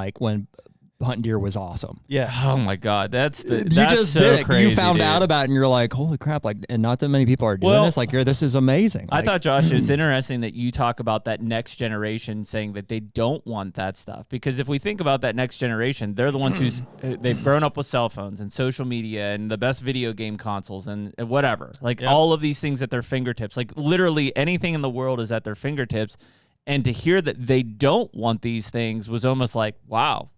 hunting deer was awesome. Yeah. Oh my God, that's just so did it. crazy. You found dude. out about it, and you're like, holy crap! Like, and not that many people are doing this. Like, this is amazing. I thought, Josh, it's interesting that you talk about that next generation saying that they don't want that stuff, because if we think about that next generation, they're the ones they've grown up with cell phones and social media and the best video game consoles and whatever, all of these things at their fingertips. Like literally anything in the world is at their fingertips, and to hear that they don't want these things was almost like, wow.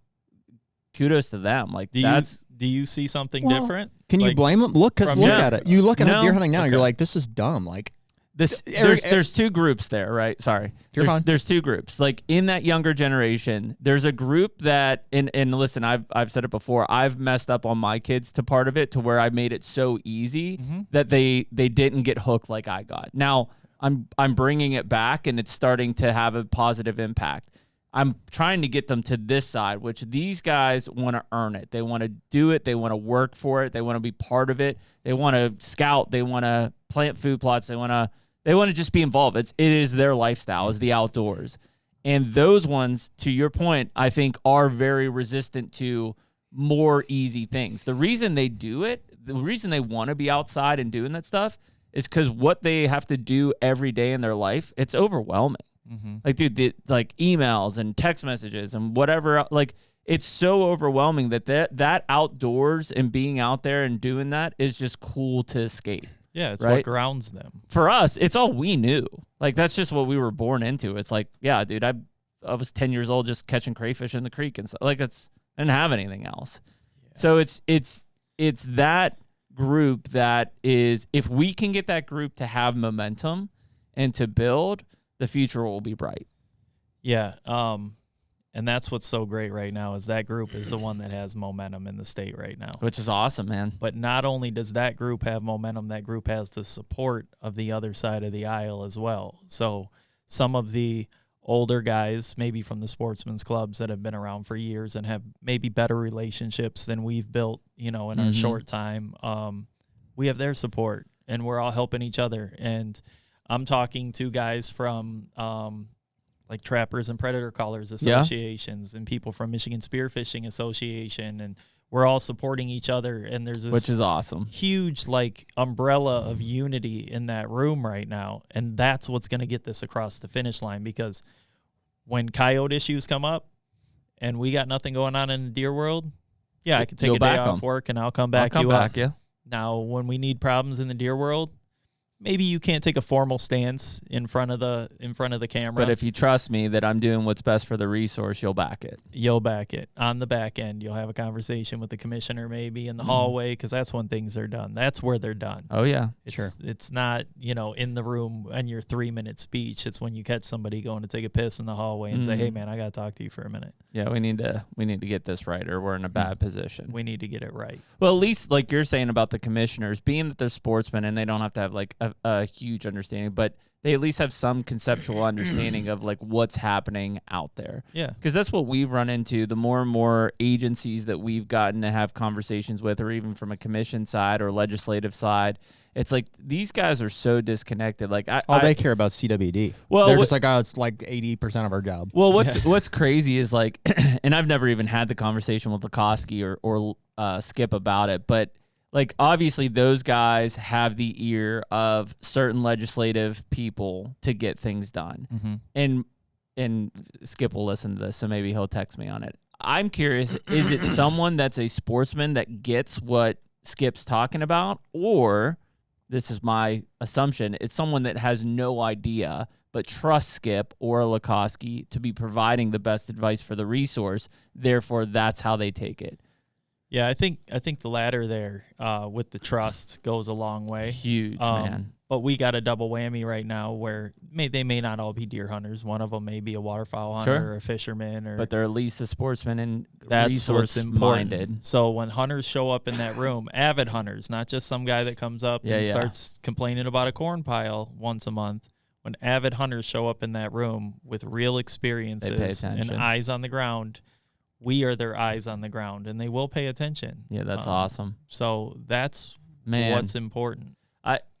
Kudos to them. Like, do you see something different? Can you blame them? Look at it. You look at deer hunting now, and you're like, this is dumb. Like, there's 2 groups there, right? Sorry. There's 2 groups. Like in that younger generation, there's a group that, and listen, I've said it before, I've messed up on my kids to part of it to where I made it so easy that they didn't get hooked like I got. Now I'm bringing it back, and it's starting to have a positive impact. I'm trying to get them to this side, which these guys want to earn it. They want to do it. They want to work for it. They want to be part of it. They want to scout. They want to plant food plots. They want to just be involved. It is their lifestyle, is the outdoors. And those ones, to your point, I think are very resistant to more easy things. The reason they do it, the reason they want to be outside and doing that stuff is because what they have to do every day in their life, it's overwhelming. Like, dude, like emails and text messages and whatever, like it's so overwhelming that outdoors and being out there and doing that is just cool to escape. Yeah, it's right? what grounds them. For us, it's all we knew. Like, that's just what we were born into. It's like, yeah, dude, I was 10 years old just catching crayfish in the creek and stuff. Like, I didn't have anything else. Yeah. So it's that group that is, if we can get that group to have momentum and to build, the future will be bright. Yeah. And that's what's so great right now is that group is the one that has momentum in the state right now. Which is awesome, man. But not only does that group have momentum, that group has the support of the other side of the aisle as well. So some of the older guys, maybe from the sportsmen's clubs that have been around for years and have maybe better relationships than we've built, in our short time, we have their support, and we're all helping each other. And I'm talking to guys from like Trappers and Predator Callers Associations and people from Michigan Spearfishing Association, and we're all supporting each other. And there's this which is awesome, huge like umbrella of unity in that room right now. And that's what's going to get this across the finish line, because when coyote issues come up and we got nothing going on in the deer world, I can take a day off work and I'll come back. Now, when we need problems in the deer world, maybe you can't take a formal stance in front of the camera. But if you trust me that I'm doing what's best for the resource, you'll back it. You'll back it. On the back end, you'll have a conversation with the commissioner maybe in the hallway, because that's when things are done. That's where they're done. Oh, yeah. It's not, in the room and your 3-minute speech. It's when you catch somebody going to take a piss in the hallway and say, hey, man, I got to talk to you for a minute. Yeah, we need to get this right, or we're in a bad position. We need to get it right. Well, at least like you're saying about the commissioners, being that they're sportsmen and they don't have to have like a huge understanding, but they at least have some conceptual understanding of like what's happening out there. Yeah. Because that's what we've run into. The more and more agencies that we've gotten to have conversations with, or even from a commission side or legislative side, it's like these guys are so disconnected. Like they care about CWD. Well, they're just like, it's like 80% of our job. Well, what's crazy is like, and I've never even had the conversation with Lakoski or Skip about it, but like obviously those guys have the ear of certain legislative people to get things done, and Skip will listen to this, so maybe he'll text me on it. I'm curious, is it someone that's a sportsman that gets what Skip's talking about, or this is my assumption, it's someone that has no idea but trusts Skip or Lakoski to be providing the best advice for the resource, therefore that's how they take it? Yeah, I think the latter there with the trust goes a long way. Huge, man. But we got a double whammy right now where they may not all be deer hunters. One of them may be a waterfowl hunter or a fisherman. But they're at least a sportsman and that's what's important. minded. So when hunters show up in that room, avid hunters, not just some guy that comes up and starts complaining about a corn pile once a month. When avid hunters show up in that room with real experiences and eyes on the ground, we are their eyes on the ground, and they will pay attention. Yeah, that's awesome. So that's what's important.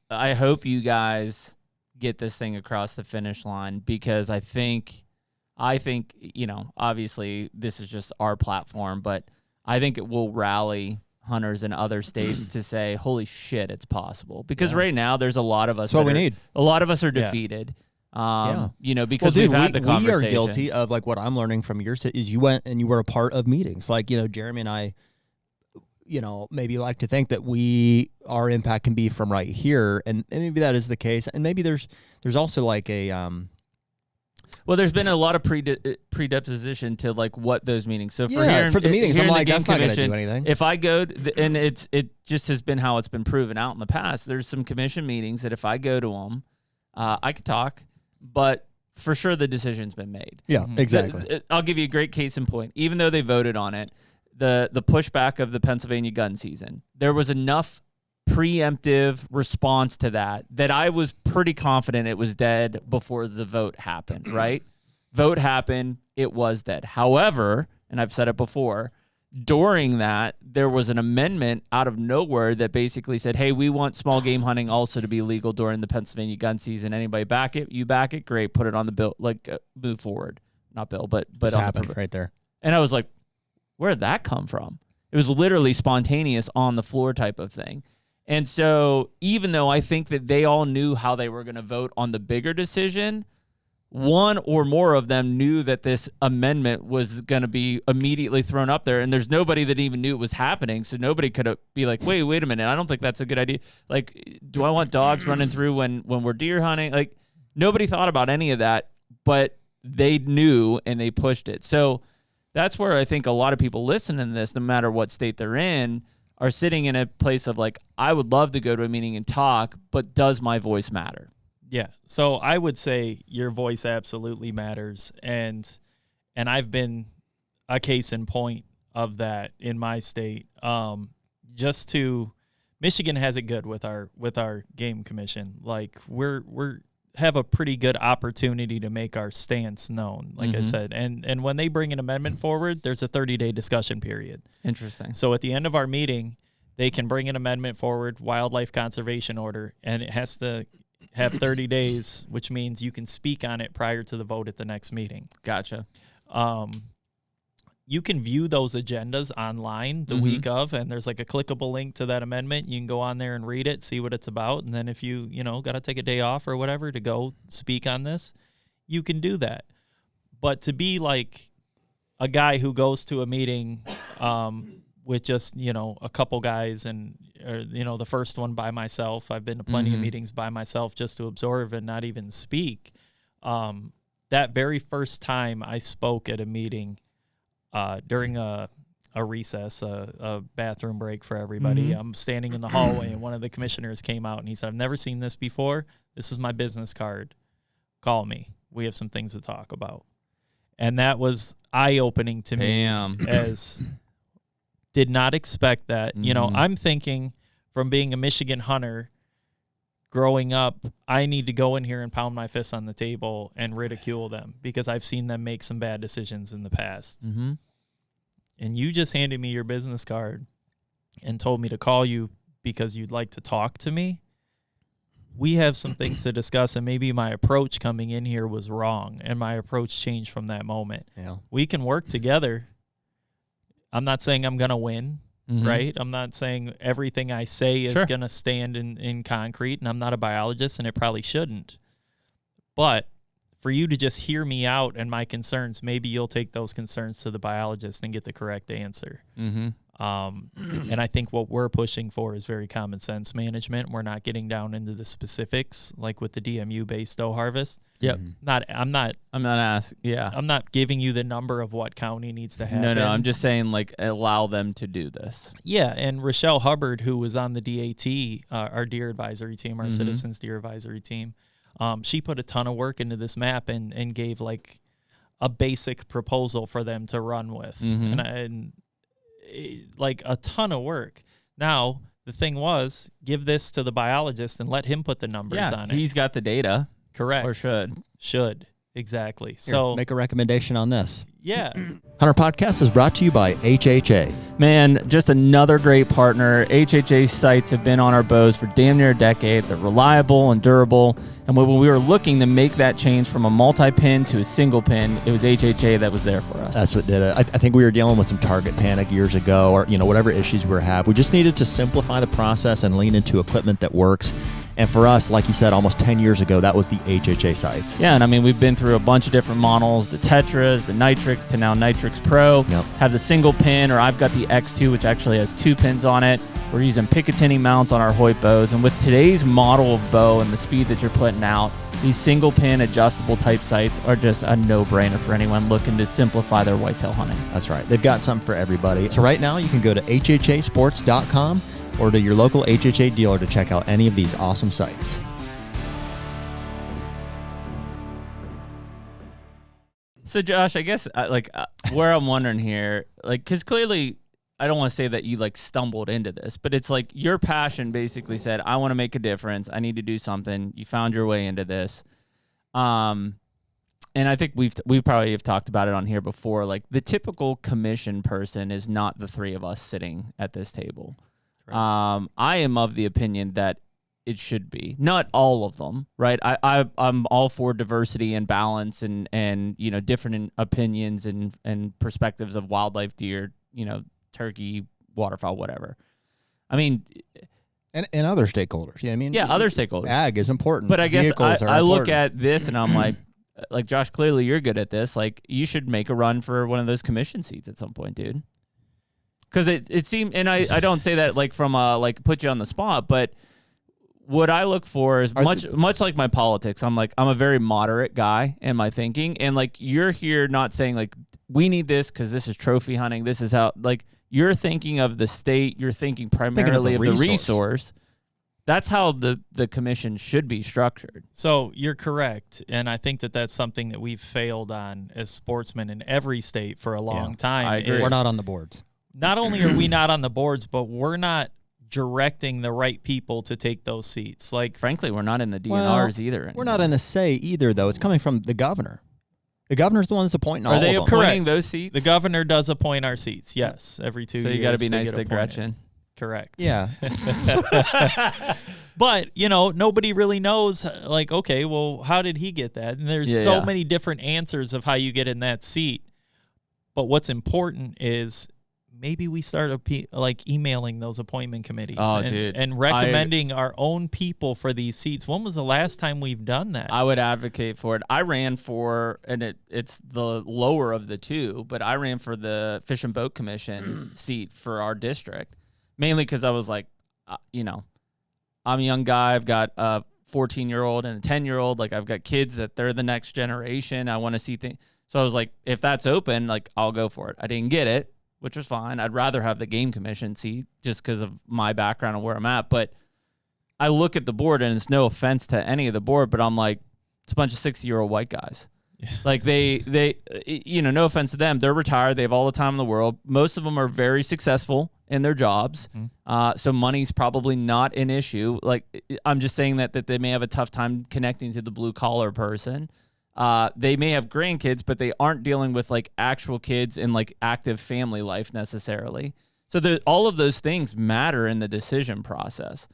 I hope you guys get this thing across the finish line, because I think, obviously this is just our platform, but I think it will rally hunters in other states to say, holy shit, it's possible. Because right now there's a lot of us. That's what we need. A lot of us are defeated. Because we've had the conversations. We are guilty of, like, what I'm learning from your is you went and you were a part of meetings. Like, Jeremy and I, maybe like to think that our impact can be from right here, and maybe that is the case. And maybe there's also like a well, there's been a lot of predisposition to like what those meetings. So for the meetings, I'm like, that's not going to do anything. If I go, and it just has been how it's been proven out in the past. There's some commission meetings that if I go to them, I could talk, but for sure the decision's been made. Yeah, exactly. I'll give you a great case in point. Even though they voted on it, the pushback of the Pennsylvania gun season, there was enough preemptive response to that I was pretty confident it was dead before the vote happened, right? Vote happened, it was dead. However, and I've said it before, during that, there was an amendment out of nowhere that basically said, hey, we want small game hunting also to be legal during the Pennsylvania gun season. Anybody back it? You back it? Great. Put it on the bill, move forward. Not bill, but Just on happened right there. And I was like, where did that come from? It was literally spontaneous on the floor type of thing. And so even though I think that they all knew how they were going to vote on the bigger decision, one or more of them knew that this amendment was going to be immediately thrown up there. And there's nobody that even knew it was happening. So nobody could be like, wait a minute. I don't think that's a good idea. Like, do I want dogs running through when we're deer hunting? Like, nobody thought about any of that, but they knew and they pushed it. So that's where I think a lot of people listening to this, no matter what state they're in, are sitting in a place of like, I would love to go to a meeting and talk, but does my voice matter? Yeah. So I would say your voice absolutely matters. And I've been a case in point of that in my state. Michigan has it good with our game commission. Like we're have a pretty good opportunity to make our stance known, like I said. And when they bring an amendment forward, there's a 30-day discussion period. Interesting. So at the end of our meeting, they can bring an amendment forward, wildlife conservation order, and it has to have 30 days, which means you can speak on it prior to the vote at the next meeting. Gotcha. You can view those agendas online the week of, and there's like a clickable link to that amendment. You can go on there and read it, see what it's about. And then if you got to take a day off or whatever to go speak on this, you can do that. But to be like a guy who goes to a meeting with just, a couple guys and, the first one by myself, I've been to plenty of meetings by myself just to observe and not even speak. That very first time I spoke at a meeting, during a recess, a bathroom break for everybody. I'm standing in the hallway, and one of the commissioners came out, and he said, I've never seen this before. This is my business card. Call me. We have some things to talk about. And that was eye-opening to me, as did not expect that. I'm thinking from being a Michigan hunter growing up, I need to go in here and pound my fists on the table and ridicule them because I've seen them make some bad decisions in the past. And you just handed me your business card and told me to call you because you'd like to talk to me. We have some things to discuss, and maybe my approach coming in here was wrong, and my approach changed from that moment. Yeah. We can work together. I'm not saying I'm going to win. Right? I'm not saying everything I say is going to stand in concrete, and I'm not a biologist, and it probably shouldn't. But for you to just hear me out and my concerns, maybe you'll take those concerns to the biologist and get the correct answer. And I think what we're pushing for is very common sense management. We're not getting down into the specifics like with the DMU-based doe harvest. Yep. I'm not asking. Yeah. I'm not giving you the number of what county needs to happen. No. I'm just saying, like, allow them to do this. Yeah, and Rochelle Hubbard, who was on the DAT, our deer advisory team, our citizens deer advisory team, she put a ton of work into this map and gave like a basic proposal for them to run with, and like a ton of work. Now the thing was, give this to the biologist and let him put the numbers on it. He's got the data. Correct. Or should. Exactly. Here, So make a recommendation on this. yeah. Hunter Podcast is brought to you by HHA. Man, just another great partner. HHA sights have been on our bows for damn near a decade. They're reliable and durable. And when we were looking to make that change from a multi-pin to a single pin, it was HHA that was there for us. That's what did it. I think we were dealing with some target panic years ago, or whatever issues we have. We just needed to simplify the process and lean into equipment that works. And for us, like you said, almost 10 years ago, that was the HHA sights. Yeah, and I mean, we've been through a bunch of different models, the Tetras, the Nitrix, to now Nitrix Pro. Yep. Have the single pin, or I've got the X2, which actually has 2 pins on it. We're using Picatinny mounts on our Hoyt bows. And with today's model of bow and the speed that you're putting out, these single pin adjustable type sights are just a no-brainer for anyone looking to simplify their whitetail hunting. That's right. They've got something for everybody. So right now, you can go to hhasports.com or to your local HHA dealer to check out any of these awesome sites. So Josh, I guess where I'm wondering here, because clearly I don't want to say that you stumbled into this, but it's like your passion basically said, I want to make a difference. I need to do something. You found your way into this. And I think we probably have talked about it on here before. Like, the typical commission person is not the three of us sitting at this table. I am of the opinion that it should be. Not all of them, right? I'm all for diversity and balance and different opinions and perspectives of wildlife, deer, turkey, waterfowl, whatever. I mean, and other stakeholders. Yeah, I mean, other stakeholders. Ag is important. But I guess I look important. at this and I'm like Josh, clearly you're good at this. Like, you should make a run for one of those commission seats at some point, dude. Because it seemed, and I don't say that from put you on the spot, but what I look for is much like my politics. I'm a very moderate guy in my thinking, and you're here not saying we need this because this is trophy hunting. This is how you're thinking of the state. You're thinking primarily of the resource. That's how the commission should be structured. So you're correct, and I think that that's something that we've failed on as sportsmen in every state for a long time. I agree. We're not on the boards. Not only are we not on the boards, but we're not directing the right people to take those seats. Frankly, we're not in the DNRs either anymore. We're not in the say either, though. It's coming from the governor. The governor's the one that's appointing all of them. Are they appointing Correct. those seats? The governor does appoint our seats, yes, every 2 years. So you got to be nice to appointed. Gretchen. Correct. Yeah. But, nobody really knows, okay, well, how did he get that? And there's so many different answers of how you get in that seat. But what's important is maybe we start emailing those appointment committees and recommending our own people for these seats. When was the last time we've done that? I would advocate for it. I ran for, and it's the lower of the two, but I ran for the Fish and Boat Commission seat for our district, mainly because I was I'm a young guy. I've got a 14-year-old and a 10-year-old. I've got kids that they're the next generation. I want to see things. So I was like, if that's open, I'll go for it. I didn't get it, which was fine. I'd rather have the game commission seat just because of my background and where I'm at. But I look at the board, and it's no offense to any of the board, but I'm like, it's a bunch of 60-year-old white guys. Yeah. They no offense to them. They're retired. They have all the time in the world. Most of them are very successful in their jobs. So money's probably not an issue. I'm just saying that they may have a tough time connecting to the blue collar person. They may have grandkids, but they aren't dealing with actual kids in active family life necessarily. So all of those things matter in the decision process.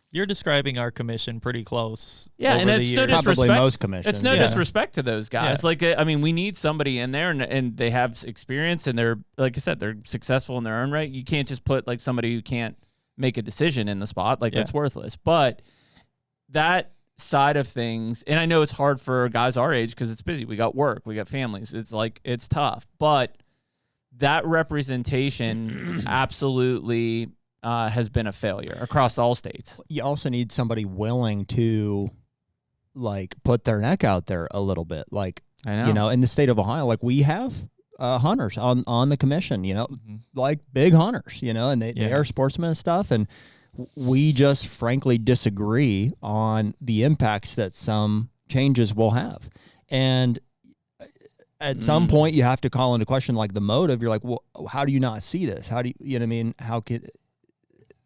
You're describing our commission pretty close. Yeah, and it's no disrespect. Probably most commissions. It's no disrespect to those guys. Yeah. We need somebody in there, and they have experience, and they're, like I said, they're successful in their own right. You can't just put somebody who can't make a decision in the spot. That's worthless. But that side of things, and I know it's hard for guys our age because it's busy. We got work, we got families. It's tough, but that representation absolutely has been a failure across all states. You also need somebody willing to like put their neck out there a little bit. Like, I know. you know, in the state of Ohio, like we have hunters on the commission, you know, like big hunters, you know, and they are sportsmen and stuff. And we just frankly disagree on the impacts that some changes will have. And at some point you have to call into question like the motive. You're like, well, how do you not see this? How do you know what I mean? How could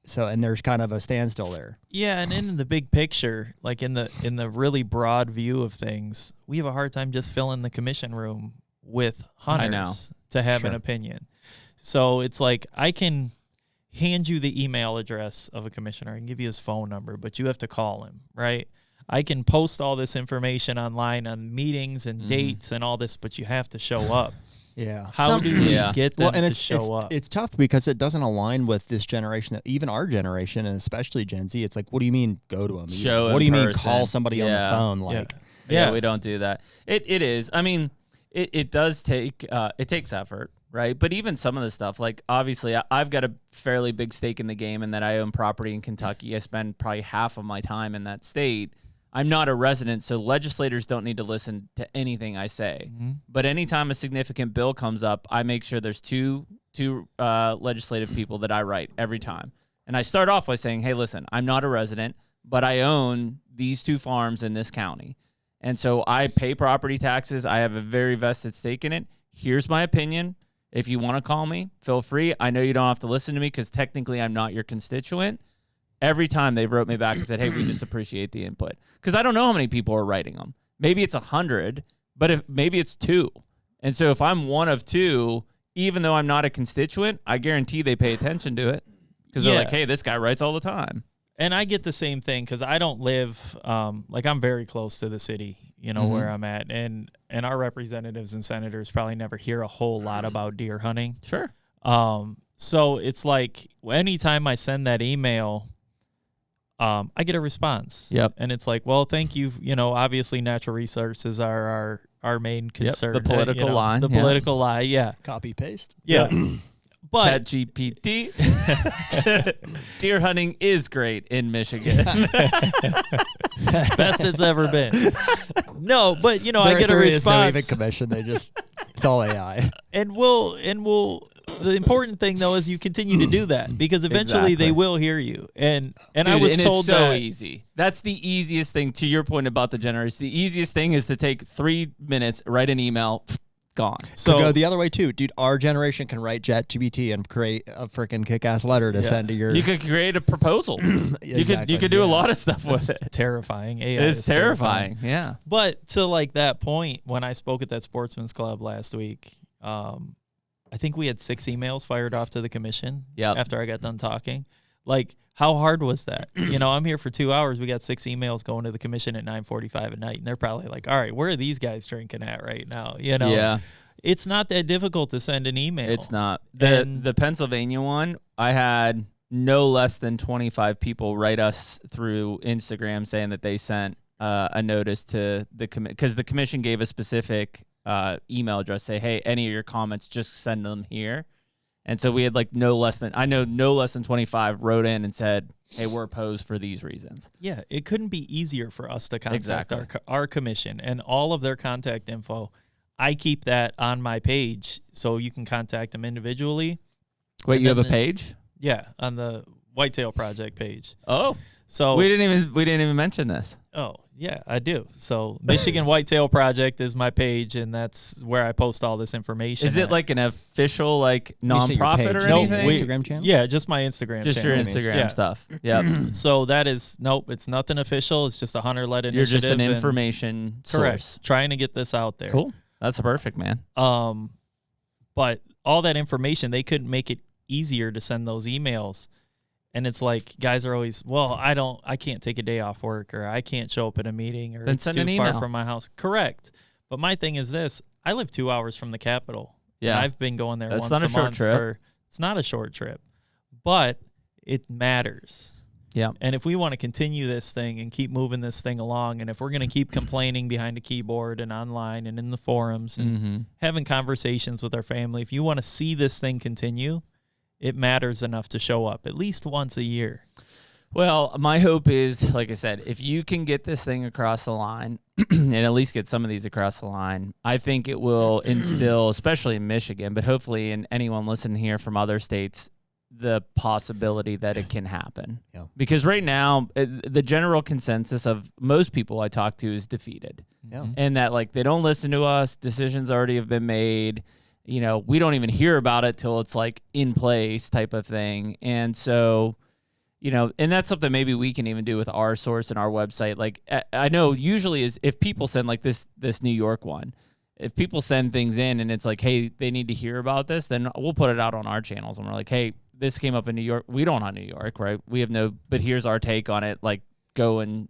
so, and there's kind of a standstill there. Yeah, and in the big picture, like in the really broad view of things, we have a hard time just filling the commission room with hunters to have an opinion. So it's like I can hand you the email address of a commissioner. I can give you his phone number, but you have to call him, right? I can post all this information online on meetings and dates and all this, but you have to show up. Yeah. How do we get them to show up? It's tough because it doesn't align with this generation, even our generation, and especially Gen Z. It's like, what do you mean go to them? Show what do you mean person. call somebody on the phone? Like, we don't do that. It is. I mean, it does take, it takes effort, right? But even some of the stuff, like obviously I've got a fairly big stake in the game in that I own property in Kentucky. I spend probably half of my time in that state. I'm not a resident, so legislators don't need to listen to anything I say. But anytime a significant bill comes up, I make sure there's two legislative people that I write every time. And I start off by saying, hey, listen, I'm not a resident, but I own these 2 farms in this county. And so I pay property taxes. I have a very vested stake in it. Here's my opinion. If you want to call me, feel free. I know you don't have to listen to me because technically I'm not your constituent. Every time they wrote me back and said, hey, we just appreciate the input. Because I don't know how many people are writing them. Maybe it's 100, but maybe it's 2. And so if I'm one of 2, even though I'm not a constituent, I guarantee they pay attention to it. Because they're like, hey, this guy writes all the time. And I get the same thing because I don't live, like I'm very close to the city, you know, where I'm at. And our representatives and senators probably never hear a whole lot about deer hunting. Sure. So it's like anytime I send that email, I get a response. Yep. And it's like, well, thank you. You know, obviously natural resources are our main concern. The political line. The political lie. Yeah. copy paste. Yeah. But ChatGPT. Deer hunting is great in Michigan. best it's ever been. No, but you know, I get a response. There is no even commission. They just it's all AI. And we'll the important thing though is you continue to do that because eventually they will hear you. And Dude, I was told it's so that easy. That's the easiest thing. To your point about the generation, the easiest thing is to take 3 minutes, write an email, gone. So go the other way too, dude. Our generation can write ChatGPT and create a freaking kick-ass letter to send to your. You could create a proposal. You could do a lot of stuff with it. Terrifying. AI It's terrifying. Yeah. But to like that point, when I spoke at that sportsman's club last week, I think we had 6 emails fired off to the commission after I got done talking. Like, how hard was that? You know, I'm here for 2 hours. We got 6 emails going to the commission at 9:45 at night, and they're probably like, all right, where are these guys drinking at right now? You know? Yeah. It's not that difficult to send an email. It's not. The Pennsylvania one, I had no less than 25 people write us through Instagram saying that they sent a notice to the because the commission gave a specific email address, say, hey, any of your comments, just send them here. And so we had like no less than 25 wrote in and said, hey, we're opposed for these reasons. Yeah, it couldn't be easier for us to contact our commission and all of their contact info. I keep that on my page so you can contact them individually. Wait, you have a page? Yeah, on the Whitetail Project page. Oh, so we didn't even mention this. Oh, yeah, I do. So Michigan Whitetail Project is my page, and that's where I post all this information. Is it like an official like nonprofit or anything? Instagram channel? Yeah, just my Instagram just channel. Your Instagram stuff. Yeah. So that is, it's nothing official. It's just a hunter-led initiative. You're just an information source. Trying to get this out there. Cool. That's perfect, man. But all that information, they couldn't make it easier to send those emails. And it's like guys are always, well, I can't take a day off work, or I can't show up at a meeting, or then it's too far from my house. Correct. But my thing is this: I live 2 hours from the Capitol. Yeah, and I've been going there once not a a short month. Trip. It's not a short trip, but it matters. Yeah. And if we want to continue this thing and keep moving this thing along, and if we're going to keep complaining behind a keyboard and online and in the forums and having conversations with our family, if you want to see this thing continue, it matters enough to show up at least once a year. Well, my hope is, like I said, if you can get this thing across the line and at least get some of these across the line, I think it will instill, especially in Michigan, but hopefully in anyone listening here from other states, the possibility that it can happen. Yeah. Because right now, the general consensus of most people I talk to is defeated. Yeah. And that, like, they don't listen to us. Decisions already have been made. You know, we don't even hear about it till it's, like, in place type of thing. And so, you know, and that's something maybe we can even do with our source and our website. Like, I know usually is if people send like this New York one, if people send things in and it's like, hey, they need to hear about this, then we'll put it out on our channels and we're like, hey, this came up in New York. We don't hunt New York, right? We have no, but here's our take on it. Like, go and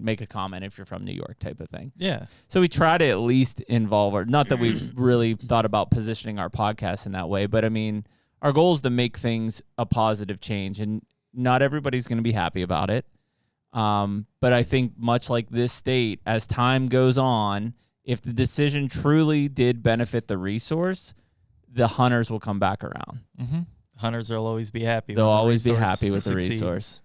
make a comment if you're from New York type of thing. Yeah. So we try to at least involve, or not that we've really thought about positioning our podcast in that way, but I mean, our goal is to make things a positive change, and not everybody's going to be happy about it. But I think much like this state, as time goes on, if the decision truly did benefit the resource, the hunters will come back around. Hunters will always be happy. They'll when the always be resource happy with the succeeds. resource.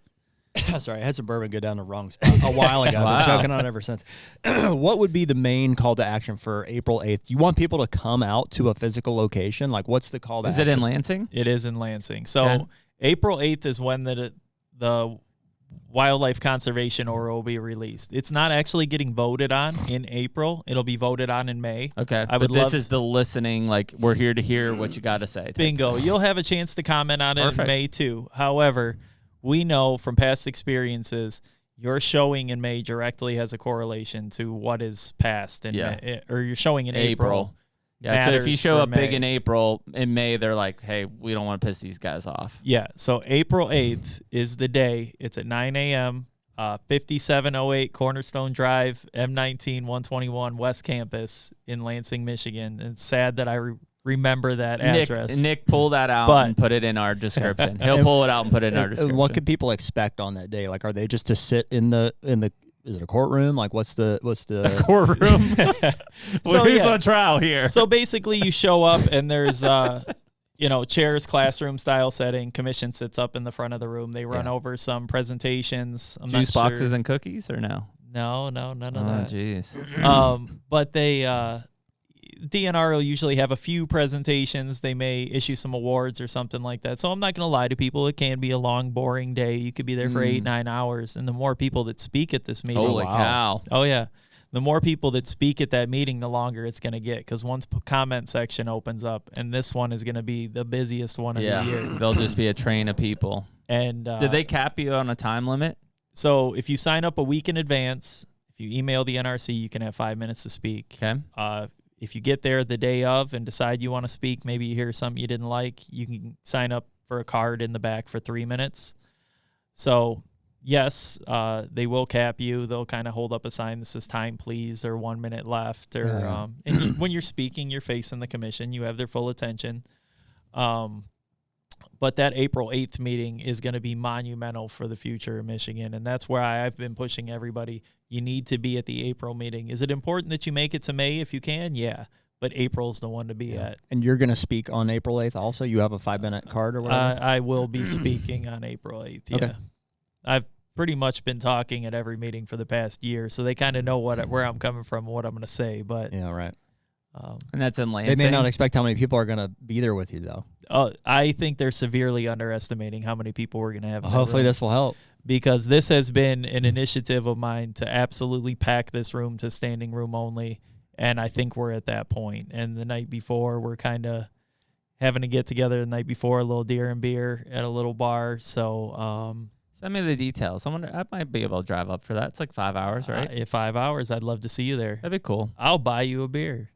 Sorry, I had some bourbon go down the wrong spot a while ago. Wow. I've been choking on it ever since. What would be the main call to action for April 8th? Do you want people to come out to a physical location? Like, what's the call to Is action? it in Lansing? It is in Lansing. So Okay. April 8th is when the wildlife conservation order will be released. It's not actually getting voted on in April. It'll be voted on in May. Okay, I would but this love- is the listening, like, we're here to hear what you got to say. Bingo. You'll have a chance to comment on it Perfect. in May too. However, we know from past experiences, your showing in May directly has a correlation to what is passed in May, or you're showing in April. Yeah, so if you matters show for up big May. in April, in May, they're like, hey, we don't want to piss these guys off. Yeah, so April 8th is the day. It's at 9 a.m., 5708 Cornerstone Drive, M19 121 West Campus in Lansing, Michigan. And it's sad that I remember that address. Nick, pull that out But- and put it in our description. He'll pull it out and put it in our description. What can people expect on that day? Like, are they just to sit in the is it a courtroom? Like, what's the courtroom? So, Who's yeah. on trial here? So basically, you show up and there's, chairs, classroom style setting. Commission sits up in the front of the room. They run over some presentations. I'm Juice not boxes sure. and cookies or no? No, none of Oh, that. jeez. But they DNR will usually have a few presentations. They may issue some awards or something like that. So I'm not going to lie to people. It can be a long, boring day. You could be there for 8-9 hours. And the more people that speak at this meeting, Holy cow. oh yeah, the more people that speak at that meeting, the longer it's going to get. Because once comment section opens up, and this one is going to be the busiest one of the year. There'll just be a train of people. And Did they cap you on a time limit? So if you sign up a week in advance, if you email the NRC, you can have 5 minutes to speak. Okay. If you get there the day of and decide you want to speak, maybe you hear something you didn't like, you can sign up for a card in the back for 3 minutes. So, yes, they will cap you. They'll kind of hold up a sign that says time, please, or 1 minute left. Or when you're speaking, you're facing the commission. You have their full attention. But that April 8th meeting is going to be monumental for the future of Michigan. And that's where I've been pushing everybody. You need to be at the April meeting. Is it important that you make it to May if you can? Yeah. But April's the one to be at. And you're going to speak on April 8th also? You have a 5-minute card or whatever? I will be speaking on April 8th. Yeah. Okay. I've pretty much been talking at every meeting for the past year, so they kind of know where I'm coming from and what I'm going to say. But Yeah, right. And that's in Lansing. They may not expect how many people are going to be there with you, though. I think they're severely underestimating how many people we're going to have. In that Hopefully room. this will help. Because this has been an initiative of mine to absolutely pack this room to standing room only, and I think we're at that point. And the night before, we're kind of having to get together the night before, a little deer and beer at a little bar. So send me the details. I might be able to drive up for that. It's like 5 hours, right? in 5 hours, I'd love to see you there. That'd be cool. I'll buy you a beer.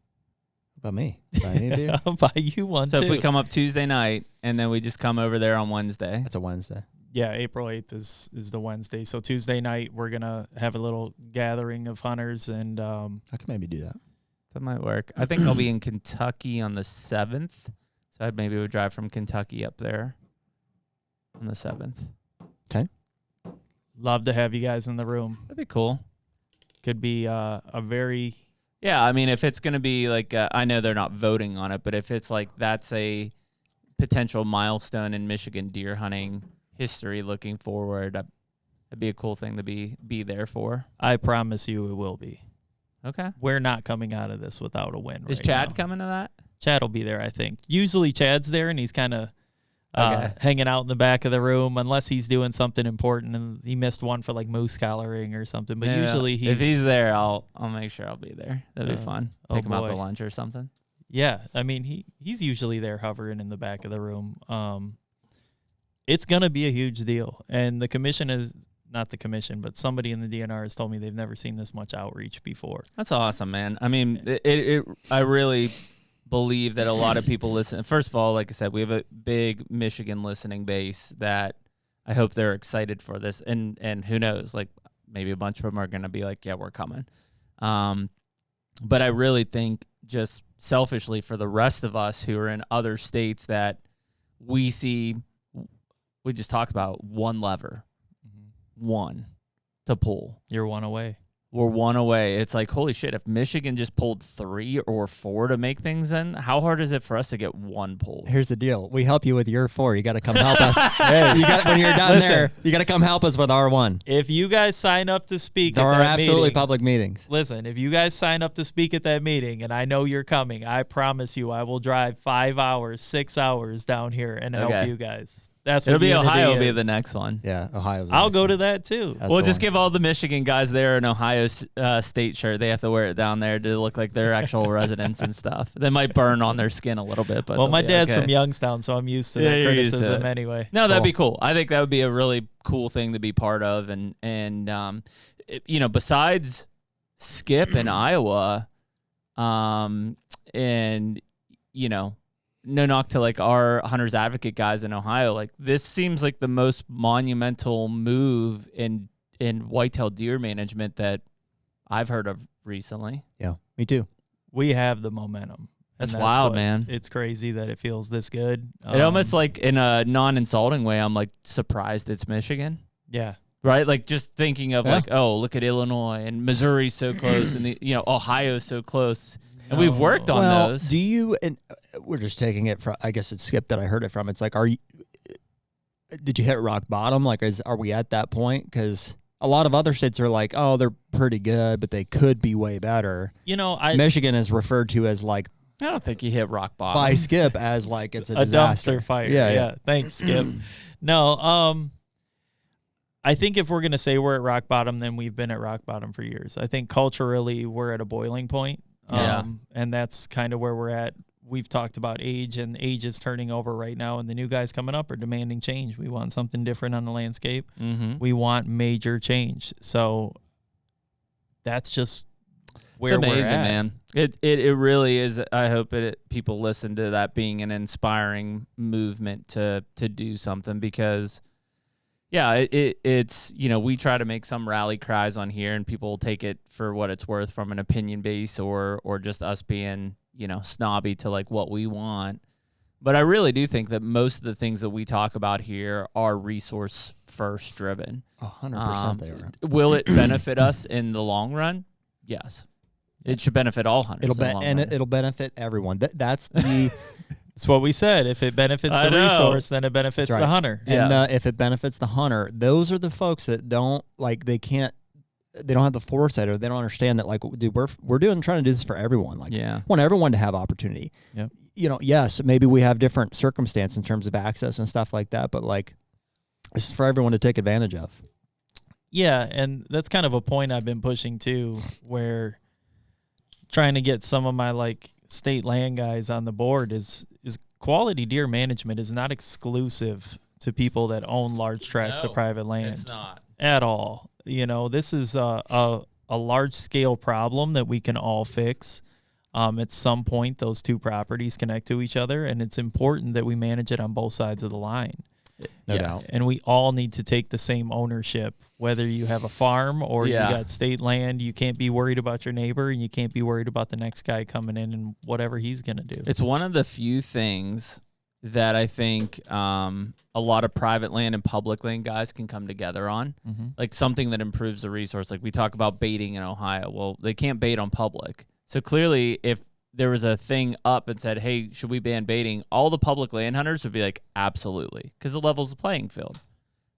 About me. Buy me a beer? I'll buy you one So too. if we come up Tuesday night and then we just come over there on Wednesday. That's a Wednesday. Yeah, April 8th is the Wednesday. So Tuesday night, we're going to have a little gathering of hunters. And I could maybe do that. That might work. I think I'll be in Kentucky on the 7th. So I maybe would drive from Kentucky up there on the 7th. Love to have you guys in the room. That'd be cool. Could be a very... Yeah, I mean, if it's going to be like, I know they're not voting on it, but if it's like that's a potential milestone in Michigan deer hunting history looking forward, that'd be a cool thing to be there for. I promise you it will be. Okay. We're not coming out of this without a win. Is right Chad now. coming to that? Chad will be there, I think. Usually Chad's there, and he's kind of Okay. hanging out in the back of the room, unless he's doing something important, and he missed one for like moose collaring or something. But Yeah. usually if he's there, I'll make sure I'll be there. That'd be fun. oh Take him out to boy. lunch or something. Yeah, I mean he's usually there hovering in the back of the room. It's gonna be a huge deal, and the commission is not the commission, but somebody in the DNR has told me they've never seen this much outreach before. That's awesome, man. I mean, I really believe that a lot of people listen. First of all, like I said, we have a big Michigan listening base that I hope they're excited for this. And who knows, like maybe a bunch of them are going to be like, yeah, we're coming. But I really think just selfishly for the rest of us who are in other states that we see, we just talked about one lever, one to pull. You're one away. We're one away. It's like, holy shit, if Michigan just pulled 3 or 4 to make things in, how hard is it for us to get one pulled? Here's the deal. We help you with your 4. You got to come help us. When you're down there, you got to come help us with our 1. If you guys sign up to speak There at are that absolutely meeting, public meetings. listen, if you guys sign up to speak at that meeting and I know you're coming, I promise you I will drive 5 hours, 6 hours down here and help Okay. you guys. That's It'll what be unity Ohio will be is. the next one. Yeah, Ohio's. the I'll next go one. to that too. That's We'll the just one. give all the Michigan guys there an Ohio State shirt. They have to wear it down there to look like they're actual residents and stuff. They might burn on their skin a little bit, but Well, they'll my be dad's okay. from Youngstown, so I'm used to Yeah, that you're used to criticism it. anyway. No, that'd be cool. I think that would be a really cool thing to be part of. And besides Skip in Iowa, no knock to like our Hunters Advocate guys in Ohio, like this seems like the most monumental move in whitetail deer management that I've heard of recently. Yeah, me too. We have the momentum. That's And wild, what- man. It's crazy that it feels this good. It almost like in a non-insulting way, I'm like surprised it's Michigan. Yeah. Right, like just thinking of Yeah. like, oh, look at Illinois and Missouri's so close, and Ohio's so close, and we've worked on those. Do you? And we're just taking it from. I guess it's Skip that I heard it from. It's like, did you hit rock bottom? Like, are we at that point? Because a lot of other states are like, oh, they're pretty good, but they could be way better. Michigan is referred to as like I don't think you hit rock bottom. by Skip as like it's a a disaster. dumpster fire. Yeah, Yeah. Thanks, Skip. No, I think if we're going to say we're at rock bottom, then we've been at rock bottom for years. I think culturally we're at a boiling point. Yeah. And that's kind of where we're at. We've talked about age, and age is turning over right now, and the new guys coming up are demanding change. We want something different on the landscape. Mm-hmm. We want major change. So that's just where It's amazing, we're at. man. It really is. I hope people listen to that being an inspiring movement to do something, because yeah, it's we try to make some rally cries on here, and people will take it for what it's worth from an opinion base or just us being snobby to like what we want. But I really do think that most of the things that we talk about here are resource first driven. 100% they are. Will it benefit us in the long run? Yes. It should benefit all hunters. It'll benefit everyone. That's the It's what we said. If it benefits I the know. resource, then it benefits That's the right. hunter. and Yeah. if it benefits the hunter, those are the folks that don't like. They don't have the foresight, or they don't understand that like, dude, we're trying to do this for everyone. Like, Yeah. want everyone to have opportunity. Yep. Yes, maybe we have different circumstances in terms of access and stuff like that, but like, this is for everyone to take advantage of. Yeah, and that's kind of a point I've been pushing too, where trying to get some of my like state land guys on the board is quality deer management is not exclusive to people that own large tracts of No, private land It's not. at all. This is a large scale problem that we can all fix. At some point, those two properties connect to each other, and it's important that we manage it on both sides of the line. No Yes. doubt. And we all need to take the same ownership, whether you have a farm or Yeah. you got state land. You can't be worried about your neighbor, and you can't be worried about the next guy coming in and whatever he's going to do. It's one of the few things that I think a lot of private land and public land guys can come together on, like something that improves the resource. Like we talk about baiting in Ohio. Well, they can't bait on public. So clearly, if there was a thing up and said, hey, should we ban baiting? All the public land hunters would be like, absolutely, because it levels the playing field,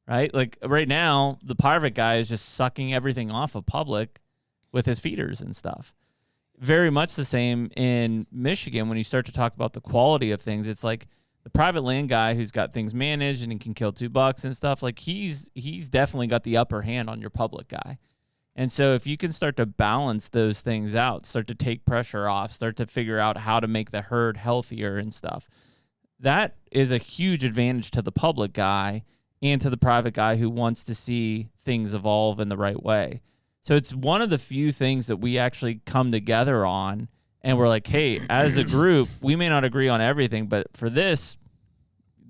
right? Like right now, the private guy is just sucking everything off of public with his feeders and stuff. Very much the same in Michigan. When you start to talk about the quality of things, it's like the private land guy who's got things managed and he can kill $2 and stuff. Like he's definitely got the upper hand on your public guy. And so if you can start to balance those things out, start to take pressure off, start to figure out how to make the herd healthier and stuff, that is a huge advantage to the public guy and to the private guy who wants to see things evolve in the right way. So it's one of the few things that we actually come together on, and we're like, hey, as a group, we may not agree on everything, but for this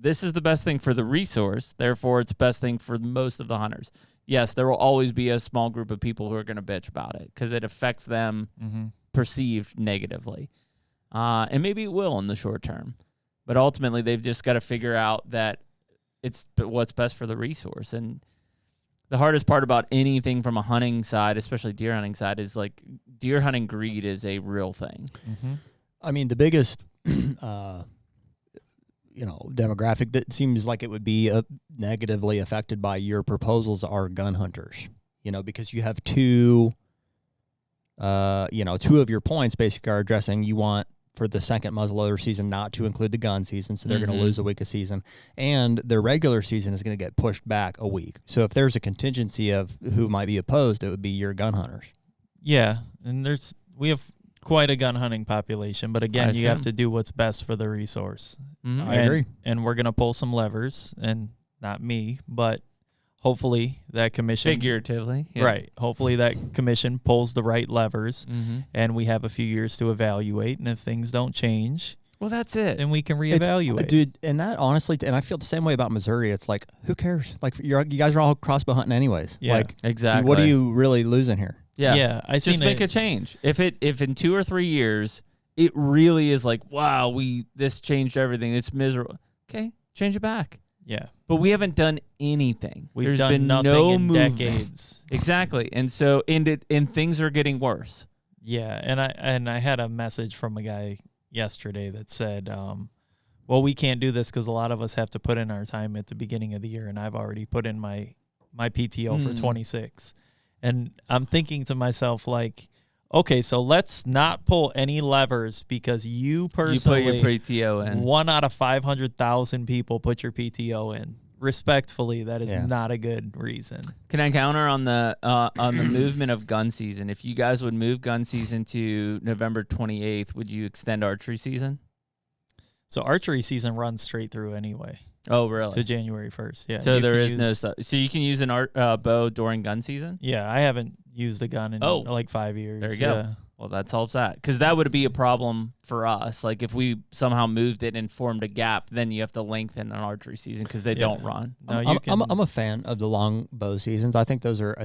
is the best thing for the resource. Therefore, it's the best thing for most of the hunters. Yes, there will always be a small group of people who are going to bitch about it because it affects them perceived negatively. And maybe it will in the short term. But ultimately, they've just got to figure out that it's what's best for the resource. And the hardest part about anything from a hunting side, especially deer hunting side, is like deer hunting greed is a real thing. I mean, the biggest demographic that seems like it would be negatively affected by your proposals are gun hunters, because you have two of your points basically are addressing you want for the second muzzleloader season not to include the gun season, so they're going to lose a week of season, and their regular season is going to get pushed back a week. So if there's a contingency of who might be opposed, it would be your gun hunters. Yeah, and we have quite a gun hunting population, but again, you have to do what's best for the resource. I agree. And we're going to pull some levers, and not me, but hopefully that commission... Figuratively. Yeah. Right. Hopefully that commission pulls the right levers, and we have a few years to evaluate, and if things don't change... Well, that's it. Then we can reevaluate. Dude, and that honestly, and I feel the same way about Missouri. It's like, who cares? Like, you guys are all crossbow hunting anyways. Yeah, like, exactly. What are you really losing here? Yeah. Just make a change. If in 2 or 3 years it really is like, wow, this changed everything. It's miserable. Okay, change it back. Yeah, but we haven't done anything. There's been nothing no in movement. decades. Exactly, and so and things are getting worse. Yeah, and I had a message from a guy yesterday that said, well, we can't do this because a lot of us have to put in our time at the beginning of the year, and I've already put in my PTO for 26. And I'm thinking to myself, like, okay, so let's not pull any levers because you personally put your PTO in. 1 out of 500,000 people put your PTO in. Respectfully, that is not a good reason. Can I counter on the movement of gun season? If you guys would move gun season to November 28th, would you extend archery season? So archery season runs straight through anyway. Oh, really? To January 1st, yeah. So there is no stuff. So you can use an bow during gun season? Yeah, I haven't used a gun in like 5 years. There you go. Well, that solves that. Because that would be a problem for us. Like if we somehow moved it and formed a gap, then you have to lengthen an archery season because they don't run. No, I'm a fan of the long bow seasons. I think those are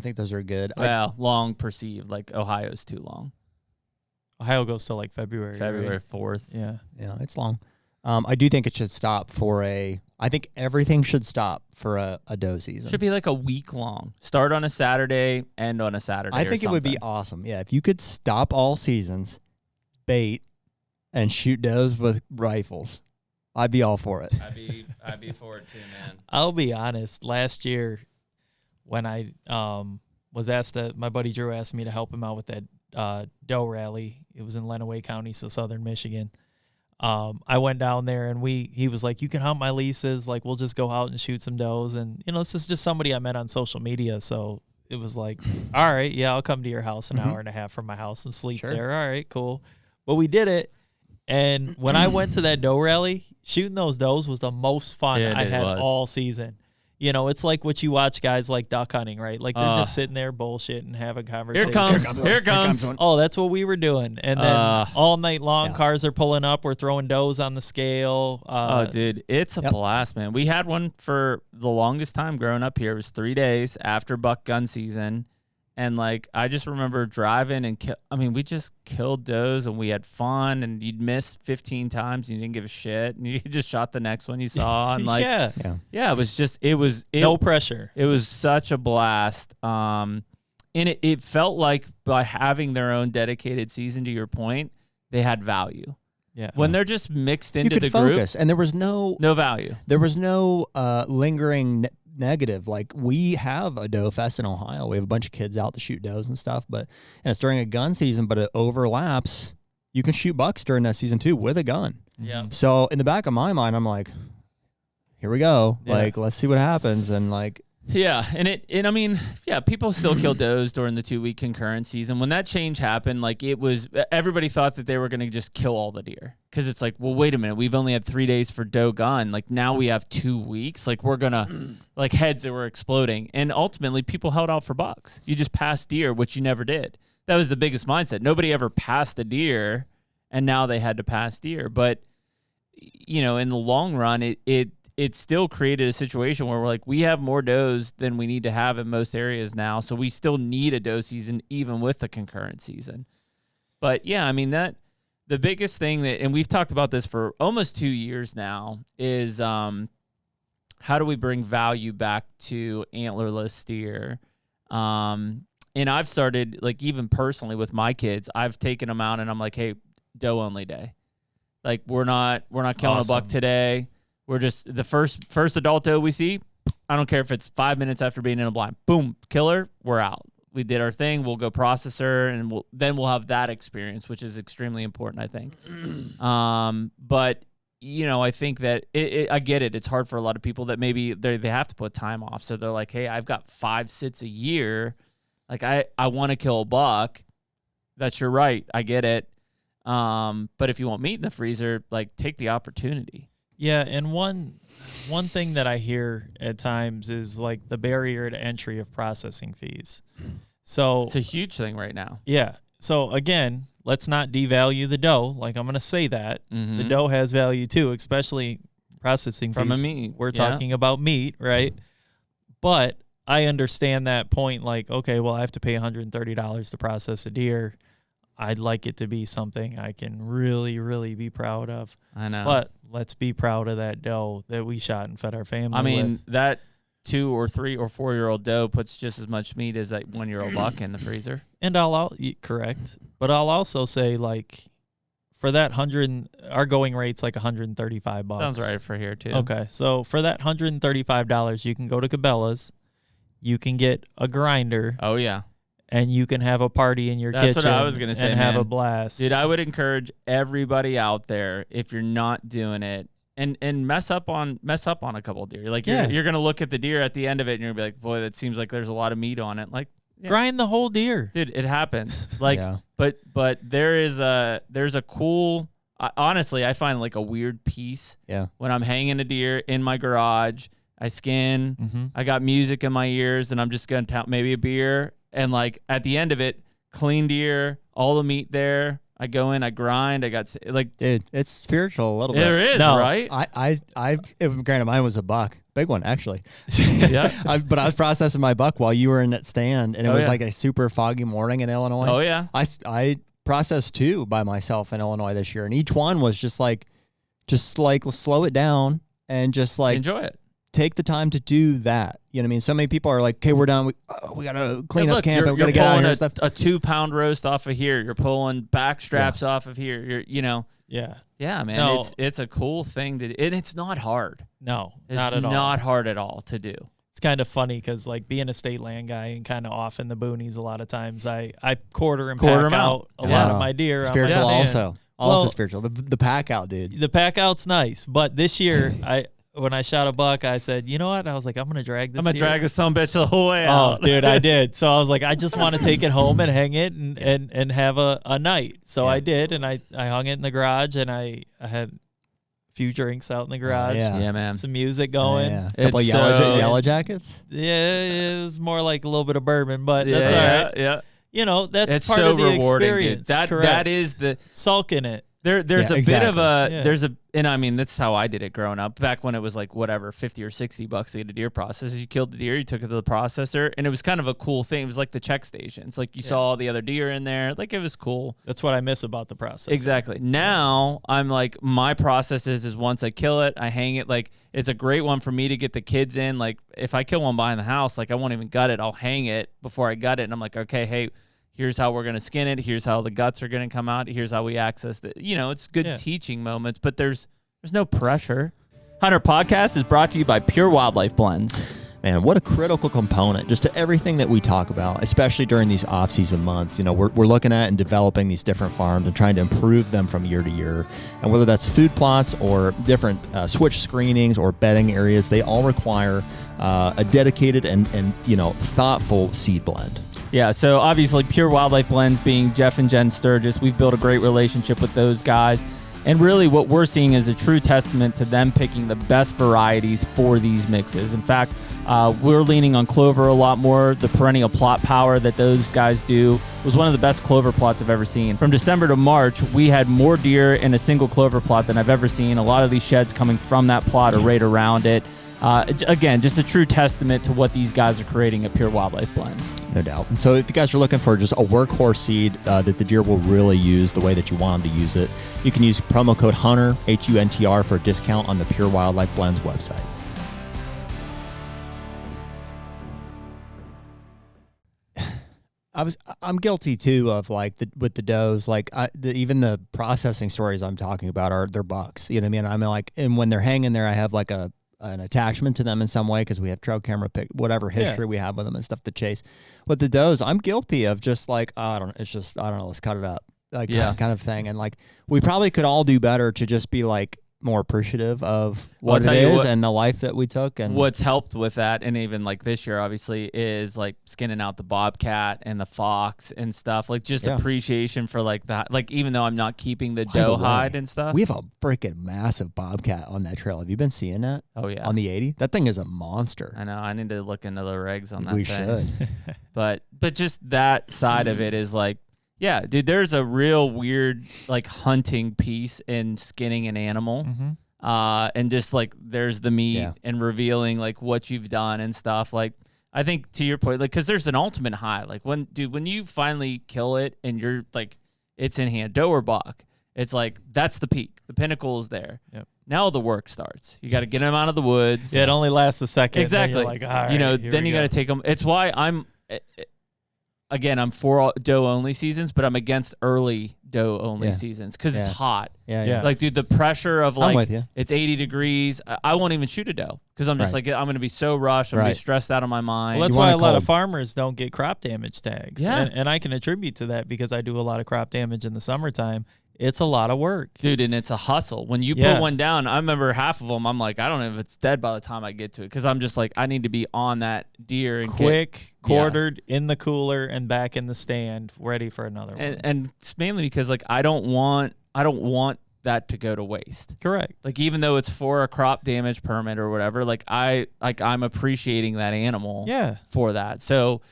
good. Well, long perceived. Like Ohio's too long. Ohio goes till like February. February 4th. Yeah. Yeah, it's long. I do think it should stop I think everything should stop for a doe season. Should be like a week long. Start on a Saturday, end on a Saturday. I think it would be awesome. Yeah, if you could stop all seasons, bait, and shoot does with rifles, I'd be all for it. I'd be for it too, man. I'll be honest. Last year, when I was asked my buddy Drew asked me to help him out with that doe rally. It was in Lenawee County, so southern Michigan. I went down there and he was like, you can hunt my leases. Like, we'll just go out and shoot some does. And, this is just somebody I met on social media. So it was like, all right, yeah, I'll come to your house an hour and a half from my house and sleep there. All right, cool. But we did it. And when I went to that doe rally, shooting those does was the most fun I had all season. It's like what you watch guys like duck hunting, right? Like they're just sitting there bullshitting, having conversations. Here comes. Oh, that's what we were doing. And then all night long, cars are pulling up. We're throwing does on the scale. Oh, dude, it's a blast, man. We had one for the longest time growing up here. It was 3 days after buck gun season. And like, I just remember driving and we just killed does and we had fun, and you'd miss 15 times and you didn't give a shit, and you just shot the next one you saw. And like, yeah, it was no pressure. It was such a blast. And it felt like by having their own dedicated season, to your point, they had value. Yeah. When they're just mixed into you could the focus, group, and there was no value. There was no lingering negative. Like, we have a doe fest in Ohio. We have a bunch of kids out to shoot does and stuff, and it's during a gun season, but it overlaps. You can shoot bucks during that season too with a gun. Yeah. So in the back of my mind, I'm like, here we go. Yeah. Like, let's see what happens. And like, yeah, people still kill does during the 2-week concurrent season. When that change happened, like, everybody thought that they were going to just kill all the deer, because it's like, well, wait a minute, we've only had 3 days for doe gun. Like, now we have 2 weeks. Like, we're gonna like, heads that were exploding, and ultimately people held out for bucks. You just passed deer, which you never did. That was the biggest mindset. Nobody ever passed a deer, and now they had to pass deer. But in the long run, it still created a situation where we're like, we have more does than we need to have in most areas now. So we still need a doe season, even with the concurrent season. But yeah, the biggest thing and we've talked about this for almost 2 years now, is how do we bring value back to antlerless deer? And I've started, like, even personally with my kids, I've taken them out and I'm like, hey, doe only day. Like, we're not killing a buck today. We're just the first adult doe we see. I don't care if it's 5 minutes after being in a blind. Boom, killer, we're out. We did our thing. We'll go process her, and we'll have that experience, which is extremely important, I think. But I think that I get it. It's hard for a lot of people that maybe they have to put time off. So they're like, hey, I've got 5 sits a year. Like, I want to kill a buck. That's your right. I get it. But if you want meat in the freezer, like, take the opportunity. Yeah, and one thing that I hear at times is, like, the barrier to entry of processing fees. So it's a huge thing right now. Yeah. So again, let's not devalue the doe. Like, I'm going to say that. The doe has value too, especially processing from fees. a meat. We're talking about meat, right? But I understand that point. Like, okay, well, I have to pay $130 to process a deer. I'd like it to be something I can really, really be proud of. I know. But let's be proud of that doe that we shot and fed our family with. That 2 or 3 or 4-year-old doe puts just as much meat as that 1-year-old buck in the freezer. And correct. But I'll also say, like, for that our going rate's like $135. Sounds right for here too. Okay. So for that $135, you can go to Cabela's, you can get a grinder. Oh yeah. And you can have a party in your kitchen. That's what I was going to say, and have a blast. Dude, I would encourage everybody out there, if you're not doing it, and mess up on a couple of deer. Like, you're going to look at the deer at the end of it and you're going to be like, boy, that seems like there's a lot of meat on it. Like, grind the whole deer. Dude, it happens. Like, but there's a cool, honestly, I find, like, a weird piece. Yeah. When I'm hanging a deer in my garage, I skin, I got music in my ears, and I'm just going to tap maybe a beer. And, like, at the end of it, clean deer, all the meat there. I go in, I grind. I got, like, dude, it's spiritual a little bit. There is, right? Granted, mine was a buck, big one actually. Yeah. But I was processing my buck while you were in that stand, and it was like a super foggy morning in Illinois. Oh yeah. I processed 2 by myself in Illinois this year, and each one was just like slow it down and just like enjoy it. Take the time to do that. You know what I mean? So many people are like, okay, we're done. We got to clean up camp. And we got to get out of here. You're pulling a 2-pound roast off of here. You're pulling back straps off of here. Yeah. Yeah, man. No. It's a cool thing and it's not hard. No, it's not at all. Not hard at all to do. It's kind of funny because, like, being a state land guy and kind of off in the boonies, a lot of times I quarter and pack out a lot of my deer. Spiritual on my stand. Also spiritual. The pack out, dude. The pack out's nice, but this year when I shot a buck, I said, you know what? I was like, I'm going to drag this. I'm going to drag this son-of-a-bitch the whole way out. Oh, dude, I did. So I was like, I just want to take it home and hang it and have a night. So I did, and I hung it in the garage, and I had a few drinks out in the garage. Yeah, man. Some music going. A couple of yellow jackets. Yeah, it was more like a little bit of bourbon, but that's all right. Yeah. That's it's part so of the rewarding, experience. Dude. That is the sulk in it. There's Yeah, a bit of exactly. and I mean, that's how I did it growing up. Back when it was like whatever, $50 or $60 to get a deer processed. You killed the deer, you took it to the processor, and it was kind of a cool thing. It was like the check stations. Like you saw all the other deer in there. Like it was cool. That's what I miss about the process. Exactly. Now I'm like, my process is once I kill it, I hang it. Like it's a great one for me to get the kids in. Like if I kill one behind the house, like I won't even gut it. I'll hang it before I gut it, and I'm like, okay, hey, here's how we're going to skin it. Here's how the guts are going to come out. Here's how we access the, it's good teaching moments, but there's no pressure. Hunter Podcast is brought to you by Pure Wildlife Blends. Man, what a critical component just to everything that we talk about, especially during these off-season months. We're looking at and developing these different farms and trying to improve them from year to year. And whether that's food plots or different switch screenings or bedding areas, they all require a dedicated and thoughtful seed blend. Yeah, so obviously Pure Wildlife Blends being Jeff and Jen Sturgis, we've built a great relationship with those guys. And really what we're seeing is a true testament to them picking the best varieties for these mixes. In fact, we're leaning on clover a lot more. The perennial plot power that those guys do was one of the best clover plots I've ever seen. From December to March, we had more deer in a single clover plot than I've ever seen. A lot of these sheds coming from that plot or right around it. Again, just a true testament to what these guys are creating at Pure Wildlife Blends. No doubt. And so if you guys are looking for just a workhorse seed that the deer will really use the way that you want them to use it, you can use promo code HUNTER, HUNTR, for a discount on the Pure Wildlife Blends website. I'm guilty too of with the does, even the processing stories I'm talking about they're bucks. You know what I mean? I'm like, and when they're hanging there, I have like an attachment to them in some way because we have trail camera whatever history we have with them and stuff to chase. With the does, I'm guilty of just like, I don't know, let's cut it up, kind of thing. And like, we probably could all do better to just be like more appreciative of what it is and the life that we took. And what's helped with that, and even like this year, obviously, is like skinning out the bobcat and the fox and stuff. Like just appreciation for like that. Like even though I'm not keeping the doe hide and stuff, we have a freaking massive bobcat on that trail. Have you been seeing that? Oh yeah, on the 80. That thing is a monster. I know. I need to look into the regs on that. We thing. should. but just that side of it is like. Yeah, dude, there's a real weird like hunting piece in skinning an animal. And just like there's the meat and revealing like what you've done and stuff. Like I think to your point, like because there's an ultimate high. Like when you finally kill it and you're like it's in hand, doe or buck, it's like that's the peak. The pinnacle is there. Yep. Now the work starts. You got to get them out of the woods. Yeah, it only lasts a second. Exactly. Like, all right, then you got to take them. It's why I'm for doe-only seasons, but I'm against early doe-only seasons because it's hot. Yeah. Like, dude, the pressure of like, I'm with you. It's 80 degrees. I won't even shoot a doe because I'm just like, I'm going to be so rushed. I'm going to be stressed out of my mind. Well, that's why a lot of farmers don't get crop damage tags. Yeah. And I can attribute to that because I do a lot of crop damage in the summertime. It's a lot of work. Dude, and it's a hustle. When you put one down, I remember half of them, I'm like, I don't know if it's dead by the time I get to it because I'm just like, I need to be on that deer and quartered in the cooler and back in the stand, ready for another one. And it's mainly because like I don't want that to go to waste. Correct. Like even though it's for a crop damage permit or whatever, I'm appreciating that animal for that. So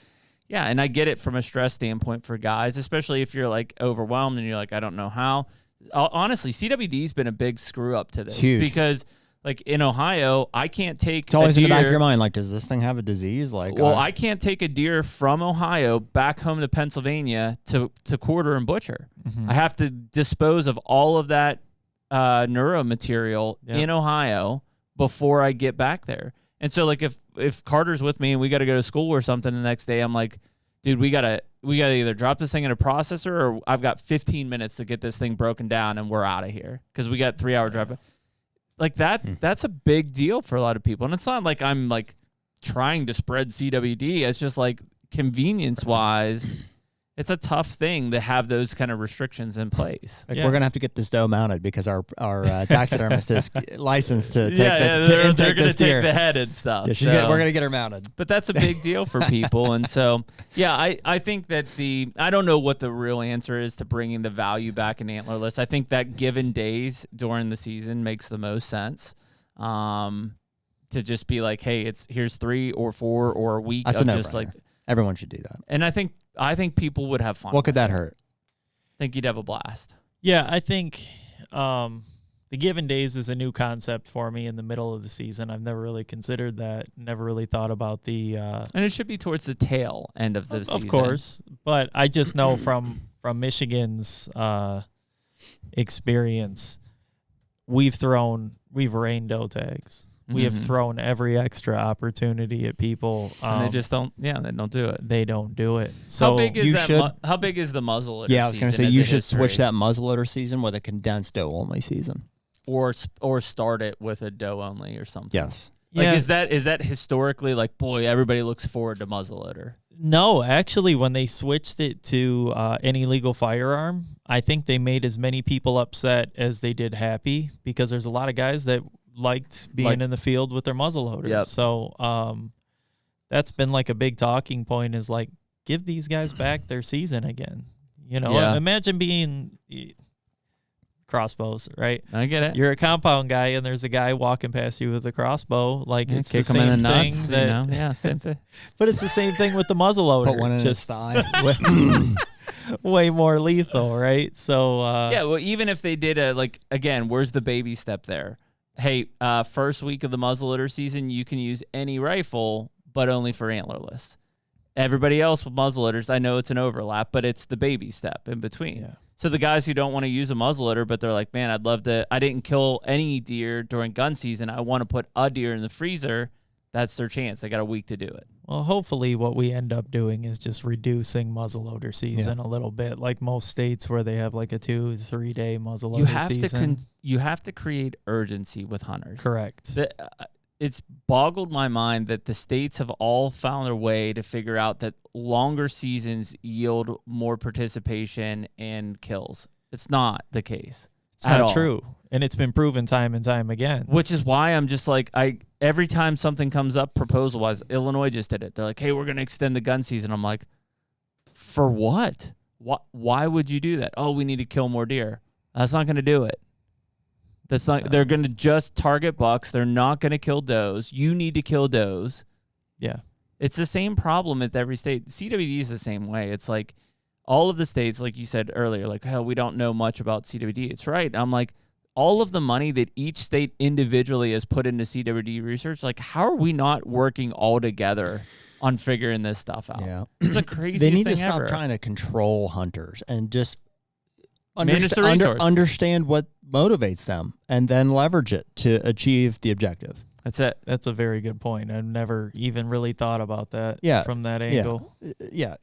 yeah, and I get it from a stress standpoint for guys, especially if you're like overwhelmed and you're like, I don't know how. Honestly, CWD's been a big screw up to this because like in Ohio, I can't take it's always a deer, in the back of your mind, like, does this thing have a disease? Like, I can't take a deer from Ohio back home to Pennsylvania to quarter and butcher. I have to dispose of all of that neuromaterial in Ohio before I get back there. And so like if Carter's with me and we got to go to school or something the next day, I'm like, dude, we gotta either drop this thing in a processor or I've got 15 minutes to get this thing broken down and we're out of here because we got 3-hour drive. Like that's a big deal for a lot of people. And it's not like I'm like trying to spread CWD. It's just like convenience wise, it's a tough thing to have those kind of restrictions in place. Like we're gonna have to get this doe mounted because our taxidermist is licensed to take they're gonna take deer. The head and stuff. Yeah, we're gonna get her mounted. But that's a big deal for people, and so I think that I don't know what the real answer is to bringing the value back in antlerless. I think that given days during the season makes the most sense. To just be like, hey, here's 3 or 4 or a week that's of a just like everyone should do that. And I think people would have fun. What could that hurt? I think you'd have a blast. Yeah, I think the given days is a new concept for me in the middle of the season. I've never really considered that, never really thought about the And it should be towards the tail end of the season. Of course, but I just know from Michigan's experience, we've rained doe tags. We have thrown every extra opportunity at people. And they just don't. Yeah, they don't do it. They don't do it. So how big is how big is the muzzleloader? Yeah, I was going to say you should switch history? that muzzleloader season with a condensed doe only season. or start it with a doe only or something. Yes. Like is that historically like, boy, everybody looks forward to muzzleloader? No, actually, when they switched it to any legal firearm, I think they made as many people upset as they did happy, because there's a lot of guys that liked being in the field with their muzzleloader. Yep. So that's been like a big talking point, is like, give these guys back their season again. You know, imagine being crossbows, right? I get it. You're a compound guy, and there's a guy walking past you with a crossbow. Like, it's the kick him in same the thing. nuts, That, you know? Yeah, same thing. But it's the same thing with the muzzleloader. Put one in his thigh. Way more lethal, right? So yeah, well, even if they did again, where's the baby step there? Hey, first week of the muzzleloader season, you can use any rifle, but only for antlerless. Everybody else with muzzleloaders, I know it's an overlap, but it's the baby step in between. Yeah. So the guys who don't want to use a muzzleloader, but they're like, man, I'd love to, I didn't kill any deer during gun season, I want to put a deer in the freezer, that's their chance. They got a week to do it. Well, hopefully what we end up doing is just reducing muzzleloader season a little bit, like most states where they have like a 2-3 day muzzleloader season. You have to create urgency with hunters. Correct. It's boggled my mind that the states have all found a way to figure out that longer seasons yield more participation and kills. It's not the case. It's not true. And it's been proven time and time again. Which is why I'm just like, every time something comes up proposal-wise, Illinois just did it. They're like, hey, we're going to extend the gun season. I'm like, for what? Why would you do that? Oh, we need to kill more deer. That's not going to do it. That's not. They're going to just target bucks. They're not going to kill does. You need to kill does. Yeah. It's the same problem at every state. CWD is the same way. It's like all of the states, like you said earlier, like, hell, we don't know much about CWD. It's right. I'm like, all of the money that each state individually has put into CWD research, like, how are we not working all together on figuring this stuff out? Yeah. It's the craziest They need thing to stop ever. trying to control hunters and just Manage the resource. understand what motivates them and then leverage it to achieve the objective. That's it. That's a very good point. I've never even really thought about that from that angle. Yeah.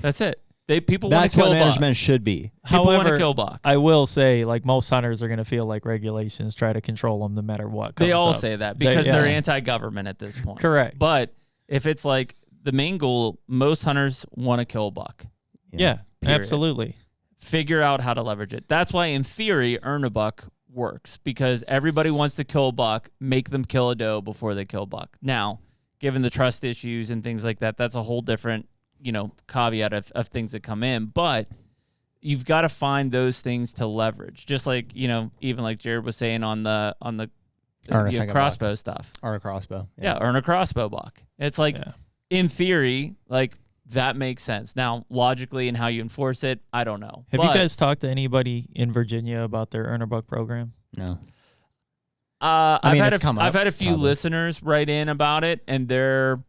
That's it. People want That's to kill what buck. management should be. People want to However, kill buck. I will say, like, most hunters are going to feel like regulations try to control them no matter what comes They all up. say that because they're anti-government at this point. Correct. But if it's like the main goal, most hunters want to kill a buck. Yeah, Period. absolutely. Figure out how to leverage it. That's why, in theory, earn a buck works, because everybody wants to kill a buck, make them kill a doe before they kill a buck. Now, given the trust issues and things like that, that's a whole different, caveat of things that come in. But you've got to find those things to leverage. Just like, even like Jared was saying on the crossbow stuff. Or a crossbow. Yeah, earn a crossbow buck. It's like, in theory, like, that makes sense. Now, logically and how you enforce it, I don't know. Have you guys talked to anybody in Virginia about their Earn a Buck program? No. I've had a few listeners write in about it, and they're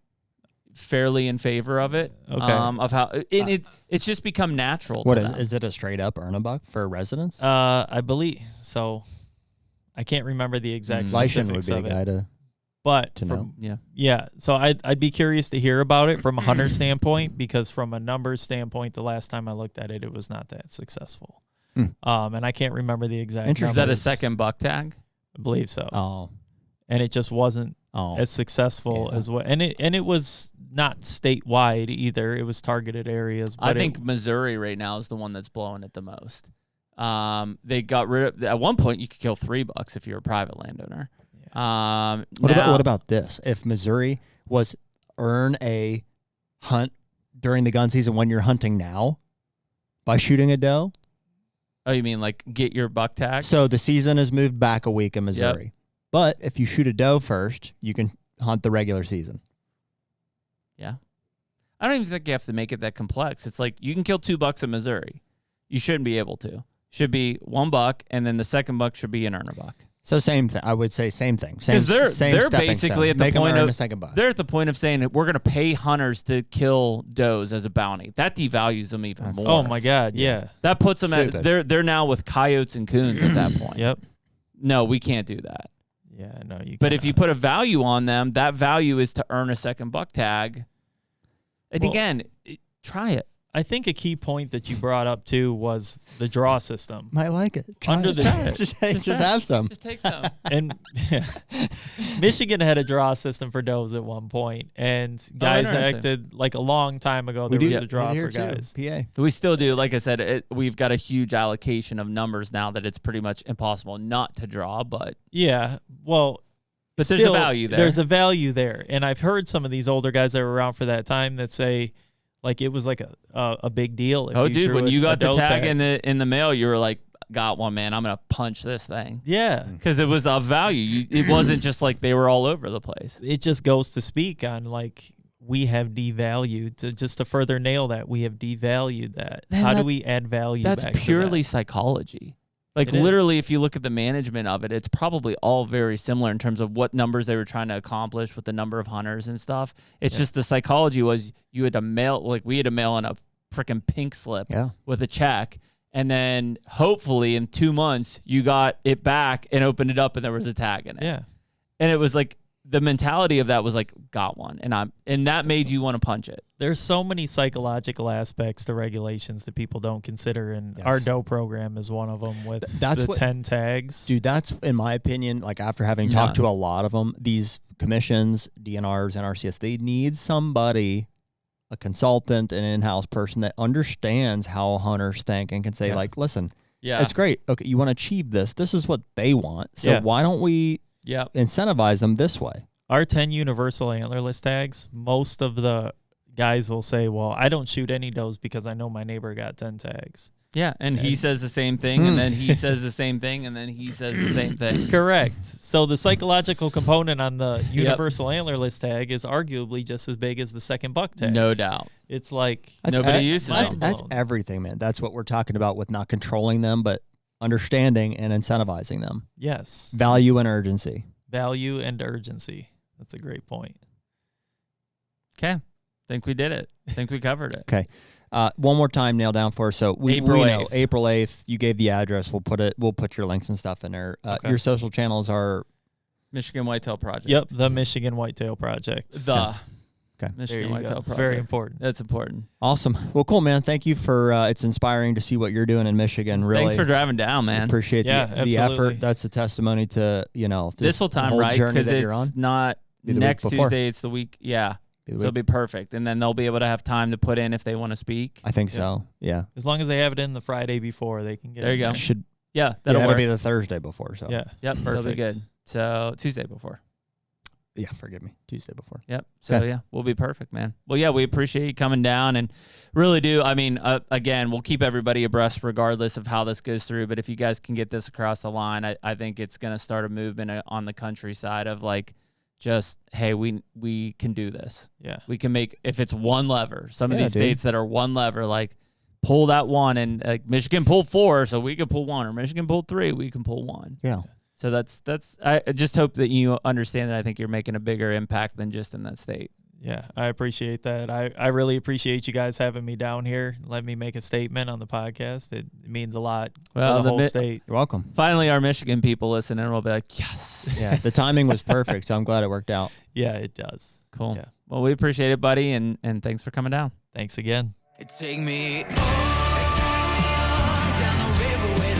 fairly in favor of it. Okay. Of how it's just become natural. What to is them. is it a straight up earn a buck for residents? I believe so. I can't remember the exact Lyshon would specifics be of a it. guy But to know. Yeah. So I'd be curious to hear about it from a hunter standpoint, because from a numbers standpoint, the last time I looked at it, it was not that successful. And I can't remember the exact numbers. Is that a second buck tag? I believe so. Oh. And it just wasn't as successful as what. And it was not statewide either. It was targeted areas. But I think Missouri right now is the one that's blowing it the most. They got rid of, at one point you could kill 3 bucks if you're a private landowner. What about this? If Missouri was earn a hunt during the gun season when you're hunting now by shooting a doe? Oh, you mean like get your buck tag? So the season is moved back a week in Missouri. Yep. But if you shoot a doe first, you can hunt the regular season. Yeah. I don't even think you have to make it that complex. It's like you can kill 2 bucks in Missouri. You shouldn't be able to. should be $1, and then the second buck should be an earn a buck. So same thing. I would say same thing. Same. Because they're basically at the Make them point earn of a second buck. they're at the point of saying that we're going to pay hunters to kill does as a bounty. That devalues them even more. Oh my God, yeah. That puts them Stupid. at they're now with coyotes and coons at that point. Yep. No, we can't do that. Yeah, no, you. But if you put a value on them, that value is to earn a second buck tag. And Well, again, try it. I think a key point that you brought up too was the draw system. Might like it. Under the just have some. Just take some. And yeah, Michigan had a draw system for does at one point, and guys interesting. acted like a long time ago. There was a draw for guys. PA. We still do. Like I said, we've got a huge allocation of numbers now that it's pretty much impossible not to draw. But Yeah, well, But there's a value there. There's a value there, and I've heard some of these older guys that were around for that time that say, like, it was like a big deal. If oh, you dude, drew when a- you a got the doe tag in the mail, you were like, "Got one, man! I'm gonna punch this thing." Yeah, Because it was of value. It wasn't just like they were all over the place. it just goes to speak on like we have devalued to further nail that we have devalued that. Man, How that- do we add value? That's back to purely that? psychology. Like It is. literally, if you look at the management of it, it's probably all very similar in terms of what numbers they were trying to accomplish with the number of hunters and stuff. It's just the psychology was you had to mail, like we had to mail in a freaking pink slip with a check. And then hopefully in 2 months, you got it back and opened it up and there was a tag in it. Yeah. And it was like, the mentality of that was like, got one. And that made you want to punch it. There's so many psychological aspects to regulations that people don't consider, and Yes. our doe program is one of them with That's the what- 10 tags. Dude, that's, in my opinion, like after having talked to a lot of them, these commissions, DNRs, NRCS, they need somebody, a consultant, an in-house person that understands how hunters think and can say, like, listen, it's great. Okay, you want to achieve this. This is what they want. So why don't we incentivize them this way? Our 10 universal antlerless tags, most of the guys will say, well, I don't shoot any does because I know my neighbor got 10 tags. Yeah, and he says the same thing, and then he says the same thing, and then he says the same thing. Correct. So the psychological component on the universal antlerless tag is arguably just as big as the second buck tag. No doubt. It's like nobody uses them. That's everything, man. That's what we're talking about with not controlling them, but understanding and incentivizing them. Yes. Value and urgency. Value and urgency. That's a great point. Okay. Think we did it. Think we covered it. Okay. One more time, nail down for us. So we April know 8th. April 8th. You gave the address. We'll put your links and stuff in there. Your social channels are Michigan Whitetail Project. Yep, the Michigan Whitetail Project. Okay. Michigan Whitetail Project. It's very important. That's important. awesome. Well, cool, man. Thank you for. It's inspiring to see what you're doing in Michigan. Really, Thanks for driving down, man. appreciate the absolutely. effort. That's a testimony to This whole time, whole right? journey Because that you're on. it's not Be the week next before. Tuesday. It's the week. Yeah. Be the So it'll week. be perfect. And then they'll be able to have time to put in if they want to speak. I think so. Yeah. As long as they have it in the Friday before, they can get There it you go. in. Should Yeah, that'll it'll work. be the Thursday before. So Yeah. Yep, that'll be Perfect. good. So Tuesday before. yeah. Forgive me. Tuesday before. Yep. So Okay. yeah, we'll be perfect, man. Well, yeah, we appreciate you coming down and really do. I mean, again, we'll keep everybody abreast regardless of how this goes through. But if you guys can get this across the line, I think it's going to start a movement on the countryside of like, just hey, we can do this. Yeah. We can make if it's one lever. Some of Yeah, these dude. states that are one lever, like pull that one, and like Michigan pulled 4, so we can pull 1, or Michigan pulled 3, we can pull 1. Yeah. So that's I just hope that you understand that I think you're making a bigger impact than just in that state. Yeah, I appreciate that. I really appreciate you guys having me down here. Let me make a statement on the podcast. It means a lot Well, for the the whole mi- state. You're welcome. Finally, our Michigan people listening will be like, yes. Yeah. The timing was perfect, so I'm glad it worked out. Yeah, it does. Cool. Yeah. Well, we appreciate it, buddy, and thanks for coming down. Thanks again. Take me on down the river with